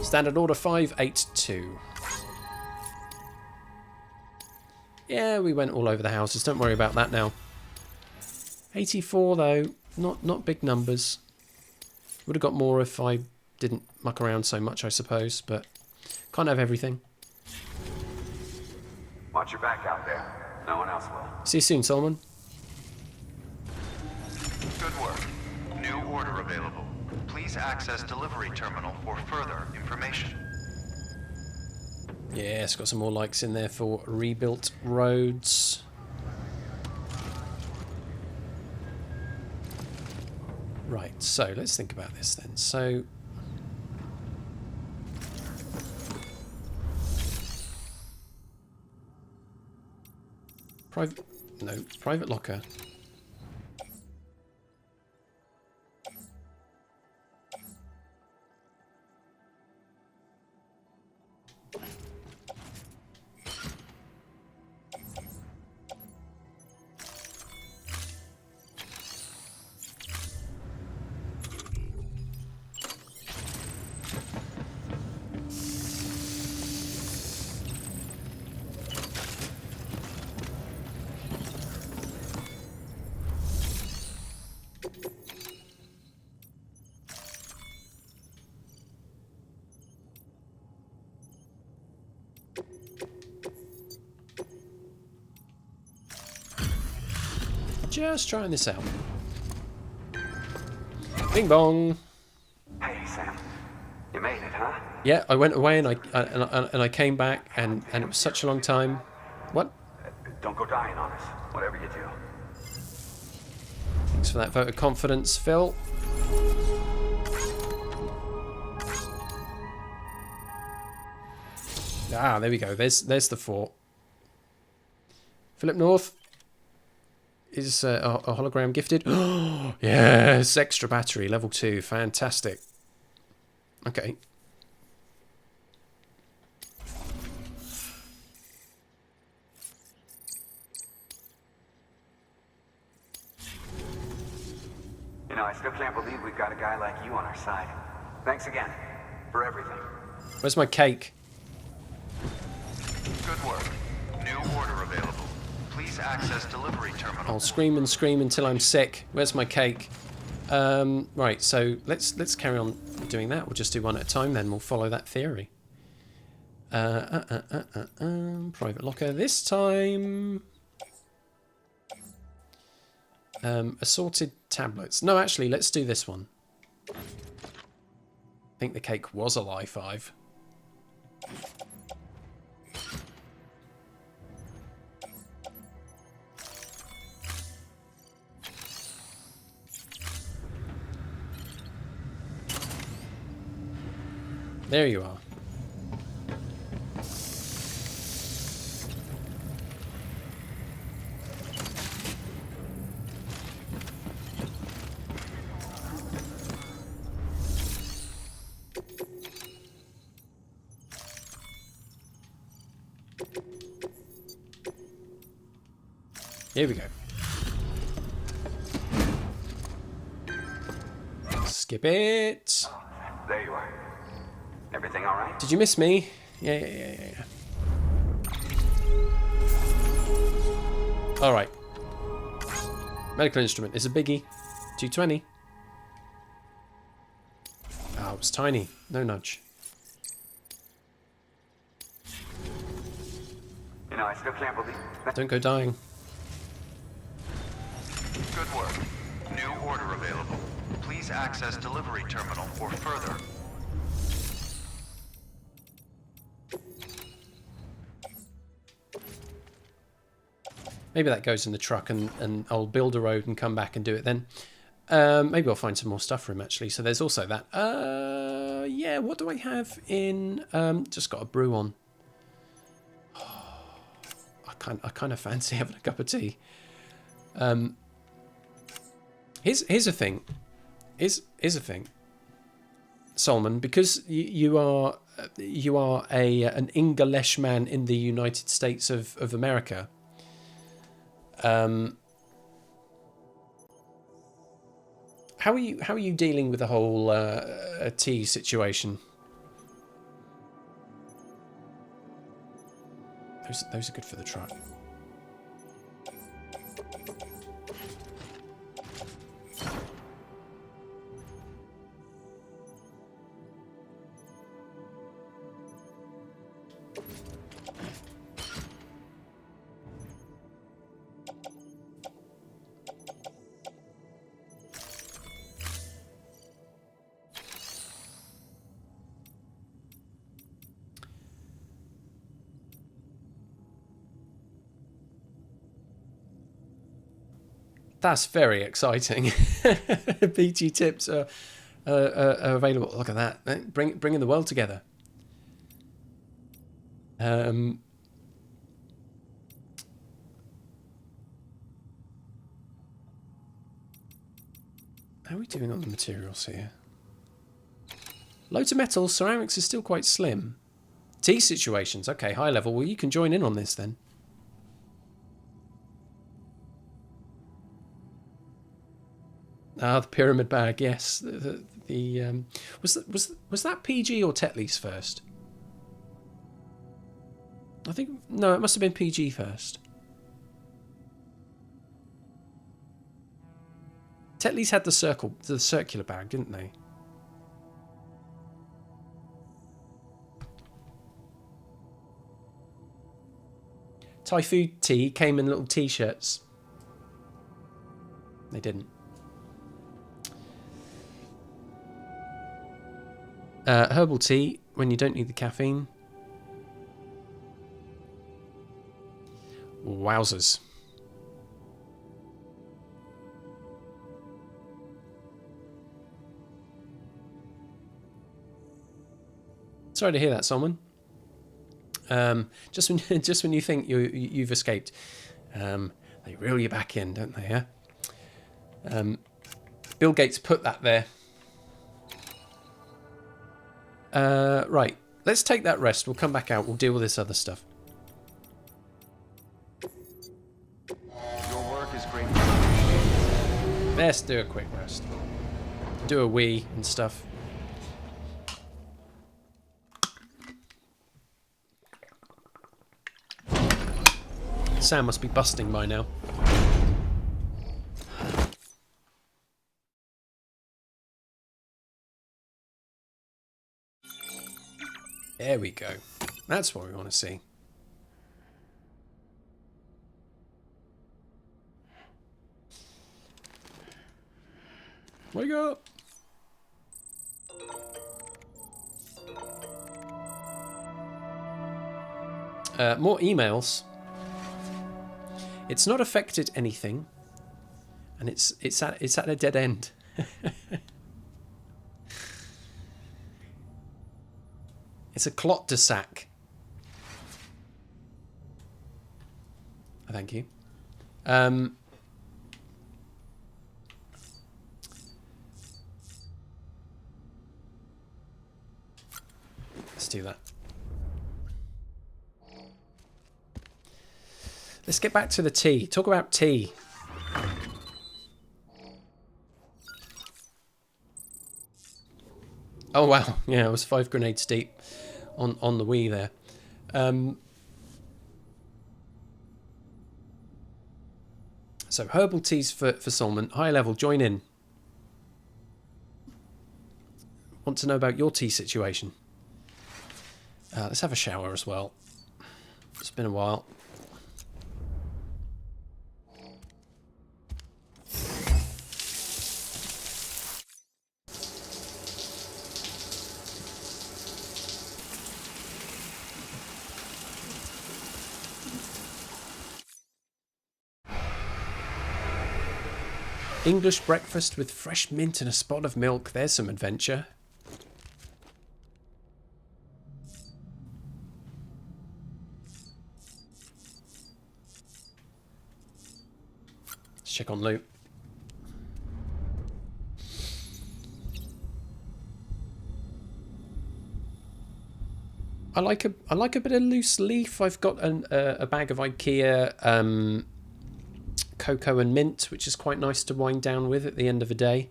Standard order 582. Yeah, we went all over the houses. Don't worry about that now. 84 though, not big numbers. Would have got more if I didn't muck around so much, I suppose, but can't have everything. Watch your back out there. No one else will. See you soon, Solomon. Good work. New order available. Please access delivery terminal for further information. Yeah, it's got some more likes in there for rebuilt roads. Right, so let's think about this then. So private locker. Just trying this out. Bing bong. Hey, Sam. You made it, huh? Yeah, I went away and I came back and it was such a long time. What? Don't go dying on us, whatever you do. Thanks for that vote of confidence, Phil. Ah, there we go. There's the fort. Philip North. Is a hologram gifted? Oh, yes, extra battery, level 2. Fantastic. Okay. You know, I still can't believe we've got a guy like you on our side. Thanks again for everything. Where's my cake? Good work. New order available. Please access delivery terminal. I'll scream and scream until I'm sick. Where's my cake? Right, so let's carry on doing that. We'll just do one at a time then. We'll follow that theory. Private locker this time. Assorted tablets. No, actually, let's do this one. I think the cake was a Lie 5. There you are. Here we go. Skip it. There you are. Everything all right? Did you miss me? Yeah. All right. Medical instrument is a biggie. 220. Oh, it was tiny. No nudge. You know, I still can't believe that. Don't go dying. Good work. New order available. Please access delivery terminal for further. Maybe that goes in the truck and I'll build a road and come back and do it then. Maybe I'll find some more stuff for him actually. So there's also that. Yeah, what do I have in... just got a brew on. I kind of fancy having a cup of tea. Here's a thing. Here's a thing. Solomon, because you are an English man in the United States of America. How are you dealing with the whole tea situation? Those are good for the truck. That's very exciting. BG tips are available. Look at that. Bringing the world together. How are we doing on the materials here? Loads of metals. Ceramics is still quite slim. Tea situations. Okay, high level. Well, you can join in on this then. Ah, the pyramid bag. Yes. Was that PG or Tetley's first? I think no. It must have been PG first. Tetley's had the circular bag, didn't they? Thai food tea came in little t-shirts. They didn't. Herbal tea when you don't need the caffeine. Wowzers. Sorry to hear that, Solomon. Just when you think you've escaped, they reel you back in, don't they? Yeah. Bill Gates put that there. Right, let's take that rest. We'll come back out. We'll deal with this other stuff. Your work is great. Let's do a quick rest. Do a wee and stuff. Sam must be busting by now. There we go. That's what we want to see. Wake up! More emails. It's not affected anything, and it's at a dead end. It's a clot de sac. Thank you. Let's do that. Let's get back to the tea. Talk about tea. Oh wow, yeah, it was 5 grenades deep on the Wii there. So herbal teas for Solomon. High level, join in. Want to know about your tea situation? Let's have a shower as well. It's been a while. English breakfast with fresh mint and a spot of milk. There's some adventure. Let's check on loot. I like a bit of loose leaf. I've got a bag of IKEA cocoa and mint, which is quite nice to wind down with at the end of the day.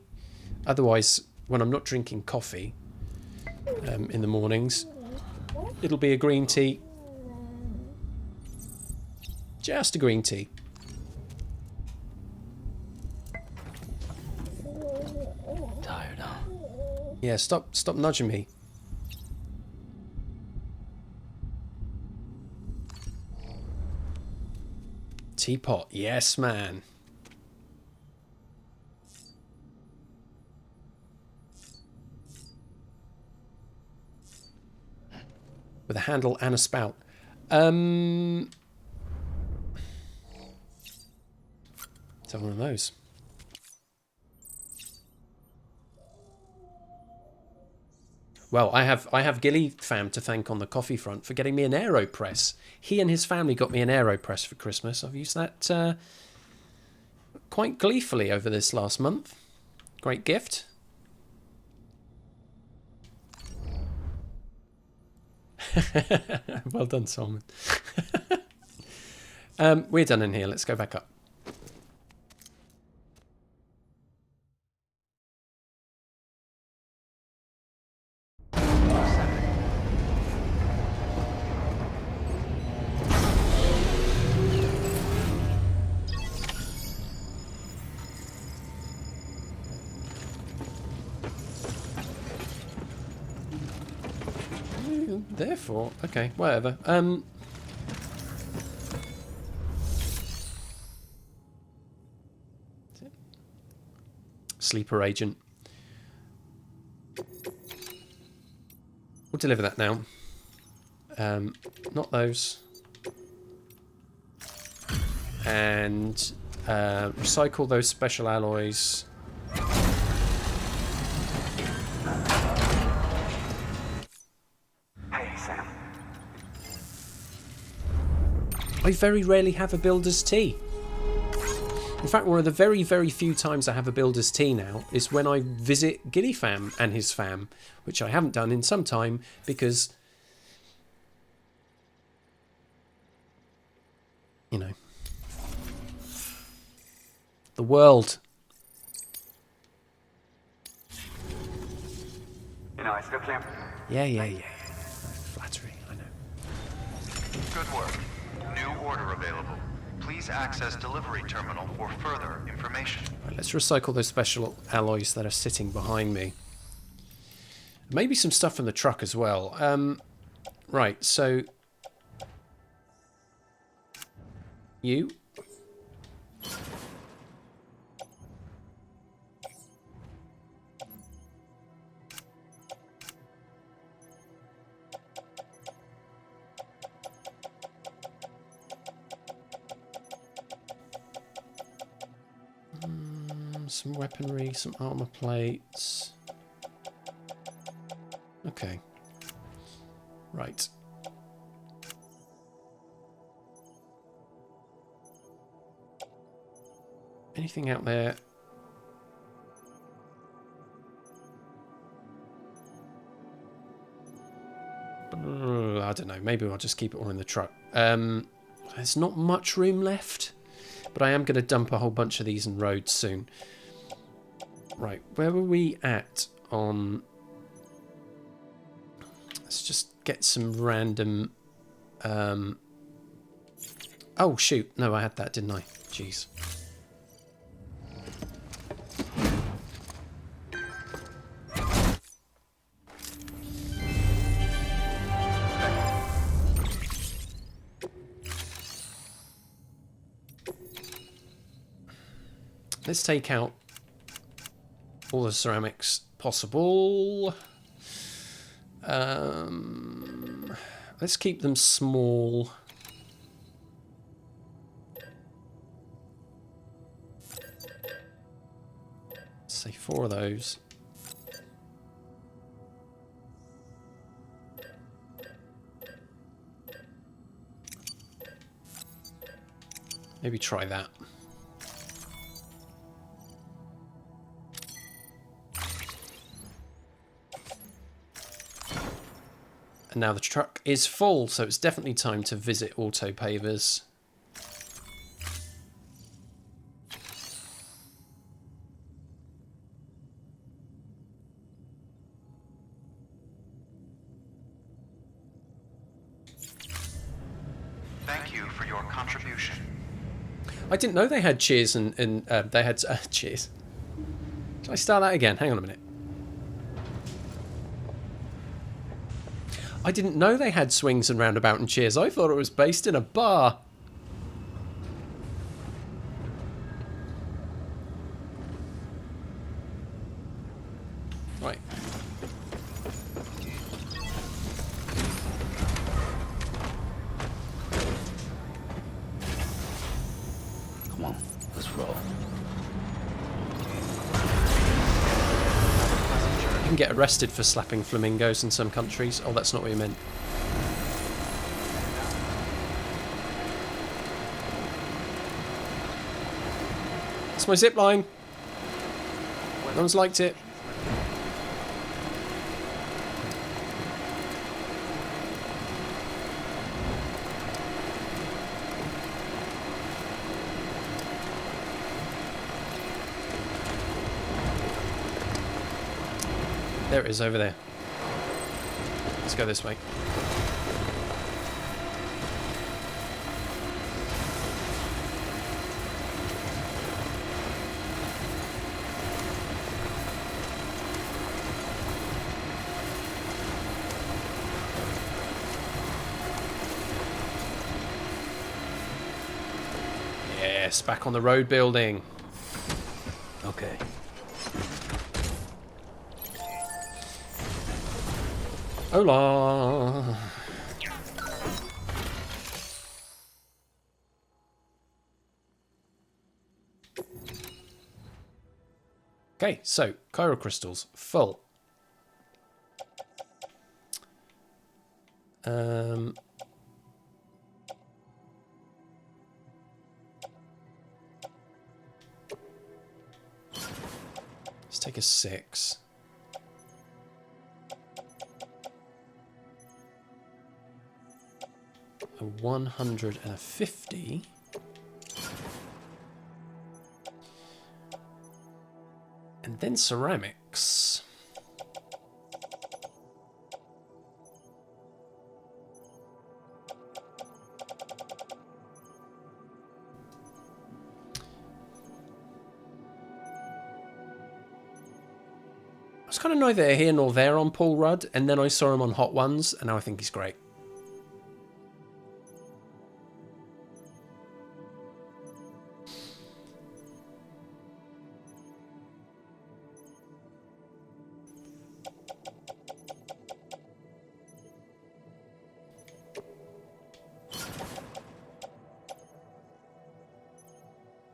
Otherwise, when I'm not drinking coffee in the mornings, it'll be a green tea. Just a green tea. Tired, huh? Yeah, stop nudging me. Teapot, yes, man. With a handle and a spout. Is that one of those? Well, I have Gilly fam to thank on the coffee front for getting me an AeroPress. He and his family got me an AeroPress for Christmas. I've used that quite gleefully over this last month. Great gift. Well done, Solomon. We're done in here. Let's go back up. Therefore, okay, whatever. Sleeper agent. We'll deliver that now. Not those. And recycle those special alloys. I very rarely have a builder's tea. In fact, one of the very, very few times I have a builder's tea now is when I visit Gilly fam and his fam, which I haven't done in some time because, you know, the world. You know, I still clear. Yeah. Flattery, I know. Good work. New order available. Please access delivery terminal for further information. Right, let's recycle those special alloys that are sitting behind me. Maybe some stuff from the truck as well. Right, so you. Some weaponry, some armor plates. Okay. Right. Anything out there? I don't know. Maybe I'll just keep it all in the truck. There's not much room left, but I am going to dump a whole bunch of these in roads soon. Right, where were we at on... Let's just get some random... Oh, shoot. No, I had that, didn't I? Jeez. Let's take out all the ceramics possible. Let's keep them small. Say 4 of those. Maybe try that. And now the truck is full, so it's definitely time to visit Auto Pavers. Thank you for your contribution. I didn't know they had cheers and they had cheers. Can I start that again? Hang on a minute. I didn't know they had swings and roundabout and cheers. I thought it was based in a bar. Right. Come on, let's roll. You can get arrested for slapping flamingos in some countries. Oh, that's not what you meant. It's my zip line. No one's liked it. There it is over there. Let's go this way. Yes, back on the road building. Okay. Hola. Okay, so Chiral crystals full. Let's take a 6. A 150. And then ceramics. I was kind of neither here nor there on Paul Rudd, and then I saw him on Hot Ones, and now I think he's great.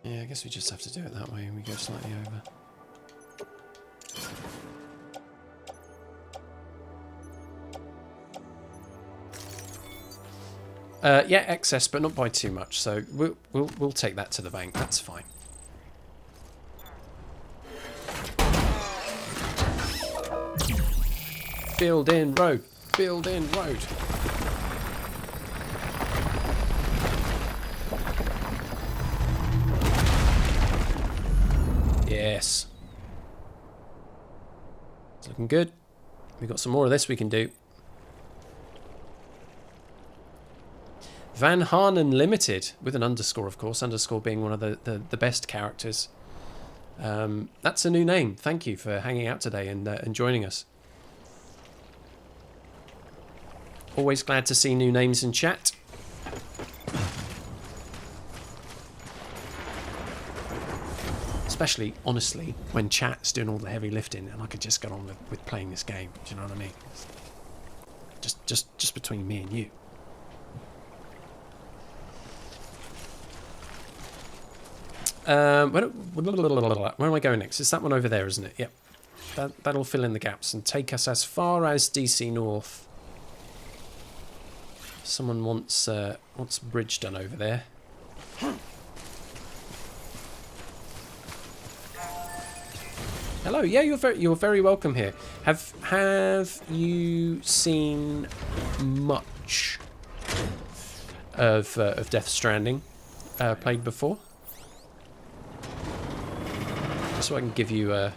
Yeah, I guess we just have to do it that way and we go slightly over. Yeah, excess, but not by too much. So we'll take that to the bank. That's fine. Build in road. Build in road. Yes. It's looking good. We've got some more of this we can do. Van Harnen Limited, with an underscore, of course. Underscore being one of the best characters. That's a new name. Thank you for hanging out today and joining us. Always glad to see new names in chat. Especially, honestly, when chat's doing all the heavy lifting and I could just get on with playing this game. Do you know what I mean? Just between me and you. Where am I going next? It's that one over there, isn't it? Yep. That'll fill in the gaps and take us as far as DC North. Someone wants a bridge done over there. Hello. Yeah, you're very welcome here. Have you seen much of Death Stranding played before? Just so I can give you an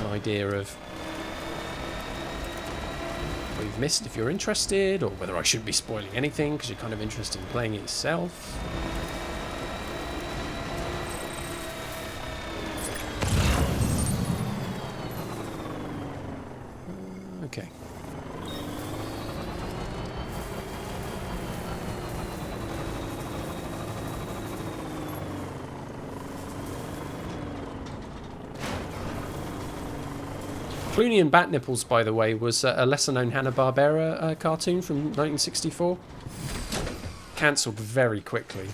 idea of what you've missed if you're interested, or whether I shouldn't be spoiling anything because you're kind of interested in playing it yourself. Okay. Clooney and Bat Nipples, by the way, was a lesser-known Hanna-Barbera cartoon from 1964. Cancelled very quickly.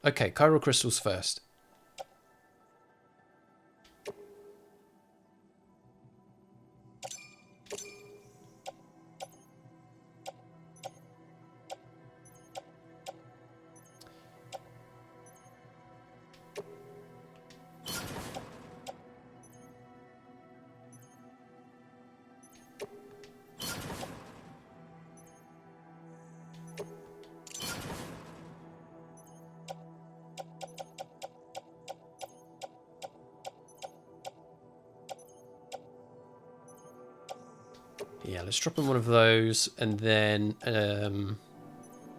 Okay, chiral crystals first. Yeah, let's drop in one of those, and then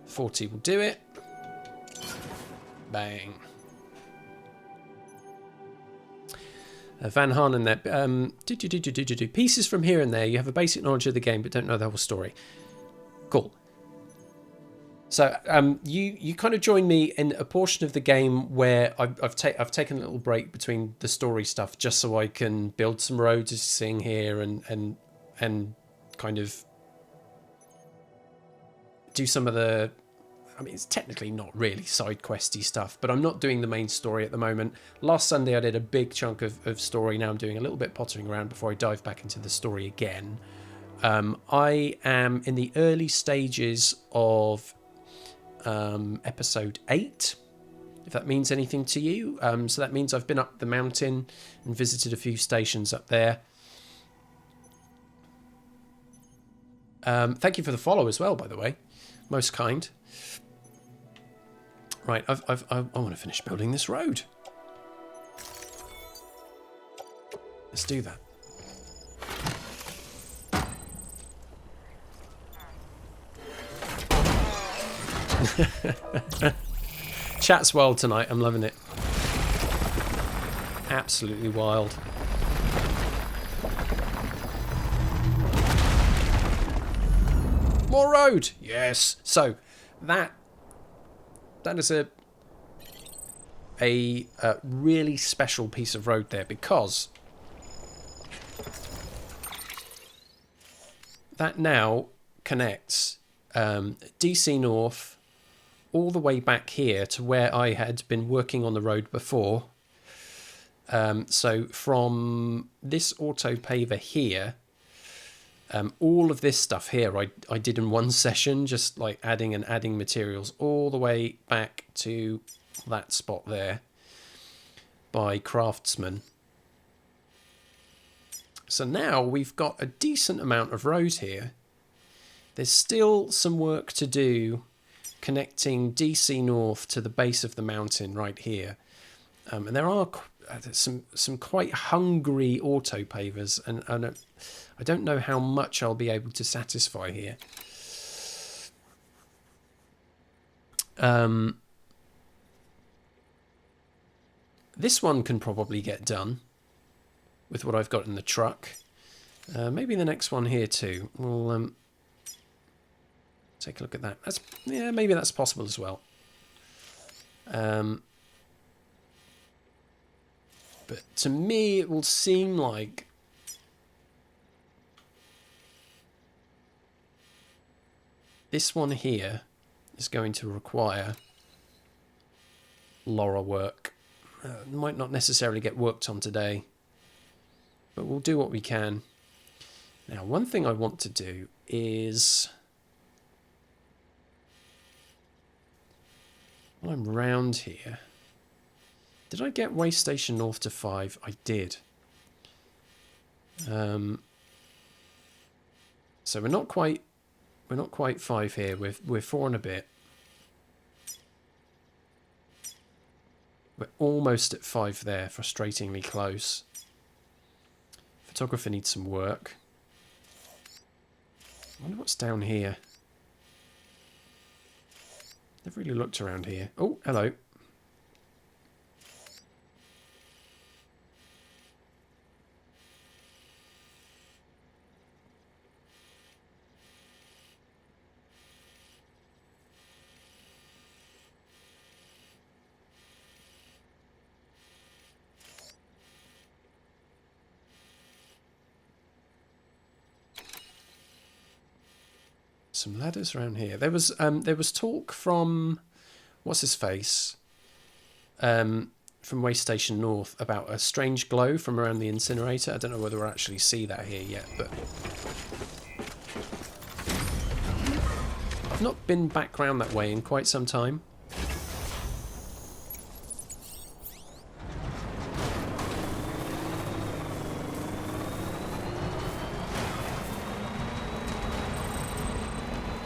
40 will do it. Bang. Van Harnen there. Pieces from here and there. You have a basic knowledge of the game, but don't know the whole story. Cool. So you kind of joined me in a portion of the game where I've taken a little break between the story stuff just so I can build some roads, as you're seeing here, and kind of do some of the, I mean, it's technically not really side questy stuff, but I'm not doing the main story at the moment. Last Sunday I did a big chunk of story. Now I'm doing a little bit pottering around before I dive back into the story again. I am in the early stages of episode 8, if that means anything to you. So that means I've been up the mountain and visited a few stations up there. Thank you for the follow as well, by the way. Most kind. Right, I want to finish building this road. Let's do that. Chat's wild tonight. I'm loving it. Absolutely wild. More road. Yes. So that is a really special piece of road there, because that now connects DC North all the way back here to where I had been working on the road before. So from this auto paver here, all of this stuff here I did in one session, just like adding materials all the way back to that spot there by Craftsman. So now we've got a decent amount of road here. There's still some work to do connecting DC North to the base of the mountain right here. And there are some quite hungry auto pavers, and I don't know how much I'll be able to satisfy here. This one can probably get done with what I've got in the truck. Maybe the next one here too. We'll take a look at that. Maybe that's possible as well. But to me, it will seem like this one here is going to require Laura work. Might not necessarily get worked on today, but we'll do what we can. Now, one thing I want to do is, while I'm round here, did I get Way Station North to 5? I did. So we're not quite 5 here. We're 4 and a bit. We're almost at 5 there, frustratingly close. Photographer needs some work. I wonder what's down here. Never really looked around here. Oh, hello. Some ladders around here. There was talk from what's his face from Way Station North about a strange glow from around the incinerator. I don't know whether we'll actually see that here yet, but I've not been back round that way in quite some time.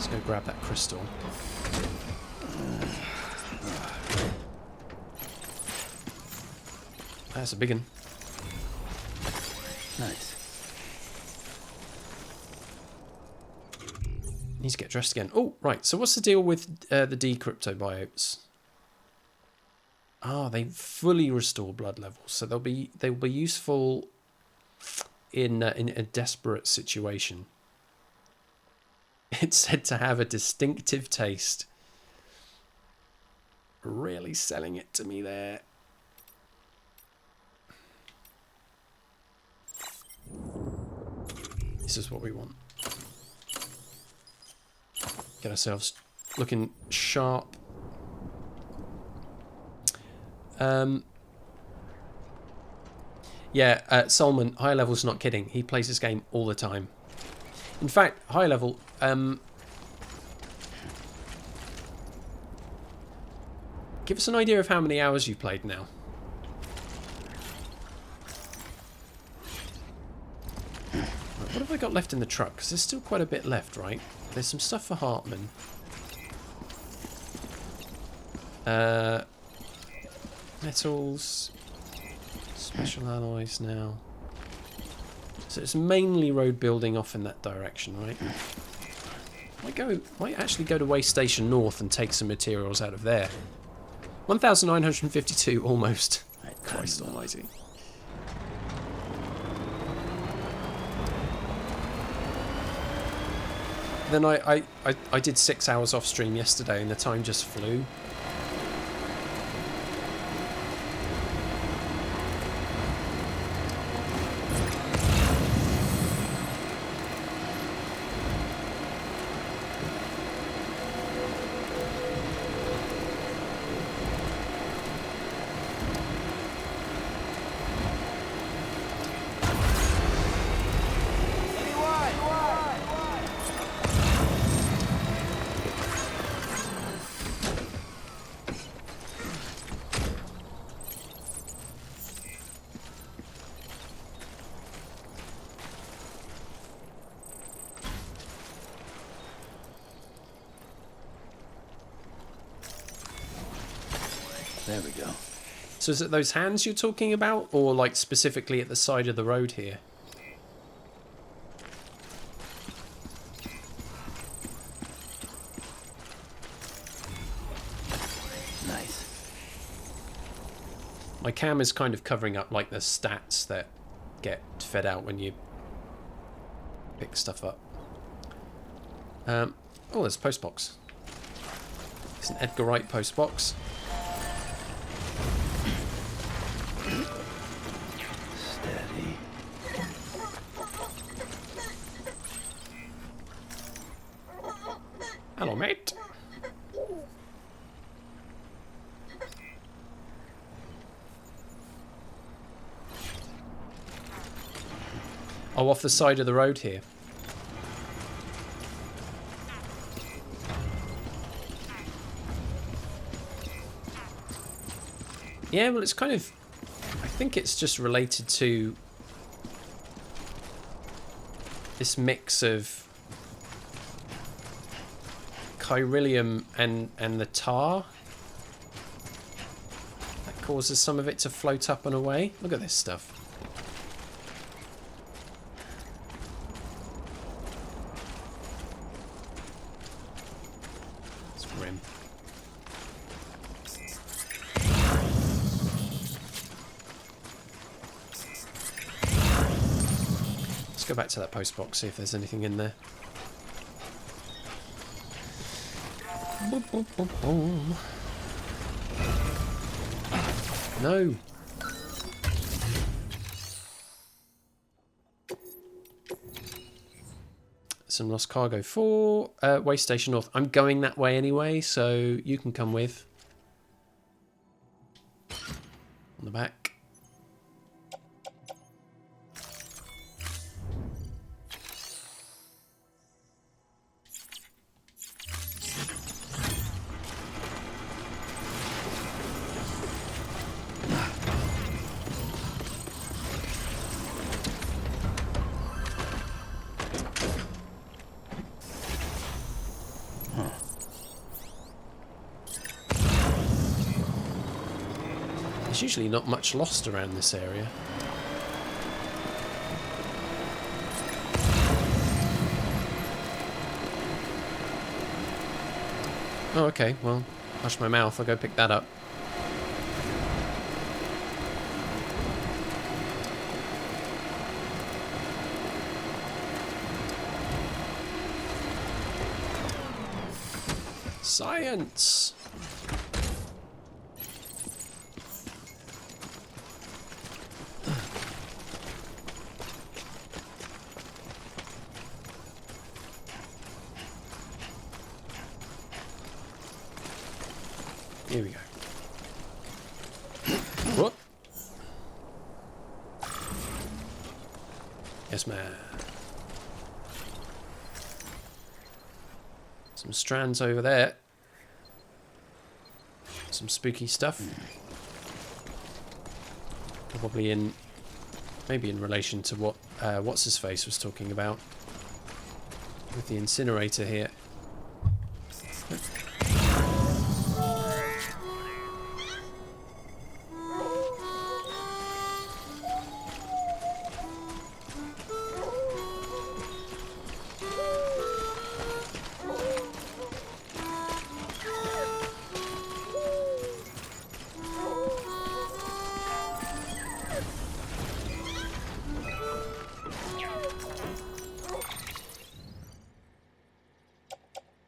Go grab that crystal. That's a big one. Nice. Need to get dressed again. Oh, right. So what's the deal with the decryptobiotes? Ah, they fully restore blood levels, so they'll be useful in a desperate situation. It's said to have a distinctive taste. Really selling it to me there. This is what we want. Get ourselves looking sharp. Yeah, Solomon, High Level's not kidding. He plays this game all the time. In fact, High Level, give us an idea of how many hours you've played now. Right, what have I got left in the truck? Because there's still quite a bit left, right? There's some stuff for Hartman. Metals. Special alloys now. So it's mainly road building off in that direction, right? Might actually go to Way Station North and take some materials out of there. 1,952 almost. Christ almighty. Then I did 6 hours off stream yesterday and the time just flew. There we go. So is it those hands you're talking about, or like specifically at the side of the road here? Nice. My cam is kind of covering up like the stats that get fed out when you pick stuff up. Oh, there's a post box. It's an Edgar Wright post box. Oh, off the side of the road here. Yeah, well, it's kind of... I think it's just related to this mix of chiralium and the tar that causes some of it to float up and away. Look at this stuff. It's grim. Let's go back to that post box, see if there's anything in there. Boom, boom, boom, boom. No. Some lost cargo for way station north. I'm going that way anyway, so you can come with. On the back. There's usually not much lost around this area. Oh, okay, well, hush my mouth, I'll go pick that up. Science! Here we go. What? Yes, ma'am. Some strands over there. Some spooky stuff. Probably in... maybe in relation to what What's-His-Face was talking about. With the incinerator here.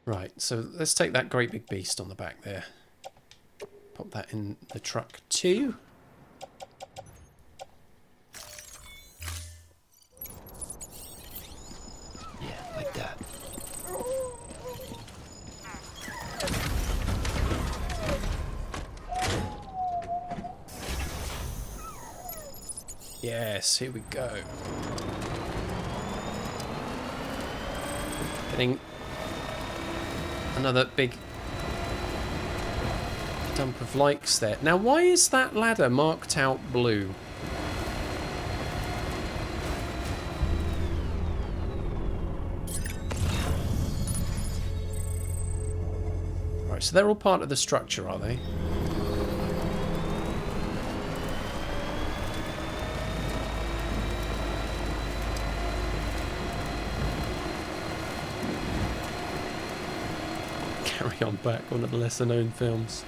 Right, so let's take that great big beast on the back there. Pop that in the truck too. Yeah, like that. Yes, here we go. Getting another big dump of likes there. Now, why is that ladder marked out blue? Right, so they're all part of the structure, are they? Carry on back, one of the lesser known films.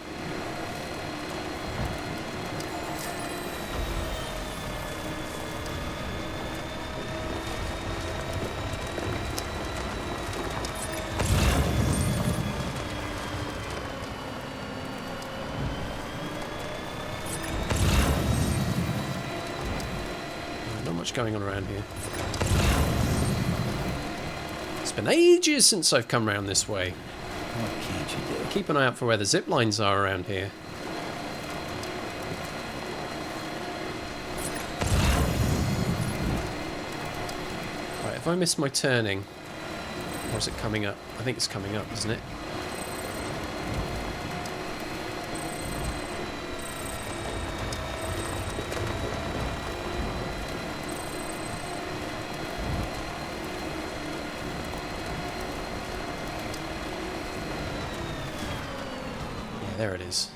Not much going on around here. It's been ages since I've come round this way. What can't you do? Keep an eye out for where the zip lines are around here. Have I missed my turning? Or is it coming up? I think it's coming up, isn't it? Yeah, there it is.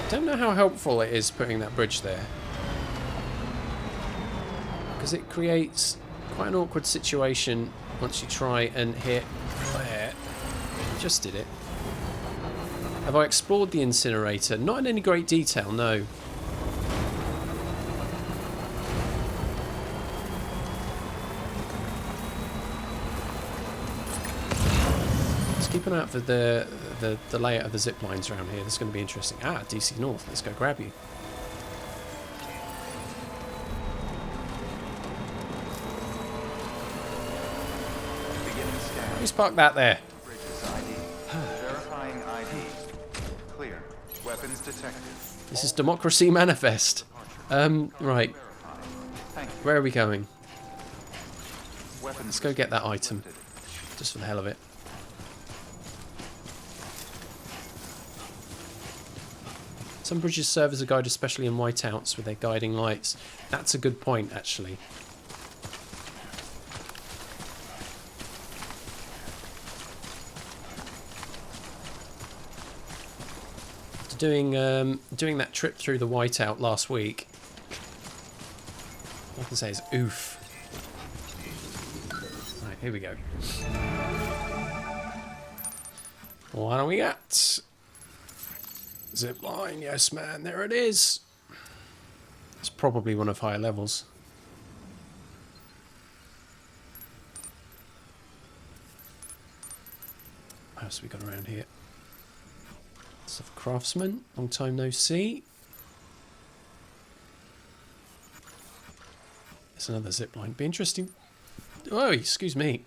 Don't know how helpful it is putting that bridge there, because it creates quite an awkward situation once you try and hit there. Just did it. Have I explored the incinerator? Not in any great detail, no. Let's keep an eye out for the layout of the zip lines around here. This is going to be interesting. Ah, DC North. Let's go grab you. Beginning scan. Who's parked that there? Bridges ID. Verifying ID. Clear. Weapons detected. This is Democracy Manifest. Right. Verifying. Thank you. Where are we going? Weapons Let's go get that item. lifted. Just for the hell of it. Some bridges serve as a guide, especially in whiteouts with their guiding lights. That's a good point, actually. After doing that trip through the whiteout last week, all I can say is oof. Right, here we go. What do we got? Zip line, yes man, there it is. It's probably one of higher levels. What else have we got around here? Stuff craftsman, long time no see. There's another zip line. Be interesting. Oh, excuse me.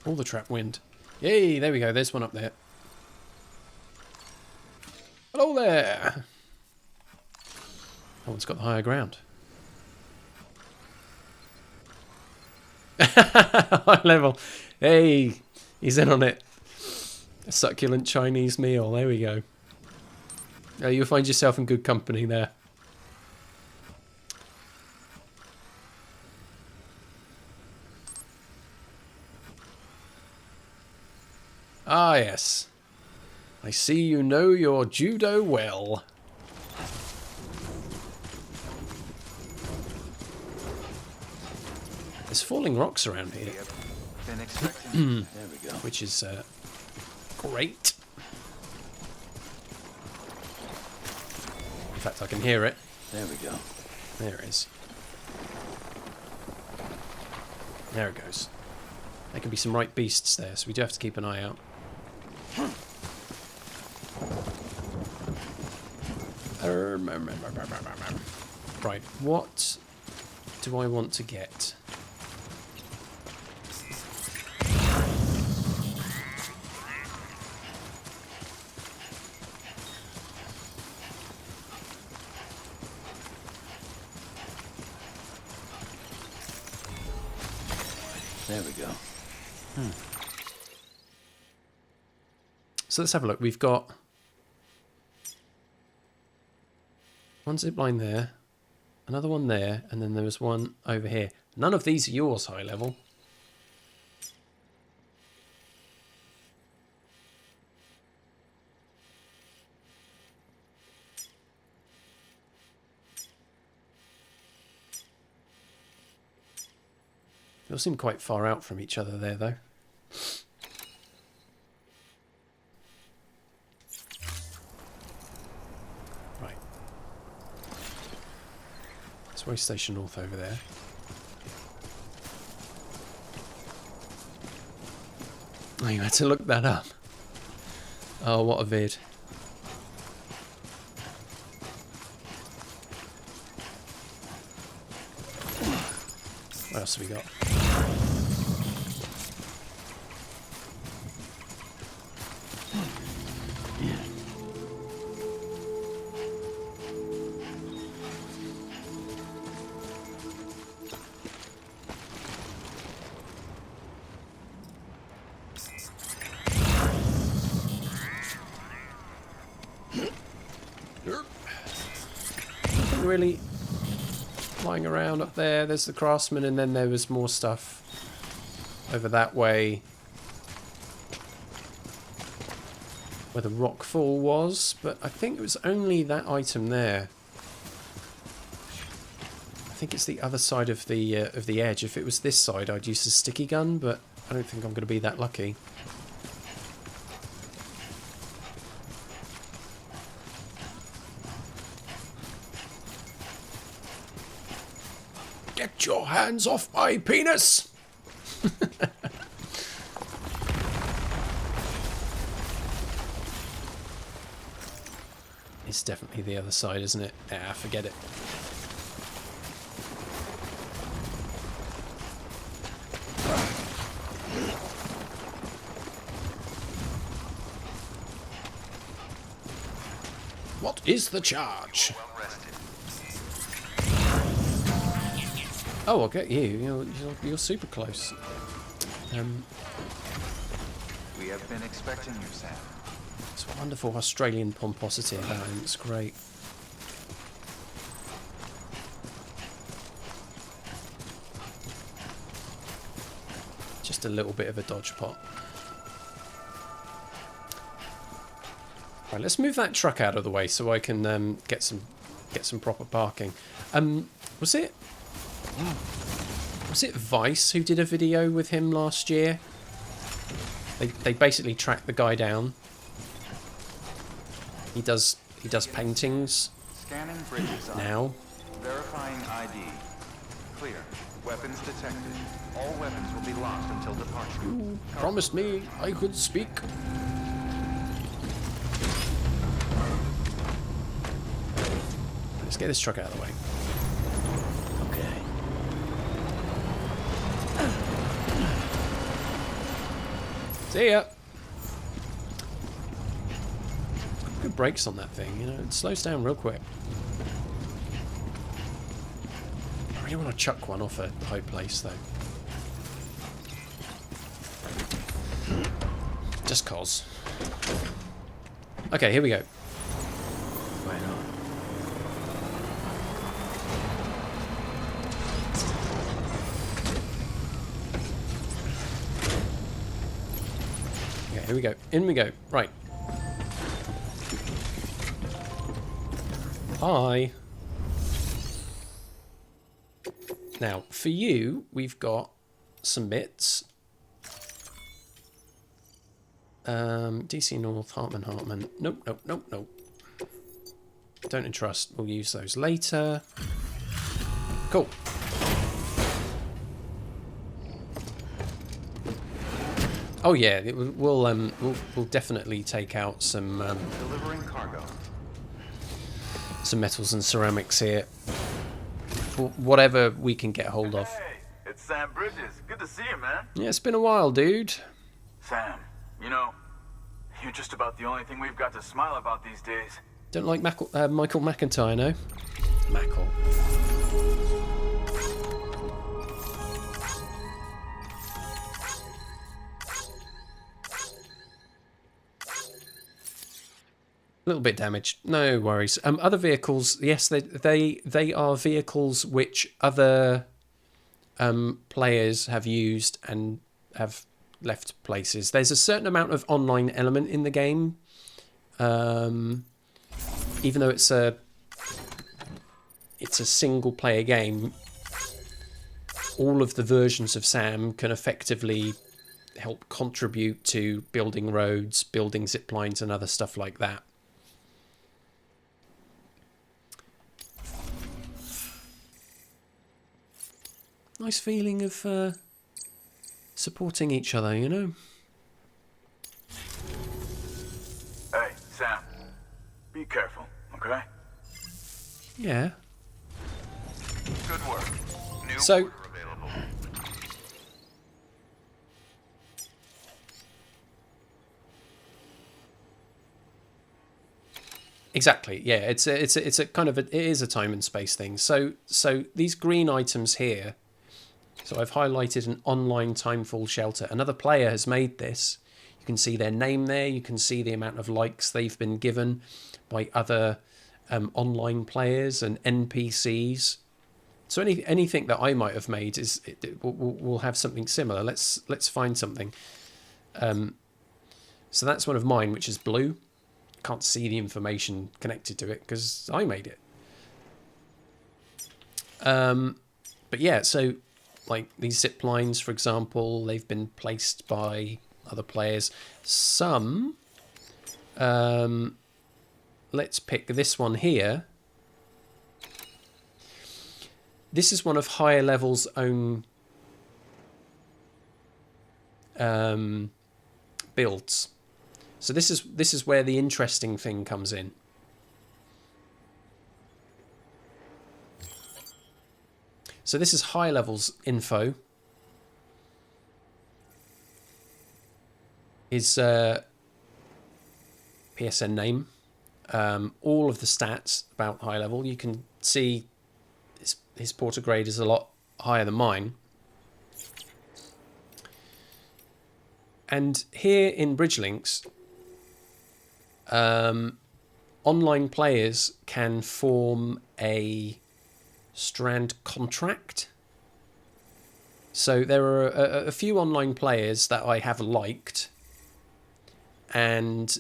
All the trap wind. Yay, there we go. There's one up there. Hello there! That one's got the higher ground. High level. Hey, he's in on it. A succulent Chinese meal. There we go. You'll find yourself in good company there. Ah, yes. I see you know your judo well. There's falling rocks around here, Been expecting. There we go. which is great. In fact, I can hear it. There we go. There it is. There it goes. There could be some right beasts there, so we do have to keep an eye out. Right, what do I want to get? There we go. So let's have a look. We've got one zip line there, another one there, and then there was one over here. None of these are yours, high level. They all seem quite far out from each other there, though. Right. It's Way Station North over there. Oh, you had to look that up. Oh, what a vid. What else have we got? really? Flying around up there. There's the craftsman, and then there was more stuff over that way where the rockfall was, but I think it was only that item there. I think it's the other side of the edge. If it was this side, I'd use the sticky gun, but I don't think I'm going to be that lucky. Get your hands off my penis! It's definitely the other side, isn't it? Ah, forget it. What is the charge? Oh, I'll get you. You're super close. We have been expecting you, Sam. It's a wonderful Australian pomposity about him. It's great. Just a little bit of a dodge pot. Right, let's move that truck out of the way so I can get some proper parking. Was it Vice who did a video with him last year? They basically track the guy down. He does paintings Scanning bridges now. Verifying ID. Clear. Weapons detected. All weapons will be locked until departure. You promised me I could speak. Let's get this truck out of the way. See ya. Good brakes on that thing, you know, it slows down real quick. I really want to chuck one off a high place though. Just cause. Okay, here we go. Right on. Okay, here we go. In we go. Right. Hi. Now, for you, we've got some bits. DC North, Hartman. Nope. Don't entrust. We'll use those later. Cool. Oh yeah, we'll definitely take out some Delivering cargo. some metals and ceramics here. Whatever we can get hold of. Hey, it's Sam Bridges. Good to see you, man. Yeah, it's been a while, dude. Sam, you know, you're just about the only thing we've got to smile about these days. Don't like Michael McIntyre, no? Mackle. A little bit damaged. No worries. Other vehicles, yes, they are vehicles which other players have used and have left places. There's a certain amount of online element in the game, even though it's a single player game. All of the versions of Sam can effectively help contribute to building roads, building zip lines, and other stuff like that. Nice feeling of supporting each other, you know? Hey, Sam, be careful, okay? Yeah. Good work. New So- order available. Exactly. Yeah, it's a kind of it is a time and space thing. So these green items here. So I've highlighted an online timefall shelter. Another player has made this. You can see their name there. You can see the amount of likes they've been given by other online players and NPCs. So anything that I might have made will have something similar. Let's find something. So that's one of mine, which is blue. Can't see the information connected to it because I made it. But yeah, so like these zip lines, for example, they've been placed by other players. Some, let's pick this one here. This is one of Higher Level's own builds. So this is where the interesting thing comes in. So this is High Level's info. His PSN name. All of the stats about High Level. You can see his porter grade is a lot higher than mine. And here in Bridgelinks, online players can form a Strand contract. So there are a few online players that I have liked, and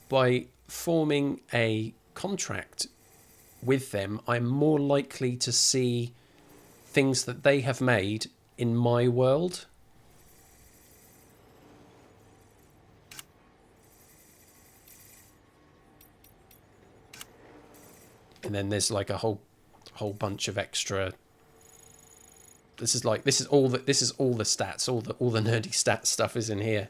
by forming a contract with them, I'm more likely to see things that they have made in my world. And then there's like a whole bunch of extra. This is all the stats, all the nerdy stats stuff is in here.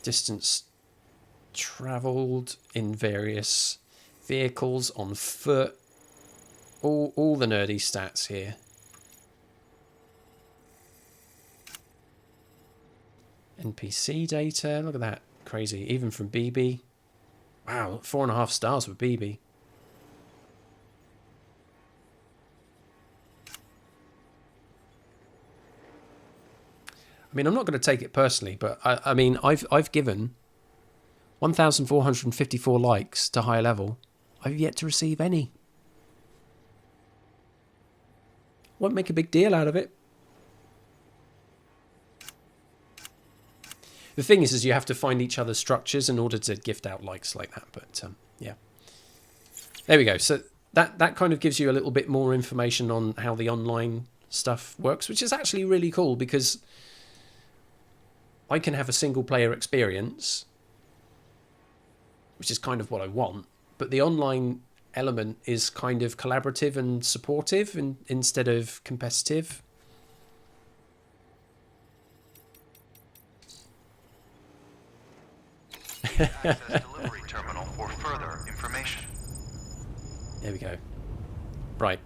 Distance traveled in various vehicles, on foot, all the nerdy stats here. NPC data, look at that, crazy, even from BB. Wow, 4.5 stars with BB. I mean, I'm not going to take it personally, but I mean, I've given 1,454 likes to High Level. I've yet to receive any. Won't make a big deal out of it. The thing is you have to find each other's structures in order to gift out likes like that. But yeah, there we go. So that kind of gives you a little bit more information on how the online stuff works, which is actually really cool because I can have a single player experience, which is kind of what I want, but the online element is kind of collaborative and supportive instead of competitive. Access delivery terminal for further information. There we go. Right.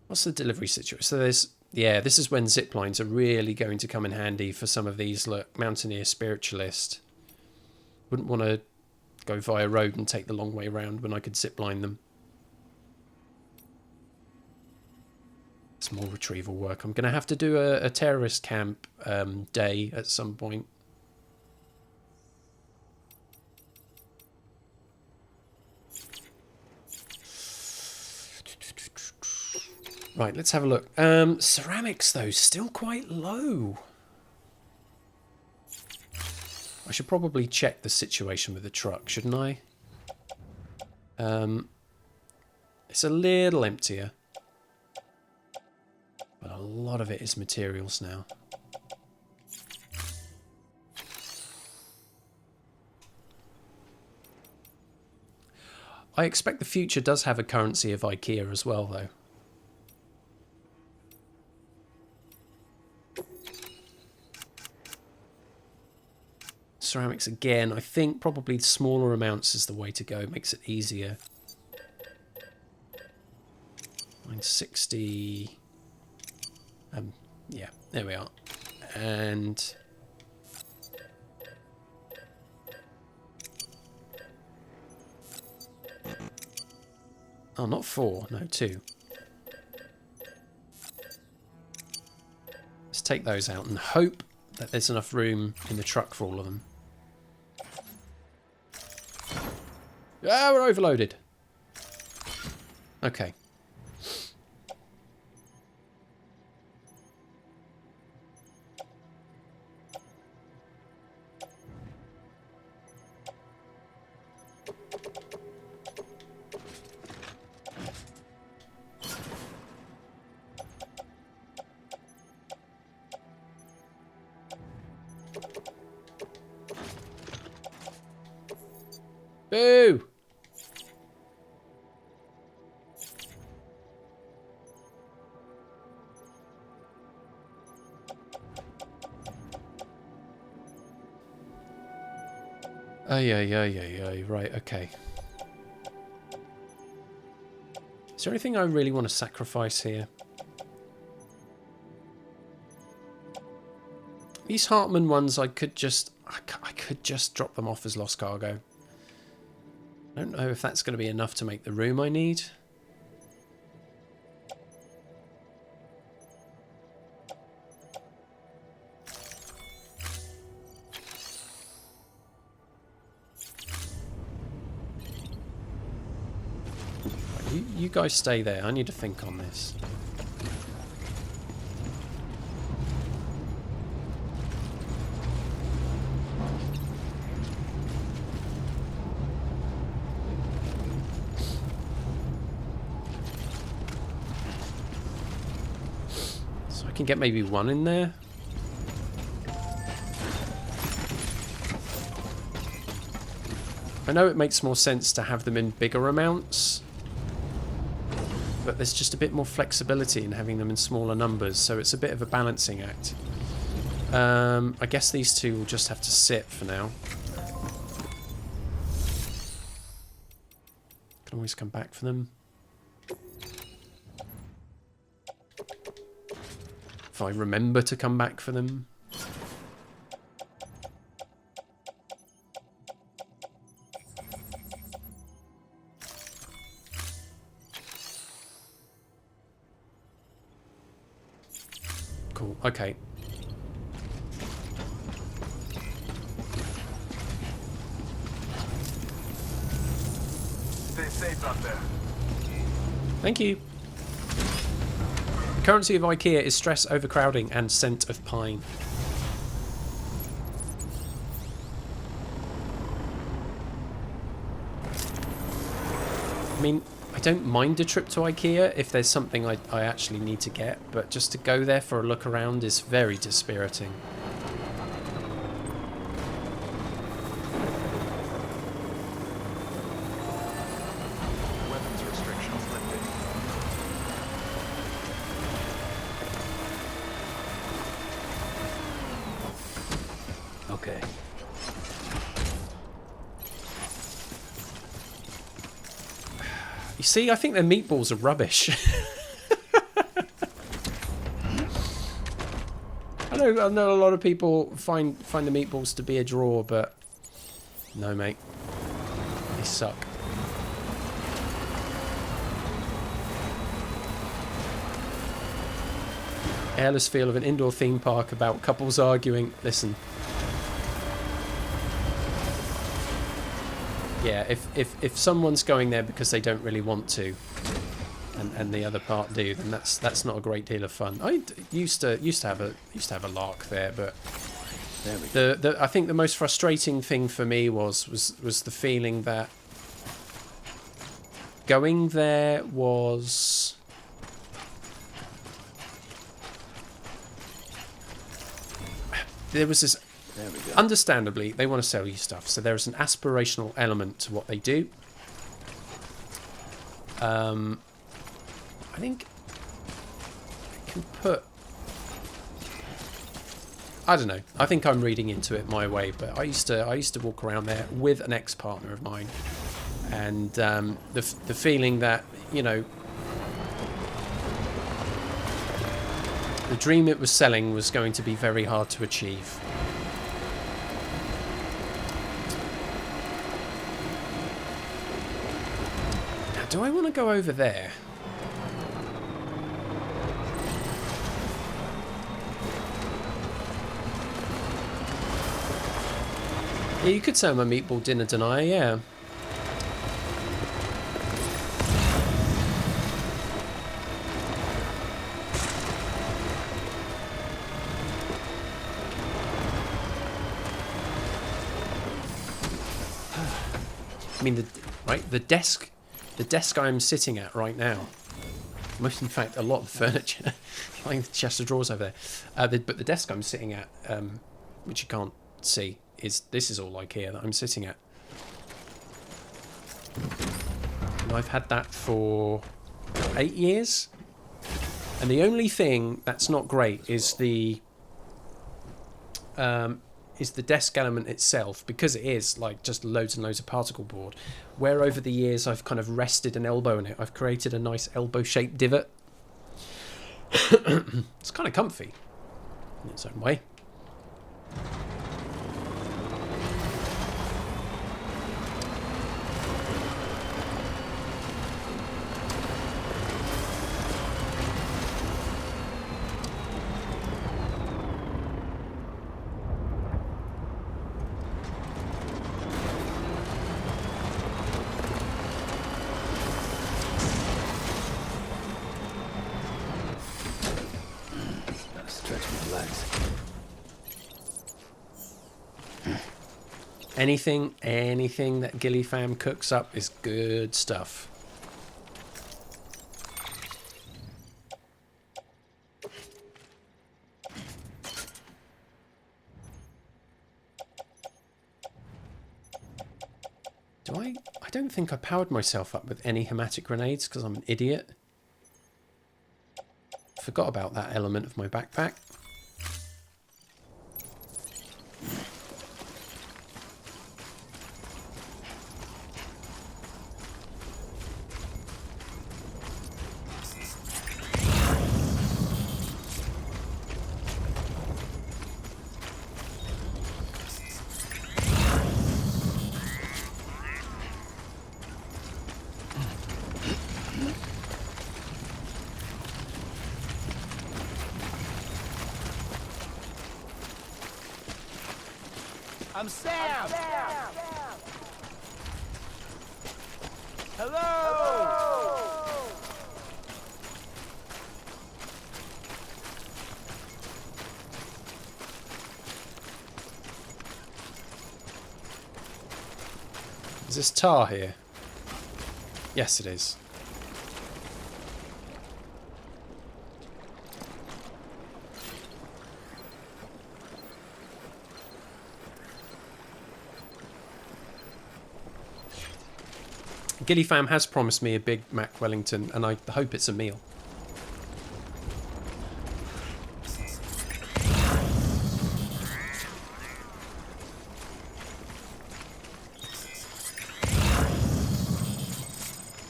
What's the delivery situation? So there's, yeah, this is when zip lines are really going to come in handy for some of these. Look, Mountaineer, Spiritualist. Wouldn't want to go via road and take the long way around when I could zip line them. Small retrieval work. I'm going to have to do a terrorist camp day at some point. Right, let's have a look. Ceramics, though, still quite low. I should probably check the situation with the truck, shouldn't I? It's a little emptier. But a lot of it is materials now. I expect the future does have a currency of IKEA as well, though. Ceramics again, I think probably smaller amounts is the way to go. It makes it easier. 960. Yeah, there we are. And oh, not 4, no, 2. take those out and hope that there's enough room in the truck for all of them. Ah, we're overloaded. Okay. Boo! Right, okay. Is there anything I really want to sacrifice here? These Hartman ones, I could just drop them off as lost cargo. I don't know if that's going to be enough to make the room I need. You guys stay there. I need to think on this. So I can get maybe one in there. I know it makes more sense to have them in bigger amounts, but there's just a bit more flexibility in having them in smaller numbers, so it's a bit of a balancing act. I guess these two will just have to sit for now. Can always come back for them. If I remember to come back for them. Cool, okay. Stay safe out there. Thank you. The currency of IKEA is stress, overcrowding, and scent of pine. I mean, I don't mind a trip to IKEA if there's something I actually need to get, but just to go there for a look around is very dispiriting. Weapons restrictions lifted. Okay. You see, I think their meatballs are rubbish. I know a lot of people find the meatballs to be a draw, but no, mate, they suck. Airless feel of an indoor theme park about couples arguing. Listen. Yeah, if someone's going there because they don't really want to, and the other part do, then that's not a great deal of fun. I used to have a lark there, but There we go. I think the most frustrating thing for me was the feeling that going there was there was this. There we go. Understandably, they want to sell you stuff, so there is an aspirational element to what they do. I think I can put... I don't know. I think I'm reading into it my way, but I used to walk around there with an ex-partner of mine, and the feeling that, you know, the dream it was selling was going to be very hard to achieve. Do I want to go over there? Yeah, you could say I'm a meatball dinner denier, yeah. I mean, the desk I'm sitting at right now. Most, in fact, a lot of the furniture, like the chest of drawers over there. But the desk I'm sitting at, which you can't see, this is all IKEA that I'm sitting at. And I've had that for 8 years. And the only thing that's not great is the desk element itself, because it is like just loads and loads of particle board, where over the years I've kind of rested an elbow in it. I've created a nice elbow-shaped divot. It's kind of comfy in its own way. Anything that Gilly Fam cooks up is good stuff. I don't think I powered myself up with any hematic grenades because I'm an idiot. Forgot about that element of my backpack. I'm Sam! Hello! Is this tar here? Yes, it is. Gilly Fam has promised me a Big Mac Wellington, and I hope it's a meal.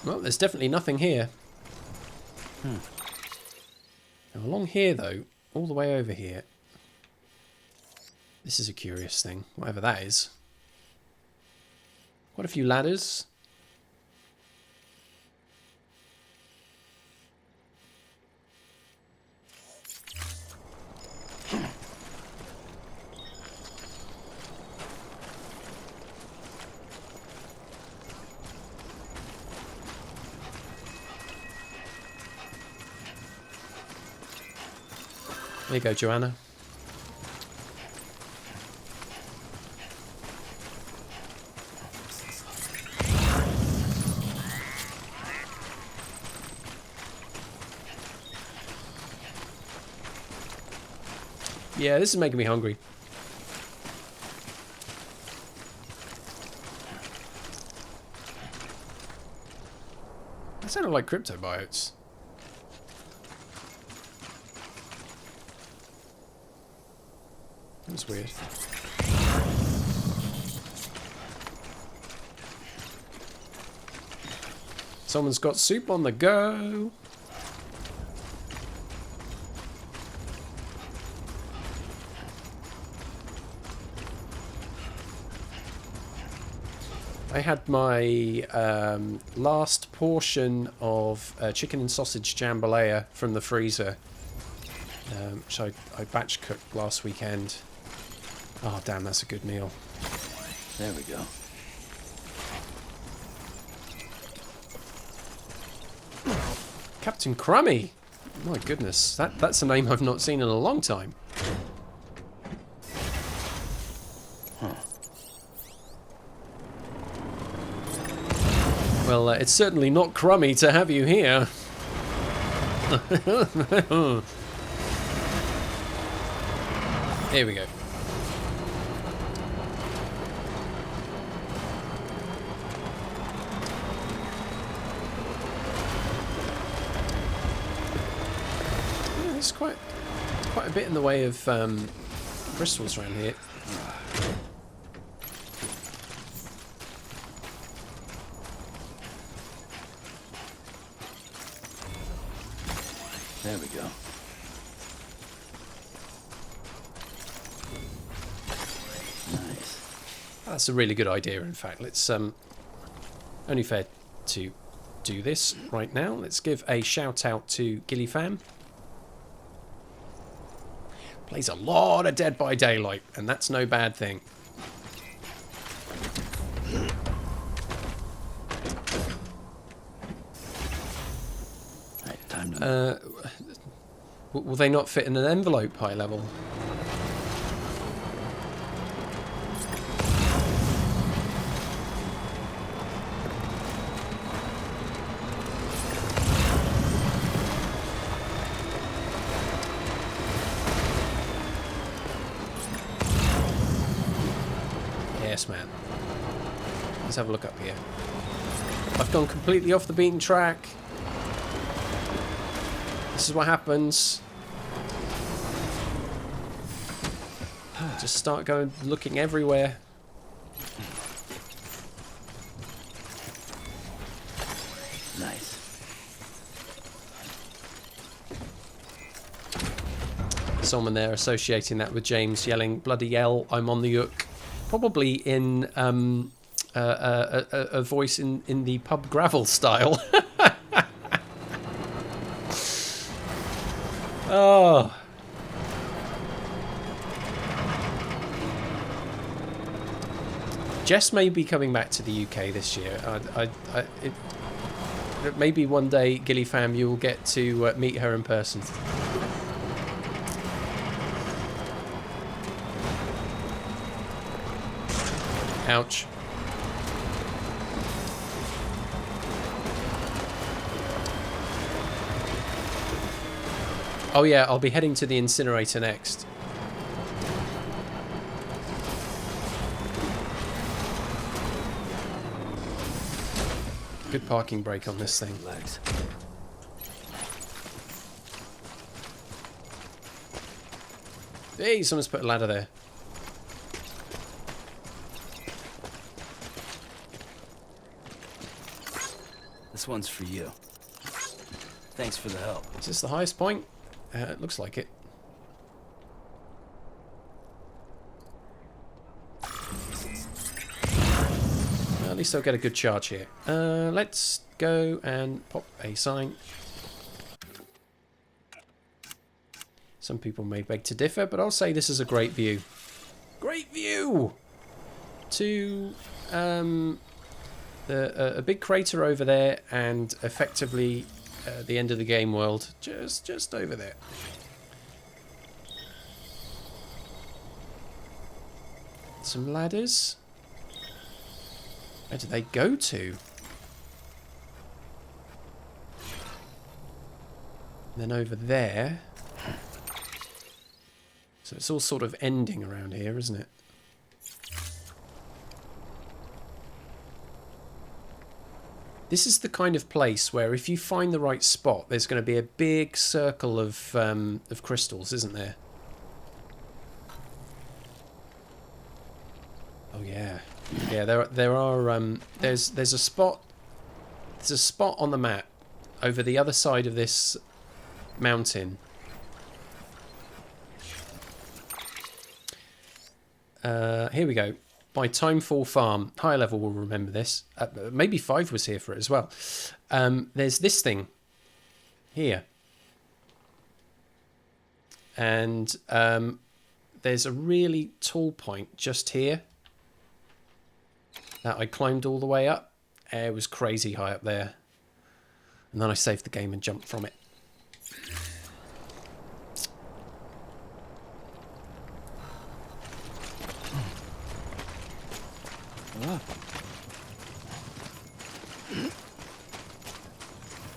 Well, there's definitely nothing here. Now, along here, though, all the way over here, this is a curious thing, whatever that is. Quite a few ladders. There you go, Joanna. Yeah, this is making me hungry. That sounded like cryptobiotes. That was weird. Someone's got soup on the go. I had my last portion of chicken and sausage jambalaya from the freezer, which I batch cooked last weekend. Oh, damn, that's a good meal. There we go. Captain Crummy. My goodness, that's a name I've not seen in a long time. Huh. Well, it's certainly not crummy to have you here. Here we go. Yeah, there's quite a bit in the way of crystals around here. There we go. Nice. That's a really good idea, in fact. Let's only fair to do this right now. Let's give a shout out to Gillyfam. Plays a lot of Dead by Daylight, and that's no bad thing. Right, time to Will they not fit in an envelope high level? Yes, man. Let's have a look up here. I've gone completely off the beaten track. This is what happens. Just start going, looking everywhere. nice. Someone there associating that with James yelling, "Bloody hell, I'm on the hook." Probably in a voice in the pub gravel style. Oh. Jess may be coming back to the UK this year. Maybe one day, Gillyfam, you will get to meet her in person. Ouch. Oh yeah, I'll be heading to the incinerator next. Good parking brake on this thing. Legs. Hey, someone's put a ladder there. This one's for you. Thanks for the help. Is this the highest point? It looks like it. Well, at least I'll get a good charge here. Let's go and pop a sign. Some people may beg to differ, but I'll say this is a great view. Great view! To a big crater over there, and effectively the end of the game world just over there. Some ladders. Where do they go to? And then over there. So it's all sort of ending around here, isn't it? This is the kind of place where if you find the right spot, there's going to be a big circle of crystals, isn't there? Oh yeah, yeah. There are. There's a spot. There's a spot on the map over the other side of this mountain. Here we go. By Timefall Farm. High level will remember this. Maybe 5 was here for it as well. There's this thing here. And there's a really tall point just here. that I climbed all the way up. It was crazy high up there. And then I saved the game and jumped from it.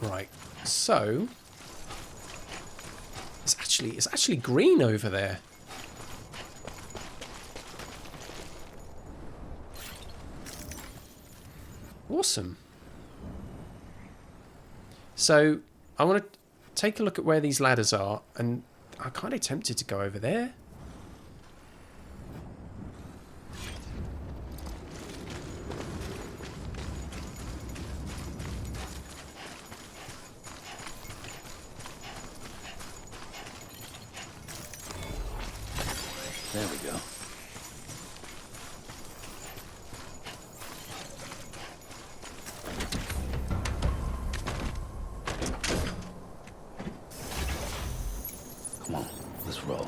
Right, so it's actually green over there. Awesome. So I want to take a look at where these ladders are, and I'm kind of tempted to go over there. There we go. Come on, let's roll.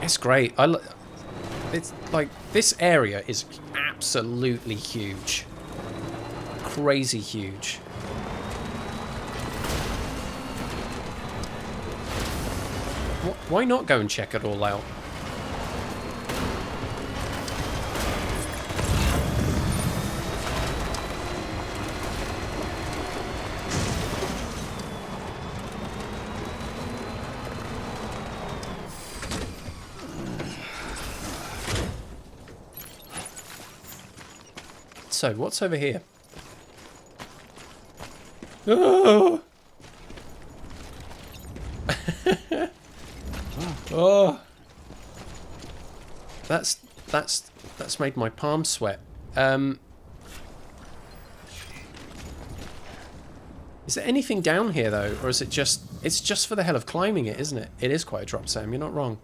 It's great. It's like, this area is absolutely huge. Crazy huge. Why not go and check it all out? So, what's over here? Oh! Oh! That's made my palms sweat. Is there anything down here though, or is it just? It's just for the hell of climbing it, isn't it? It is quite a drop, Sam. You're not wrong.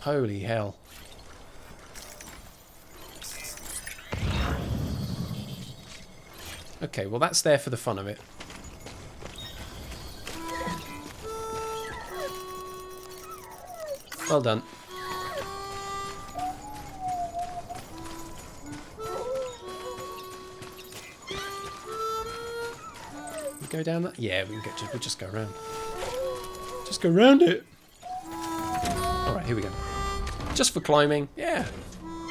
Holy hell. Okay, well that's there for the fun of it. Well done. We go down that? Yeah, we'll just go around. Just go around it. Alright, here we go. Just for climbing, yeah.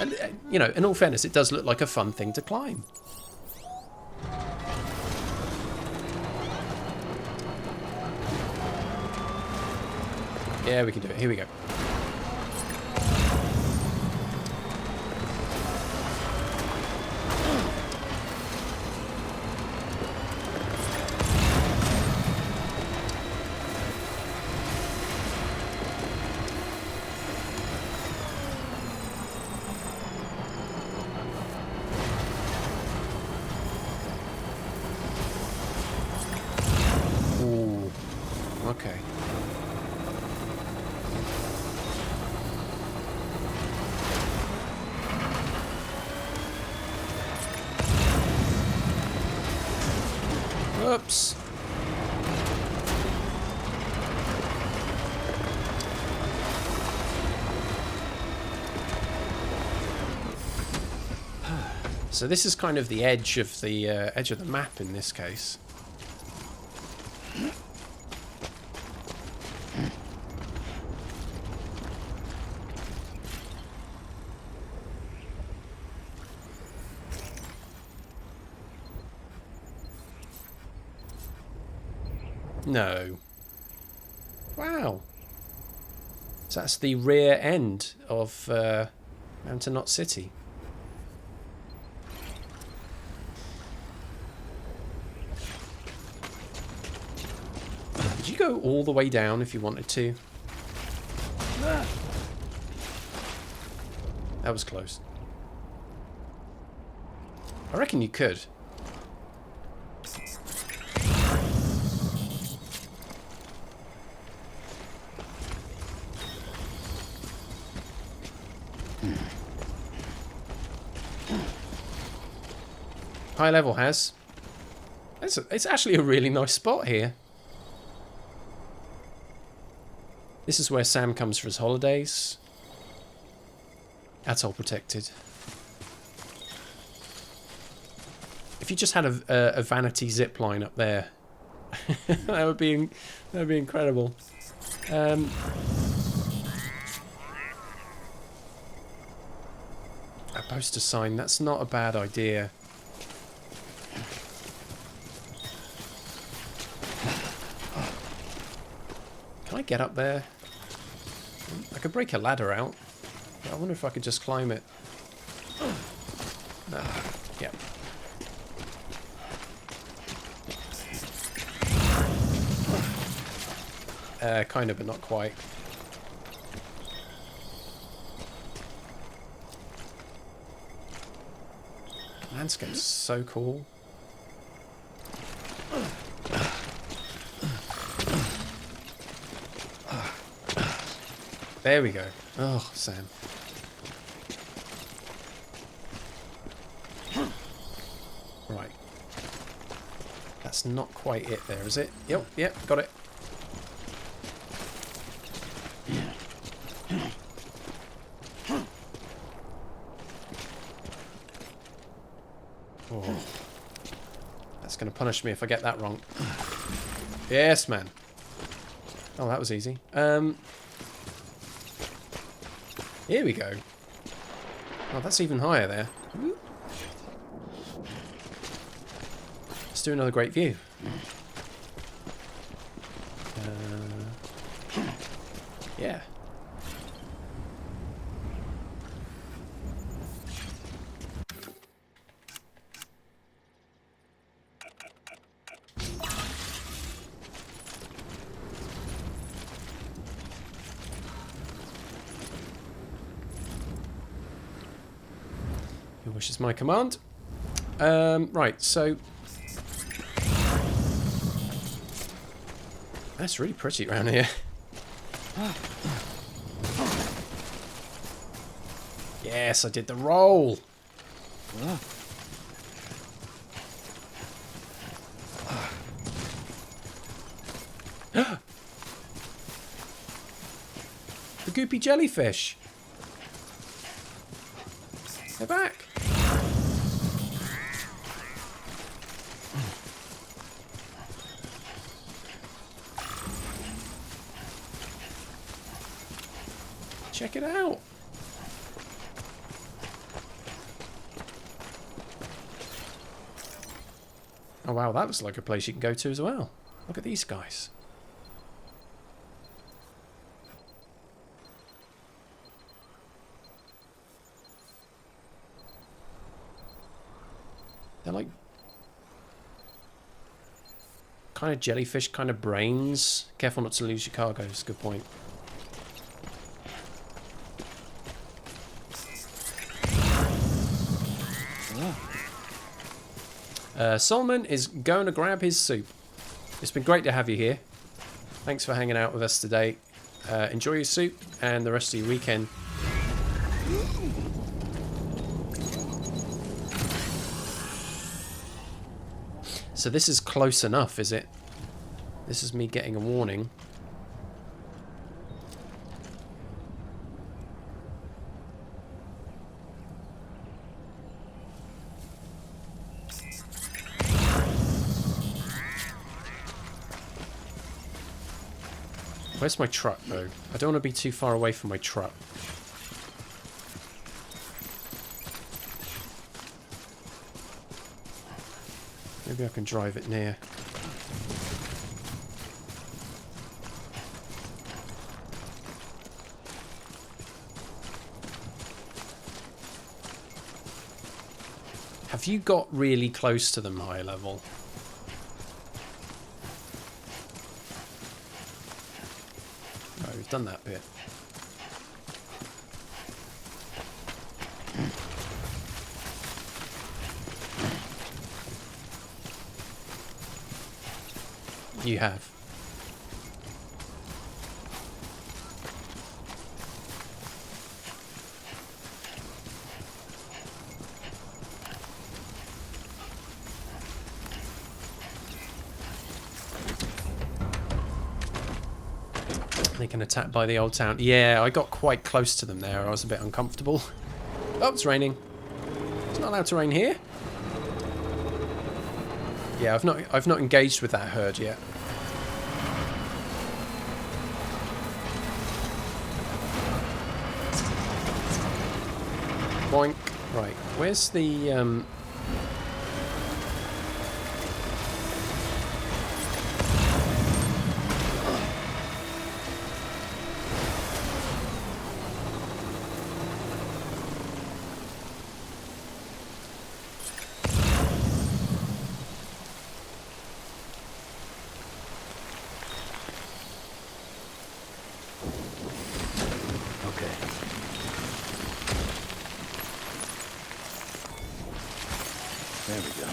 And, you know, in all fairness, it does look like a fun thing to climb. Yeah, we can do it. Here we go. Ooh, okay. Oops. So this is kind of the edge of the map in this case. No. Wow. So that's the rear end of Mountain Knot City. Did you go all the way down if you wanted to? That was close. I reckon you could. High level has. It's actually a really nice spot here. This is where Sam comes for his holidays. Atoll protected. If you just had a vanity zip line up there, that would be incredible. A poster sign. That's not a bad idea. Can I get up there? I could break a ladder out. But I wonder if I could just climb it. No. Yeah. Kind of, but not quite. Landscape's so cool. There we go. Oh, Sam. Right. That's not quite it there, is it? Yep, got it. Oh. That's going to punish me if I get that wrong. Yes, man. Oh, that was easy. Here we go. Oh, that's even higher there. Let's do another great view. Yeah. Which is my command. Right, so that's really pretty around here. Yes, I did the roll. The goopy jellyfish. They're back. Check it out. Oh wow, that looks like a place you can go to as well. Look at these guys. They're like kind of jellyfish, kind of brains. Careful not to lose your cargo, that's a good point. Solomon is going to grab his soup. It's been great to have you here. Thanks for hanging out with us today. Enjoy your soup and the rest of your weekend. So this is close enough, is it? This is me getting a warning. Where's my truck, though? I don't want to be too far away from my truck. Maybe I can drive it near. Have you got really close to them high level? Oh, we've done that bit. You have. They can attack by the old town. Yeah, I got quite close to them there. I was a bit uncomfortable. Oh, it's raining. It's not allowed to rain here. Yeah, I've not engaged with that herd yet. Boink. Right, where's the There we go.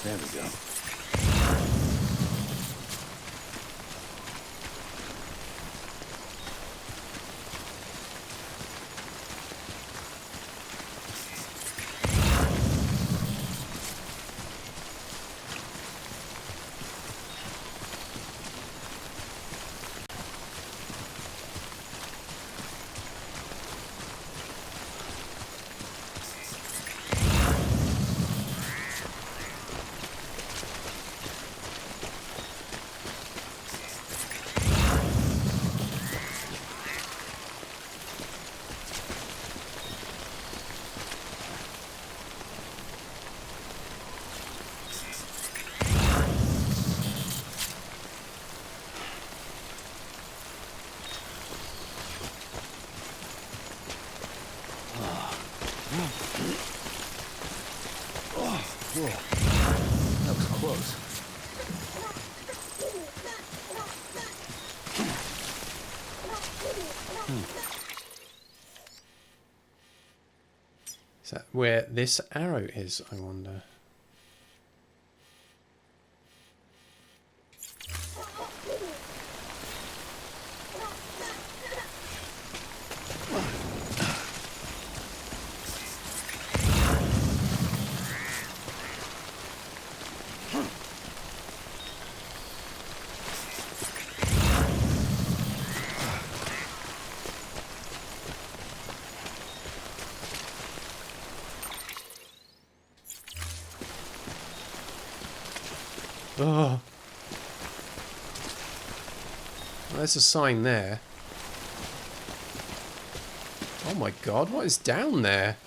There we go. Whoa. That was close. Is that where this arrow is, I wonder? Oh. There's a sign there. Oh my god, what is down there?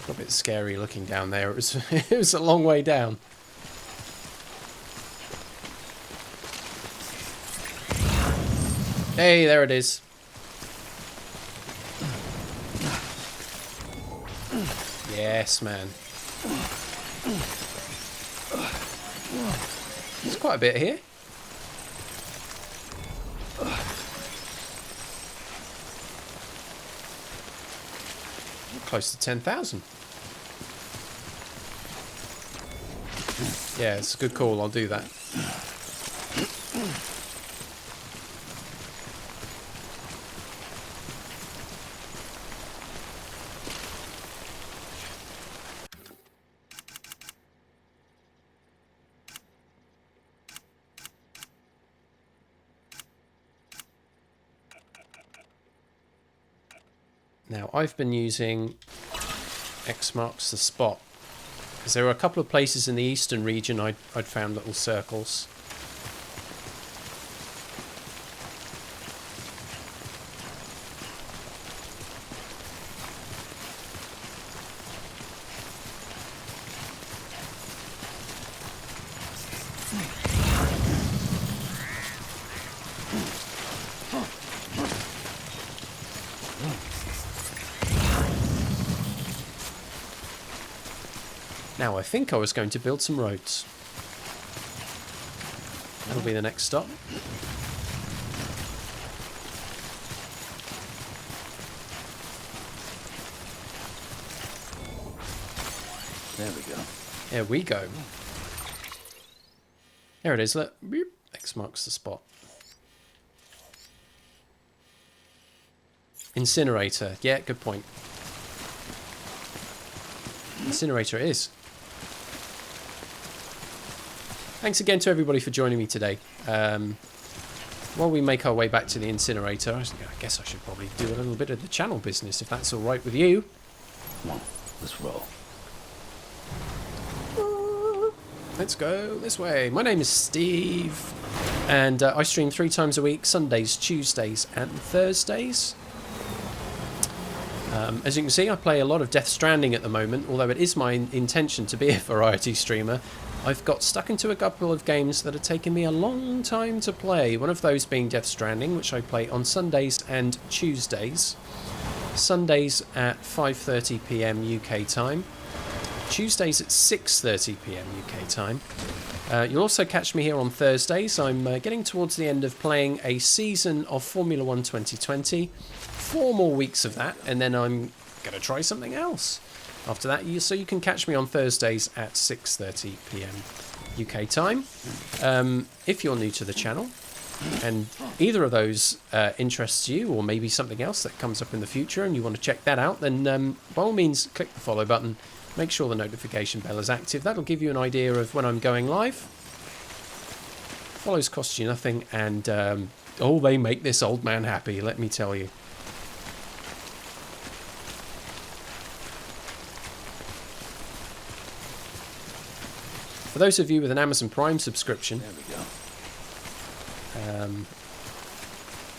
A bit scary looking down there. It was it was a long way down. Hey, there it is. Yes, man. There's quite a bit here. Close to 10,000. Yeah, it's a good call. I'll do that. Now, I've been using X marks the spot, because there were a couple of places in the eastern region I'd found little circles. Now, I think I was going to build some roads. That'll be the next stop. There we go. There we go. There it is, look. Boop. X marks the spot. Incinerator. Yeah, good point. Incinerator it is. Thanks again to everybody for joining me today. While we make our way back to the incinerator, I guess I should probably do a little bit of the channel business, if that's all right with you. Come on, let's roll. Let's go this way. My name is Steve, and I stream 3 times a week, Sundays, Tuesdays, and Thursdays. As you can see, I play a lot of Death Stranding at the moment, although it is my intention to be a variety streamer. I've got stuck into a couple of games that have taken me a long time to play. One of those being Death Stranding, which I play on Sundays and Tuesdays. Sundays at 5:30 PM UK time. Tuesdays at 6:30 PM UK time. You'll also catch me here on Thursdays. I'm getting towards the end of playing a season of Formula 1 2020. 4 more weeks of that, and then I'm going to try something else. After that, so you can catch me on Thursdays at 6:30 PM UK time. If you're new to the channel, and either of those interests you, or maybe something else that comes up in the future and you want to check that out, then by all means click the follow button. Make sure the notification bell is active. That'll give you an idea of when I'm going live. Follows cost you nothing, and oh, they make this old man happy, let me tell you. For those of you with an Amazon Prime subscription, There we go.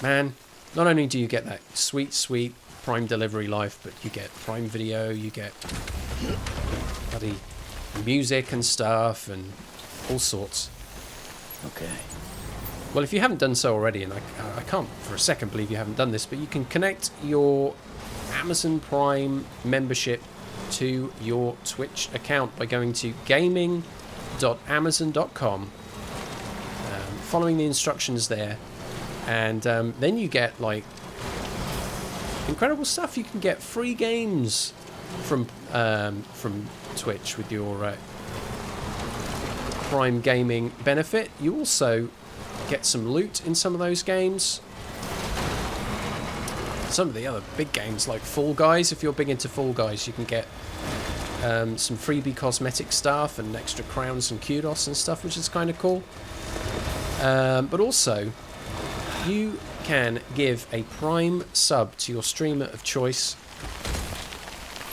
man, not only do you get that sweet, sweet Prime delivery life, but you get Prime Video, you get bloody music and stuff and all sorts. Okay. Well, if you haven't done so already, and I can't for a second believe you haven't done this, but you can connect your Amazon Prime membership to your Twitch account by going to gaming.amazon.com, following the instructions there, and then you get like incredible stuff. You can get free games from Twitch with your Prime Gaming benefit. You also get some loot in some of those games. Some of the other big games like Fall Guys, if you're big into Fall Guys, you can get some freebie cosmetic stuff and extra crowns and kudos and stuff, which is kind of cool. But also, you can give a Prime sub to your streamer of choice.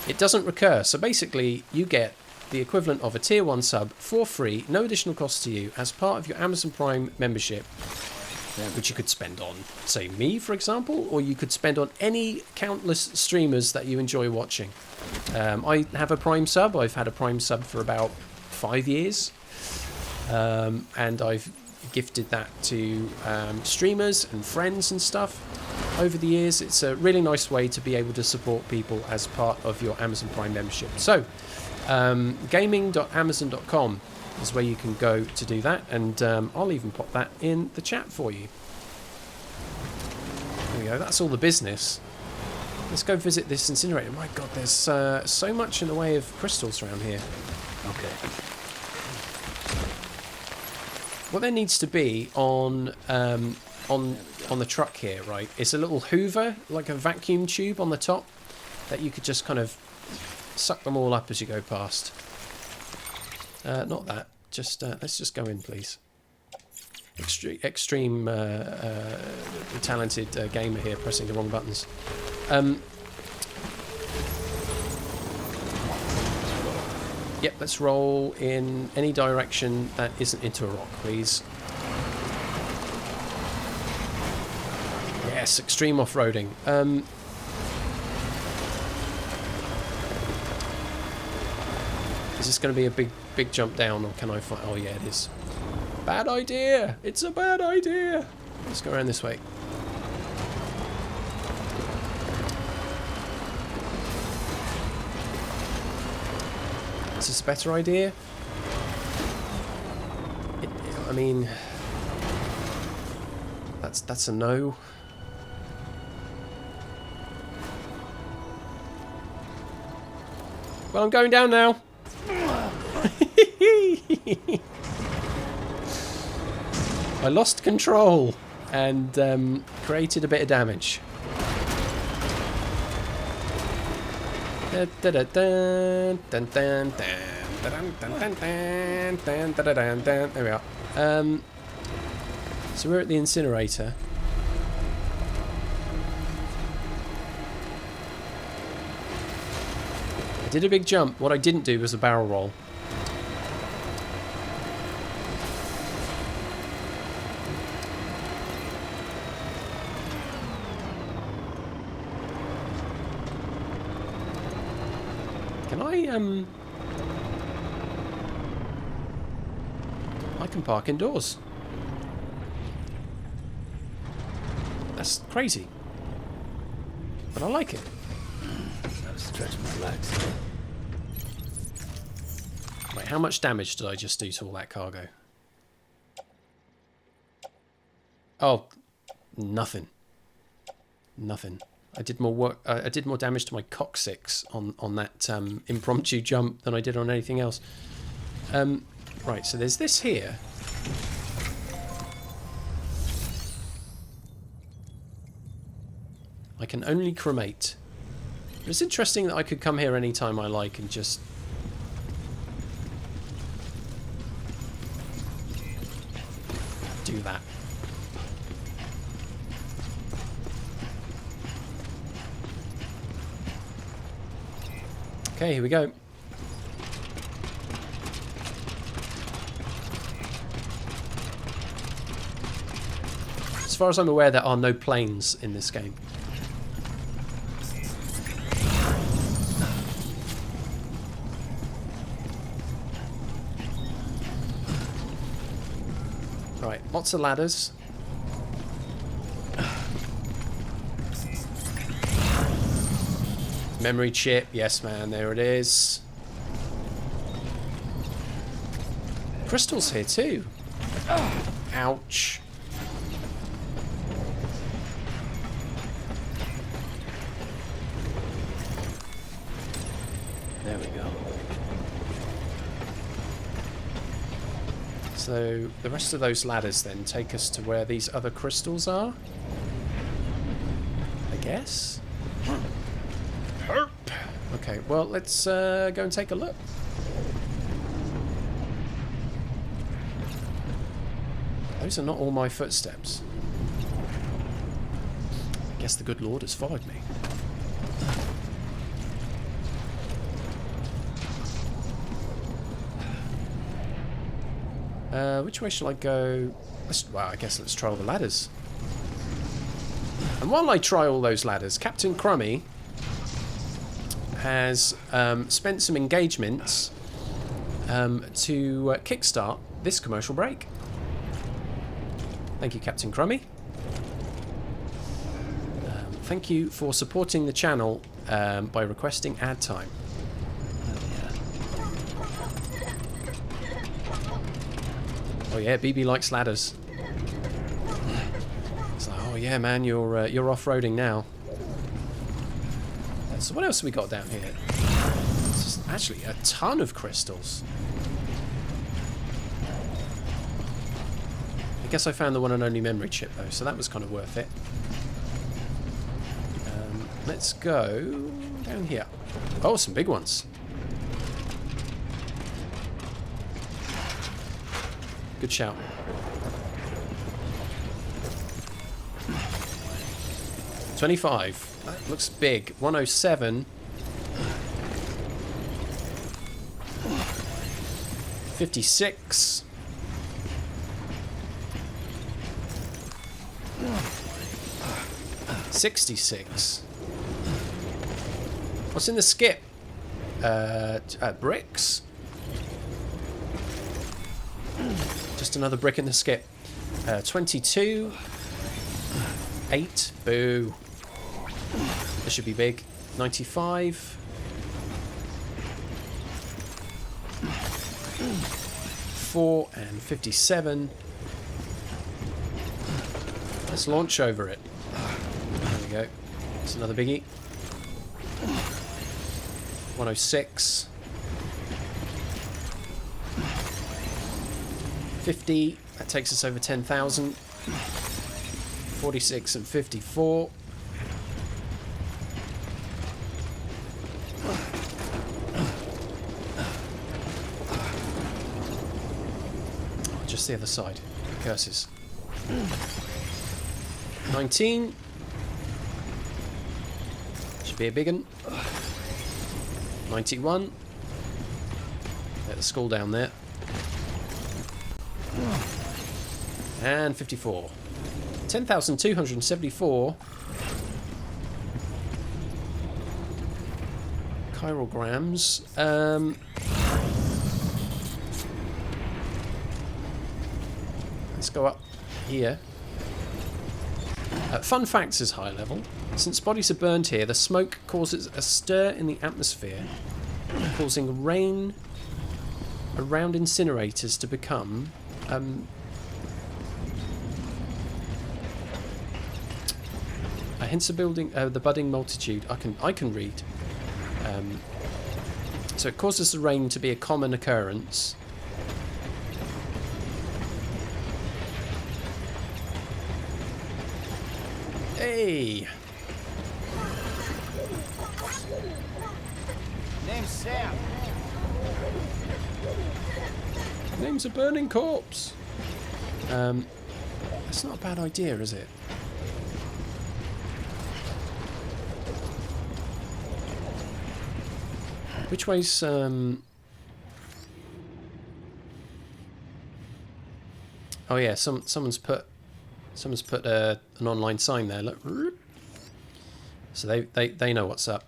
It doesn't recur, so basically you get the equivalent of a tier 1 sub for free, no additional cost to you, as part of your Amazon Prime membership, which you could spend on, say, me, for example, or you could spend on any countless streamers that you enjoy watching. I have a Prime sub. I've had a Prime sub for about 5 years, and I've gifted that to streamers and friends and stuff over the years. It's a really nice way to be able to support people as part of your Amazon Prime membership. So gaming.amazon.com is where you can go to do that, and I'll even pop that in the chat for you. There we go, that's all the business. Let's go visit this incinerator. My god, there's so much in the way of crystals around here. Okay. What there needs to be on the truck here, right, is a little hoover, like a vacuum tube on the top, that you could just kind of suck them all up as you go past. Not that. Just let's just go in, please. Extreme talented gamer here, pressing the wrong buttons. Yep, let's roll in any direction that isn't into a rock, please. Yes, extreme off-roading. Is this going to be a big jump down, or can I find... Oh yeah, it is. Bad idea! It's a bad idea! Let's go around this way. Is this a better idea? I mean, that's a no. Well, I'm going down now. I lost control and created a bit of damage. There we are. So we're at the incinerator. I did a big jump. What I didn't do was a barrel roll. Can I can park indoors. That's crazy. But I like it. Gotta stretch my legs. Wait, how much damage did I just do to all that cargo? Oh, nothing. Nothing. I did more work. I did more damage to my coccyx on that impromptu jump than I did on anything else. Right, so there's this here. I can only cremate. But it's interesting that I could come here anytime I like and just... do that. Okay, here we go. As far as I'm aware, there are no planes in this game. Right, lots of ladders. Memory chip, yes man, there it is. Crystals here too. Ouch. There we go. So the rest of those ladders then take us to where these other crystals are, I guess. Okay, well let's go and take a look. Those are not all my footsteps. I guess the good Lord has followed me. Which way shall I go? Well, I guess let's try all the ladders. And while I try all those ladders, Captain Crummy has spent some engagements to kickstart this commercial break. Thank you, Captain Crummy. Thank you for supporting the channel by requesting ad time. Oh yeah, BB likes ladders. It's like, oh yeah, man, you're off-roading now. So what else have we got down here? It's actually a ton of crystals. I guess I found the one and only memory chip though, so that was kind of worth it. Let's go down here. Oh, some big ones. Good shout. $25. That looks big. 107. 56. 66. What's in the skip? Bricks. Just another brick in the skip. 22. 8. Boo. This should be big. 95. 4 and 57. Let's launch over it. There we go. That's another biggie. 106. 50. That takes us over 10,000. 46 and 54. Just the other side. Curses. 19. Should be a big one. 91. Let the skull down there. And 54. 10,274 chirograms. Let's go up here. Fun facts is high level. Since bodies are burned here, the smoke causes a stir in the atmosphere, causing rain around incinerators to become hence the building, the budding multitude. I can read. So it causes the rain to be a common occurrence. Hey. Name's Sam. Name's a burning corpse. That's not a bad idea, is it? Which way's oh yeah, someone's put an online sign there. Look, so they know what's up.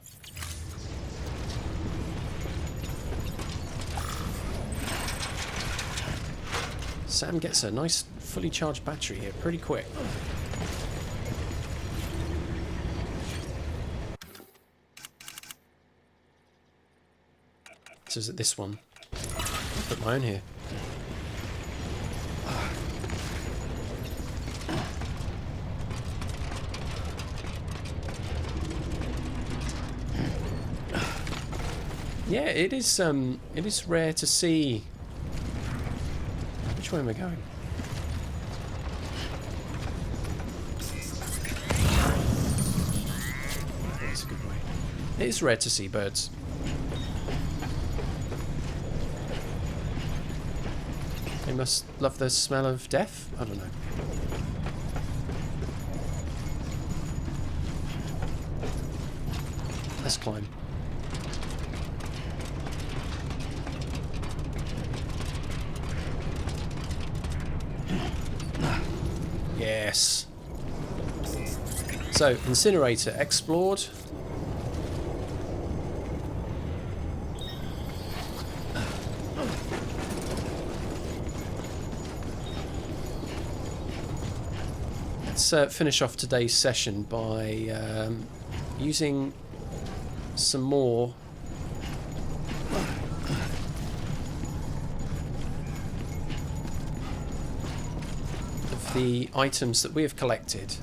Sam gets a nice fully charged battery here pretty quick. So is it this one? I'll put my own here. Yeah, it is rare to see. Which way am I going? That's a good way. It is rare to see birds. They must love the smell of death? I don't know. Let's climb. Yes. So, incinerator explored. Let's finish off today's session by using some more of the items that we have collected.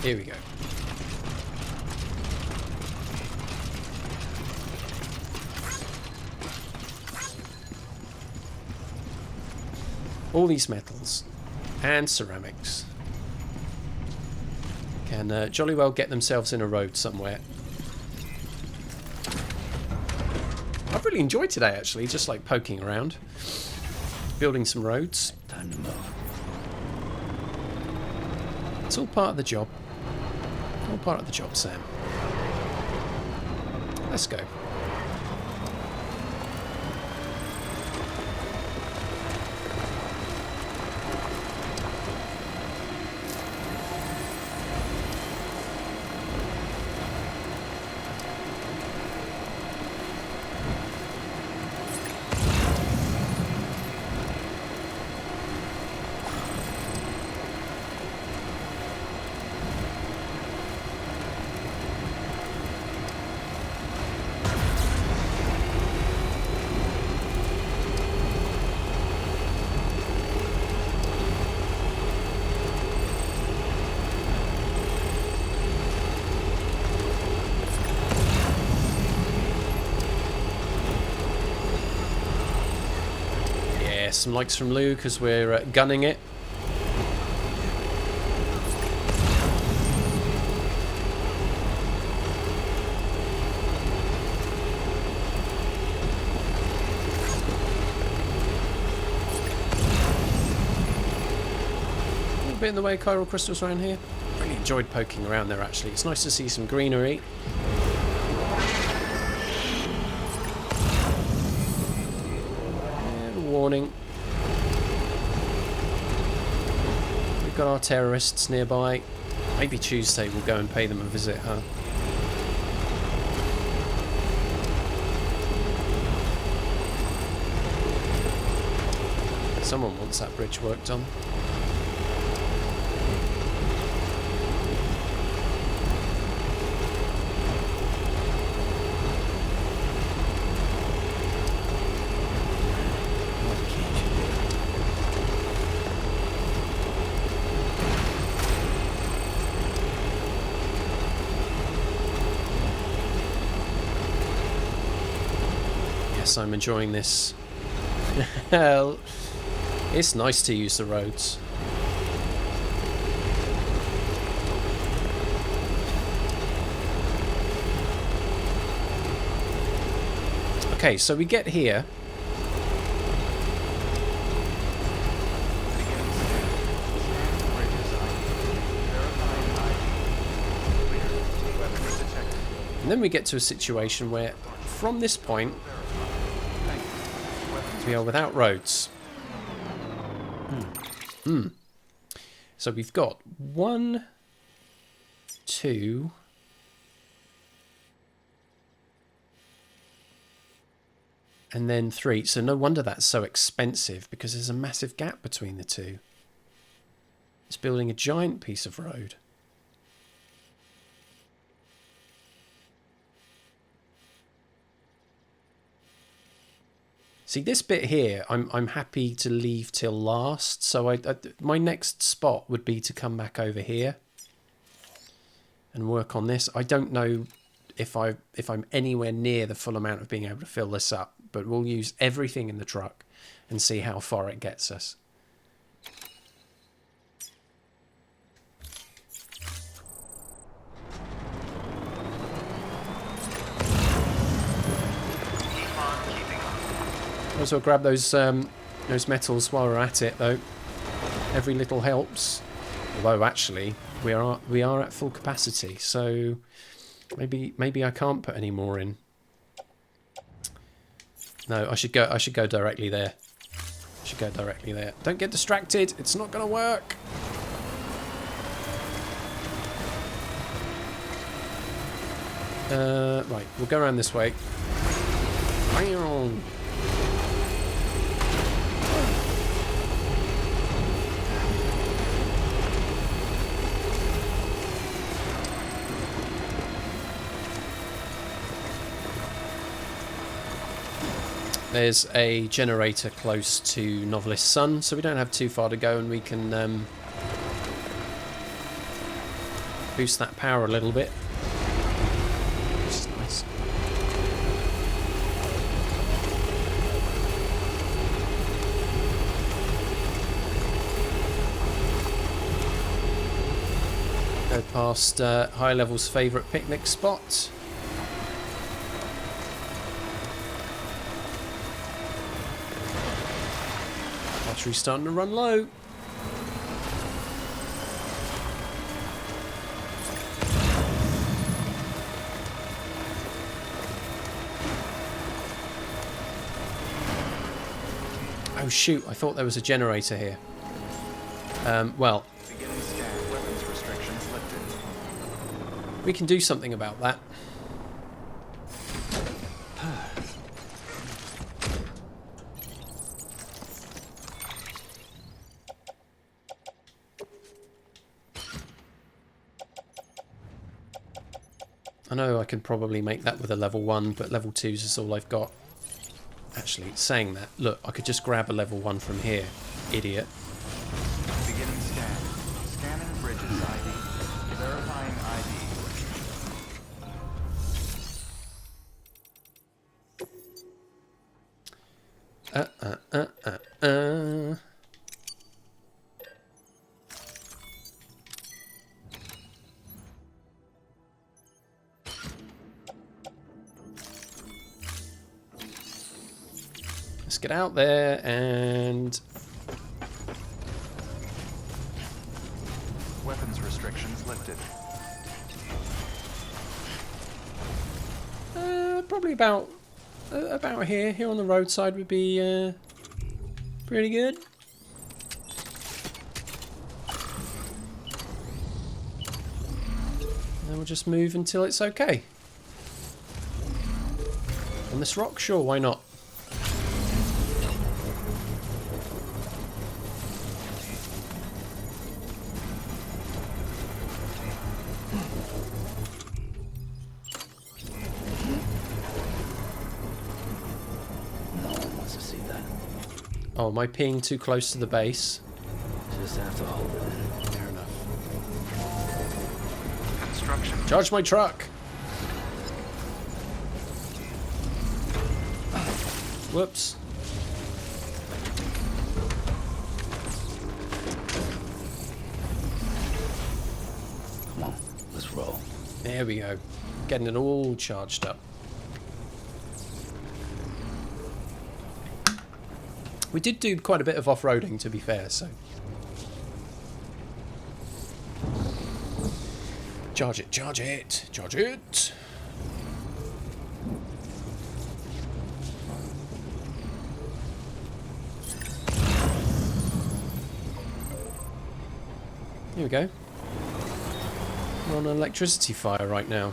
Here we go. All these metals and ceramics can jolly well get themselves in a road somewhere. I've really enjoyed today, actually, just like poking around, building some roads. Time to move. It's all part of the job. All part of the job, Sam. Let's go. some likes from Lou because we're gunning it. A little bit in the way of chiral crystals around here. Really enjoyed poking around there actually. It's nice to see some greenery. Warning. We've got our terrorists nearby. Maybe Tuesday we'll go and pay them a visit, huh? Someone wants that bridge worked on. I'm enjoying this. It's nice to use the roads. Okay, so we get here. And then we get to a situation where, from this point, we are without roads. So we've got 1, 2, and then 3. So no wonder that's so expensive, because there's a massive gap between the two. It's building a giant piece of road. See, this bit here, I'm happy to leave till last. So my next spot would be to come back over here and work on this. I don't know if I'm anywhere near the full amount of being able to fill this up, but we'll use everything in the truck and see how far it gets us. Might as well grab those metals while we're at it, though. Every little helps. Although actually, we are at full capacity, so maybe I can't put any more in. No, I should go directly there. I should go directly there. Don't get distracted. It's not going to work. Right, we'll go around this way. There's a generator close to Novelist's Sun, so we don't have too far to go, and we can boost that power a little bit, which is nice. Go past High Level's favourite picnic spot. Battery's starting to run low. Oh shoot, I thought there was a generator here. Well, Beginning scan. Weapons restrictions lifted. we can do something about that. I know I could probably make that with a level 1, but level 2s is all I've got. Actually, saying that, look, I could just grab a level 1 from here. Idiot. Beginning scan. Scanning bridges ID. Verifying ID. Let's get out there and... Weapons restrictions lifted. Probably about here. Here on the roadside would be pretty good. And we'll just move until it's okay. On this rock? Sure, why not? No one wants to see that. Oh, am I peeing too close to the base? Just have to hold it in. Fair enough. Construction. Charge my truck! Whoops. Come on, let's roll. There we go. Getting it all charged up. We did do quite a bit of off-roading, to be fair, so... Charge it, charge it, charge it! Here we go. We're on an electricity fire right now.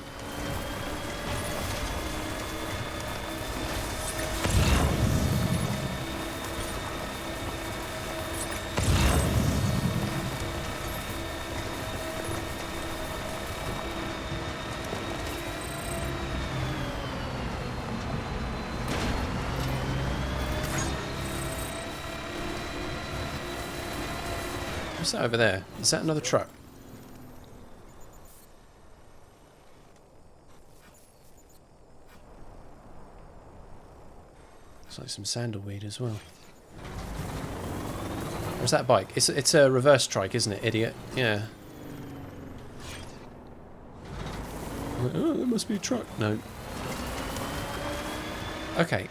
What's that over there? Is that another truck? Looks like some sandalweed as well. Where's that bike? It's a reverse trike, isn't it, idiot? Yeah. Oh, there must be a truck. No. Okay.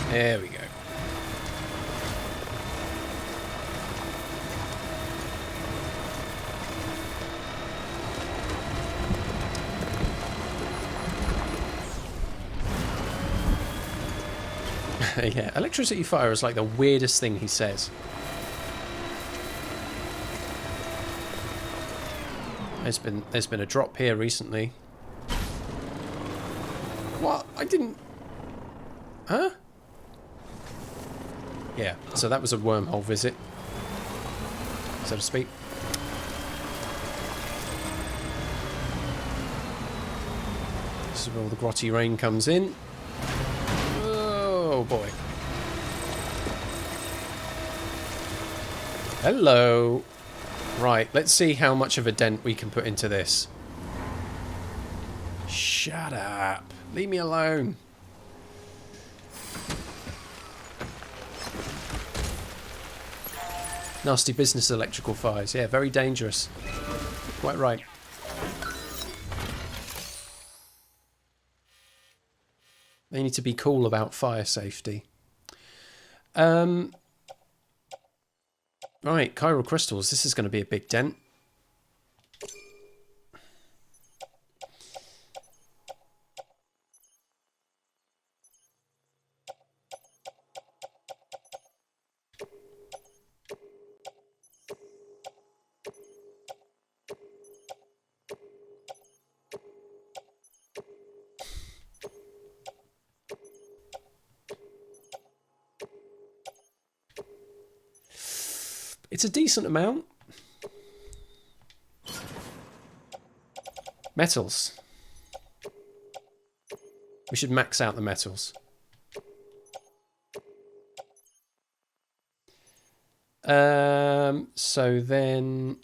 There we go. Yeah, electricity fire is like the weirdest thing he says. There's been a drop here recently. What? I didn't... Huh? Yeah, so that was a wormhole visit, so to speak. This is where all the grotty rain comes in. Oh boy. Hello. Right, let's see how much of a dent we can put into this. Shut up. Leave me alone. Nasty business, electrical fires. Yeah, very dangerous. Quite right. They need to be cool about fire safety. Right, chiral crystals. This is going to be a big dent. It's a decent amount. Metals. We should max out the metals. So then...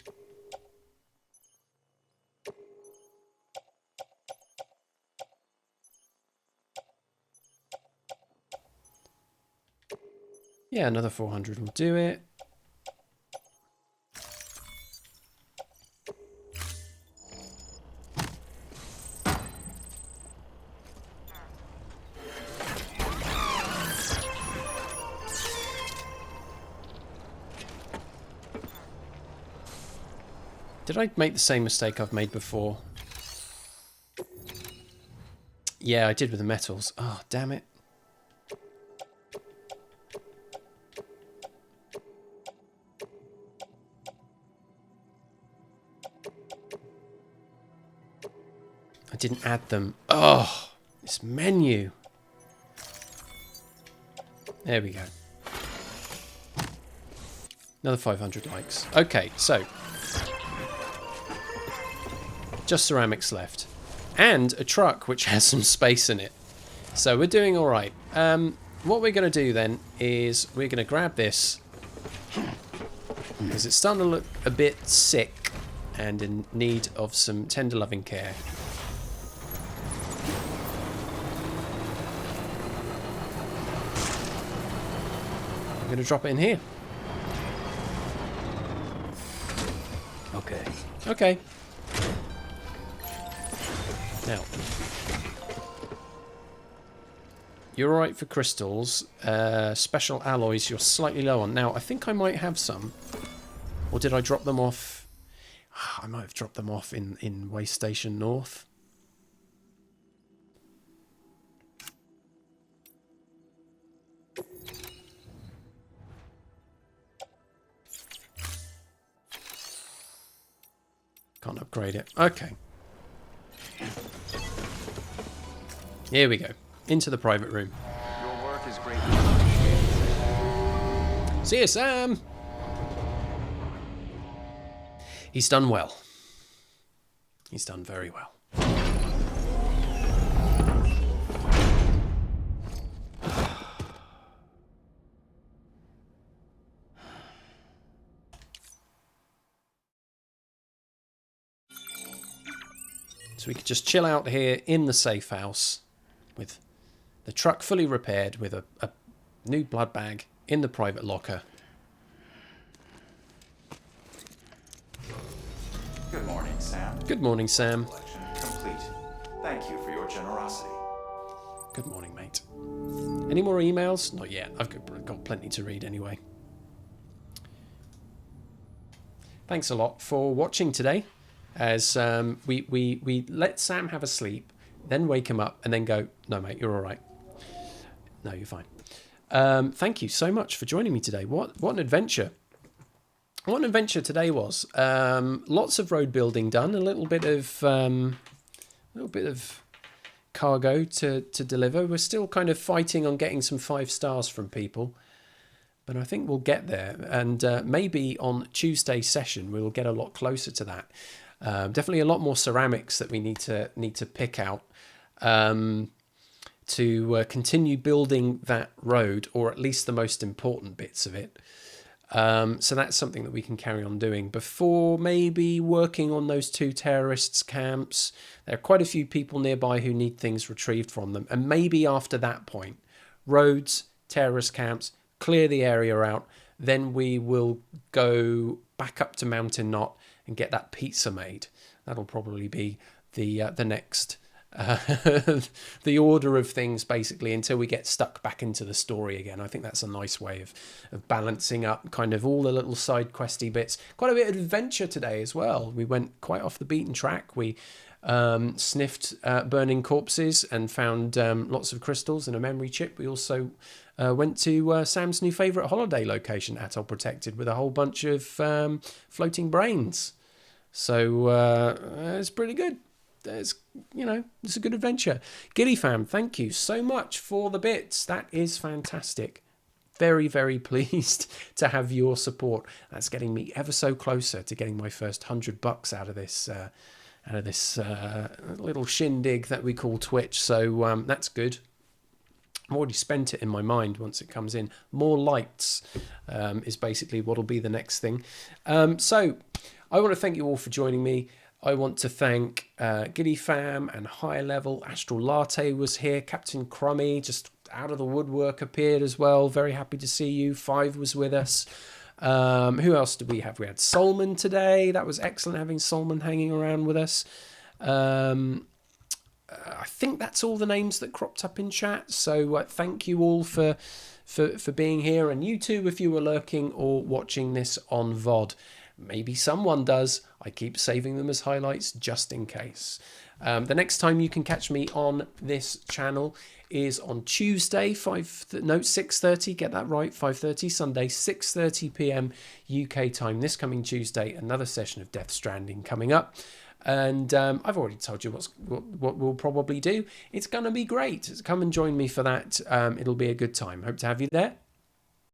Yeah, another 400 will do it. Did I make the same mistake I've made before? Yeah, I did with the metals. Oh, damn it. I didn't add them. Oh, this menu. There we go. Another 500 likes. Okay, so just ceramics left. And a truck which has some space in it. So we're doing all right. What we're going to do then is we're going to grab this because it's starting to look a bit sick and in need of some tender loving care. I'm going to drop it in here. Okay. Okay. Now, you're alright for crystals. Special alloys you're slightly low on. Now, I think I might have some. Or did I drop them off? I might have dropped them off in Waste Station North. Can't upgrade it. Okay. Here we go. Into the private room. Your work is greatly appreciated. See you, Sam! He's done well. He's done very well. So we could just chill out here in the safe house with the truck fully repaired with a new blood bag in the private locker. Good morning, Sam. Good morning, Sam. Collection complete. Thank you for your generosity. Good morning, mate. Any more emails? Not yet. I've got plenty to read anyway. Thanks a lot for watching today. As we let Sam have a sleep, then wake him up and then go, no, mate, you're all right. No, you're fine. Thank you so much for joining me today. What an adventure. What an adventure today was. Lots of road building done, a little bit of cargo to deliver. We're still kind of fighting on getting some 5 stars from people. But I think we'll get there. And maybe on Tuesday's session, we'll get a lot closer to that. Definitely a lot more ceramics that we need to pick out to continue building that road, or at least the most important bits of it. So that's something that we can carry on doing before maybe working on those 2 terrorists' camps. There are quite a few people nearby who need things retrieved from them. And maybe after that point, roads, terrorist camps, clear the area out. Then we will go back up to Mountain Knot and get that pizza made. That'll probably be the next the order of things, basically, until we get stuck back into the story again. I think that's a nice way of balancing up kind of all the little side questy bits. Quite a bit of adventure today as well. We went quite off the beaten track. We sniffed burning corpses and found lots of crystals and a memory chip. We also went to Sam's new favourite holiday location, Atoll Protected, with a whole bunch of floating brains. So it's pretty good. It's a good adventure. Gilly fam, thank you so much for the bits. That is fantastic. Very, very pleased to have your support. That's getting me ever so closer to getting my first $100 out of this little shindig that we call Twitch. So that's good. I've already spent it in my mind once it comes in. More lights is basically what'll be the next thing. So I want to thank you all for joining me. I want to thank Giddy Fam and High Level. Astral Latte was here. Captain Crummy, just out of the woodwork, appeared as well. Very happy to see you. 5 was with us. Who else did we have? We had Solman today. That was excellent having Solman hanging around with us. I think that's all the names that cropped up in chat. So thank you all for being here. And you too, if you were lurking or watching this on VOD. Maybe someone does. I keep saving them as highlights just in case. The next time you can catch me on this channel is on Tuesday, 6:30, get that right, 5:30, Sunday, 6:30 p.m. UK time, this coming Tuesday, another session of Death Stranding coming up. And I've already told you what we'll probably do. It's going to be great. Come and join me for that. It'll be a good time. Hope to have you there.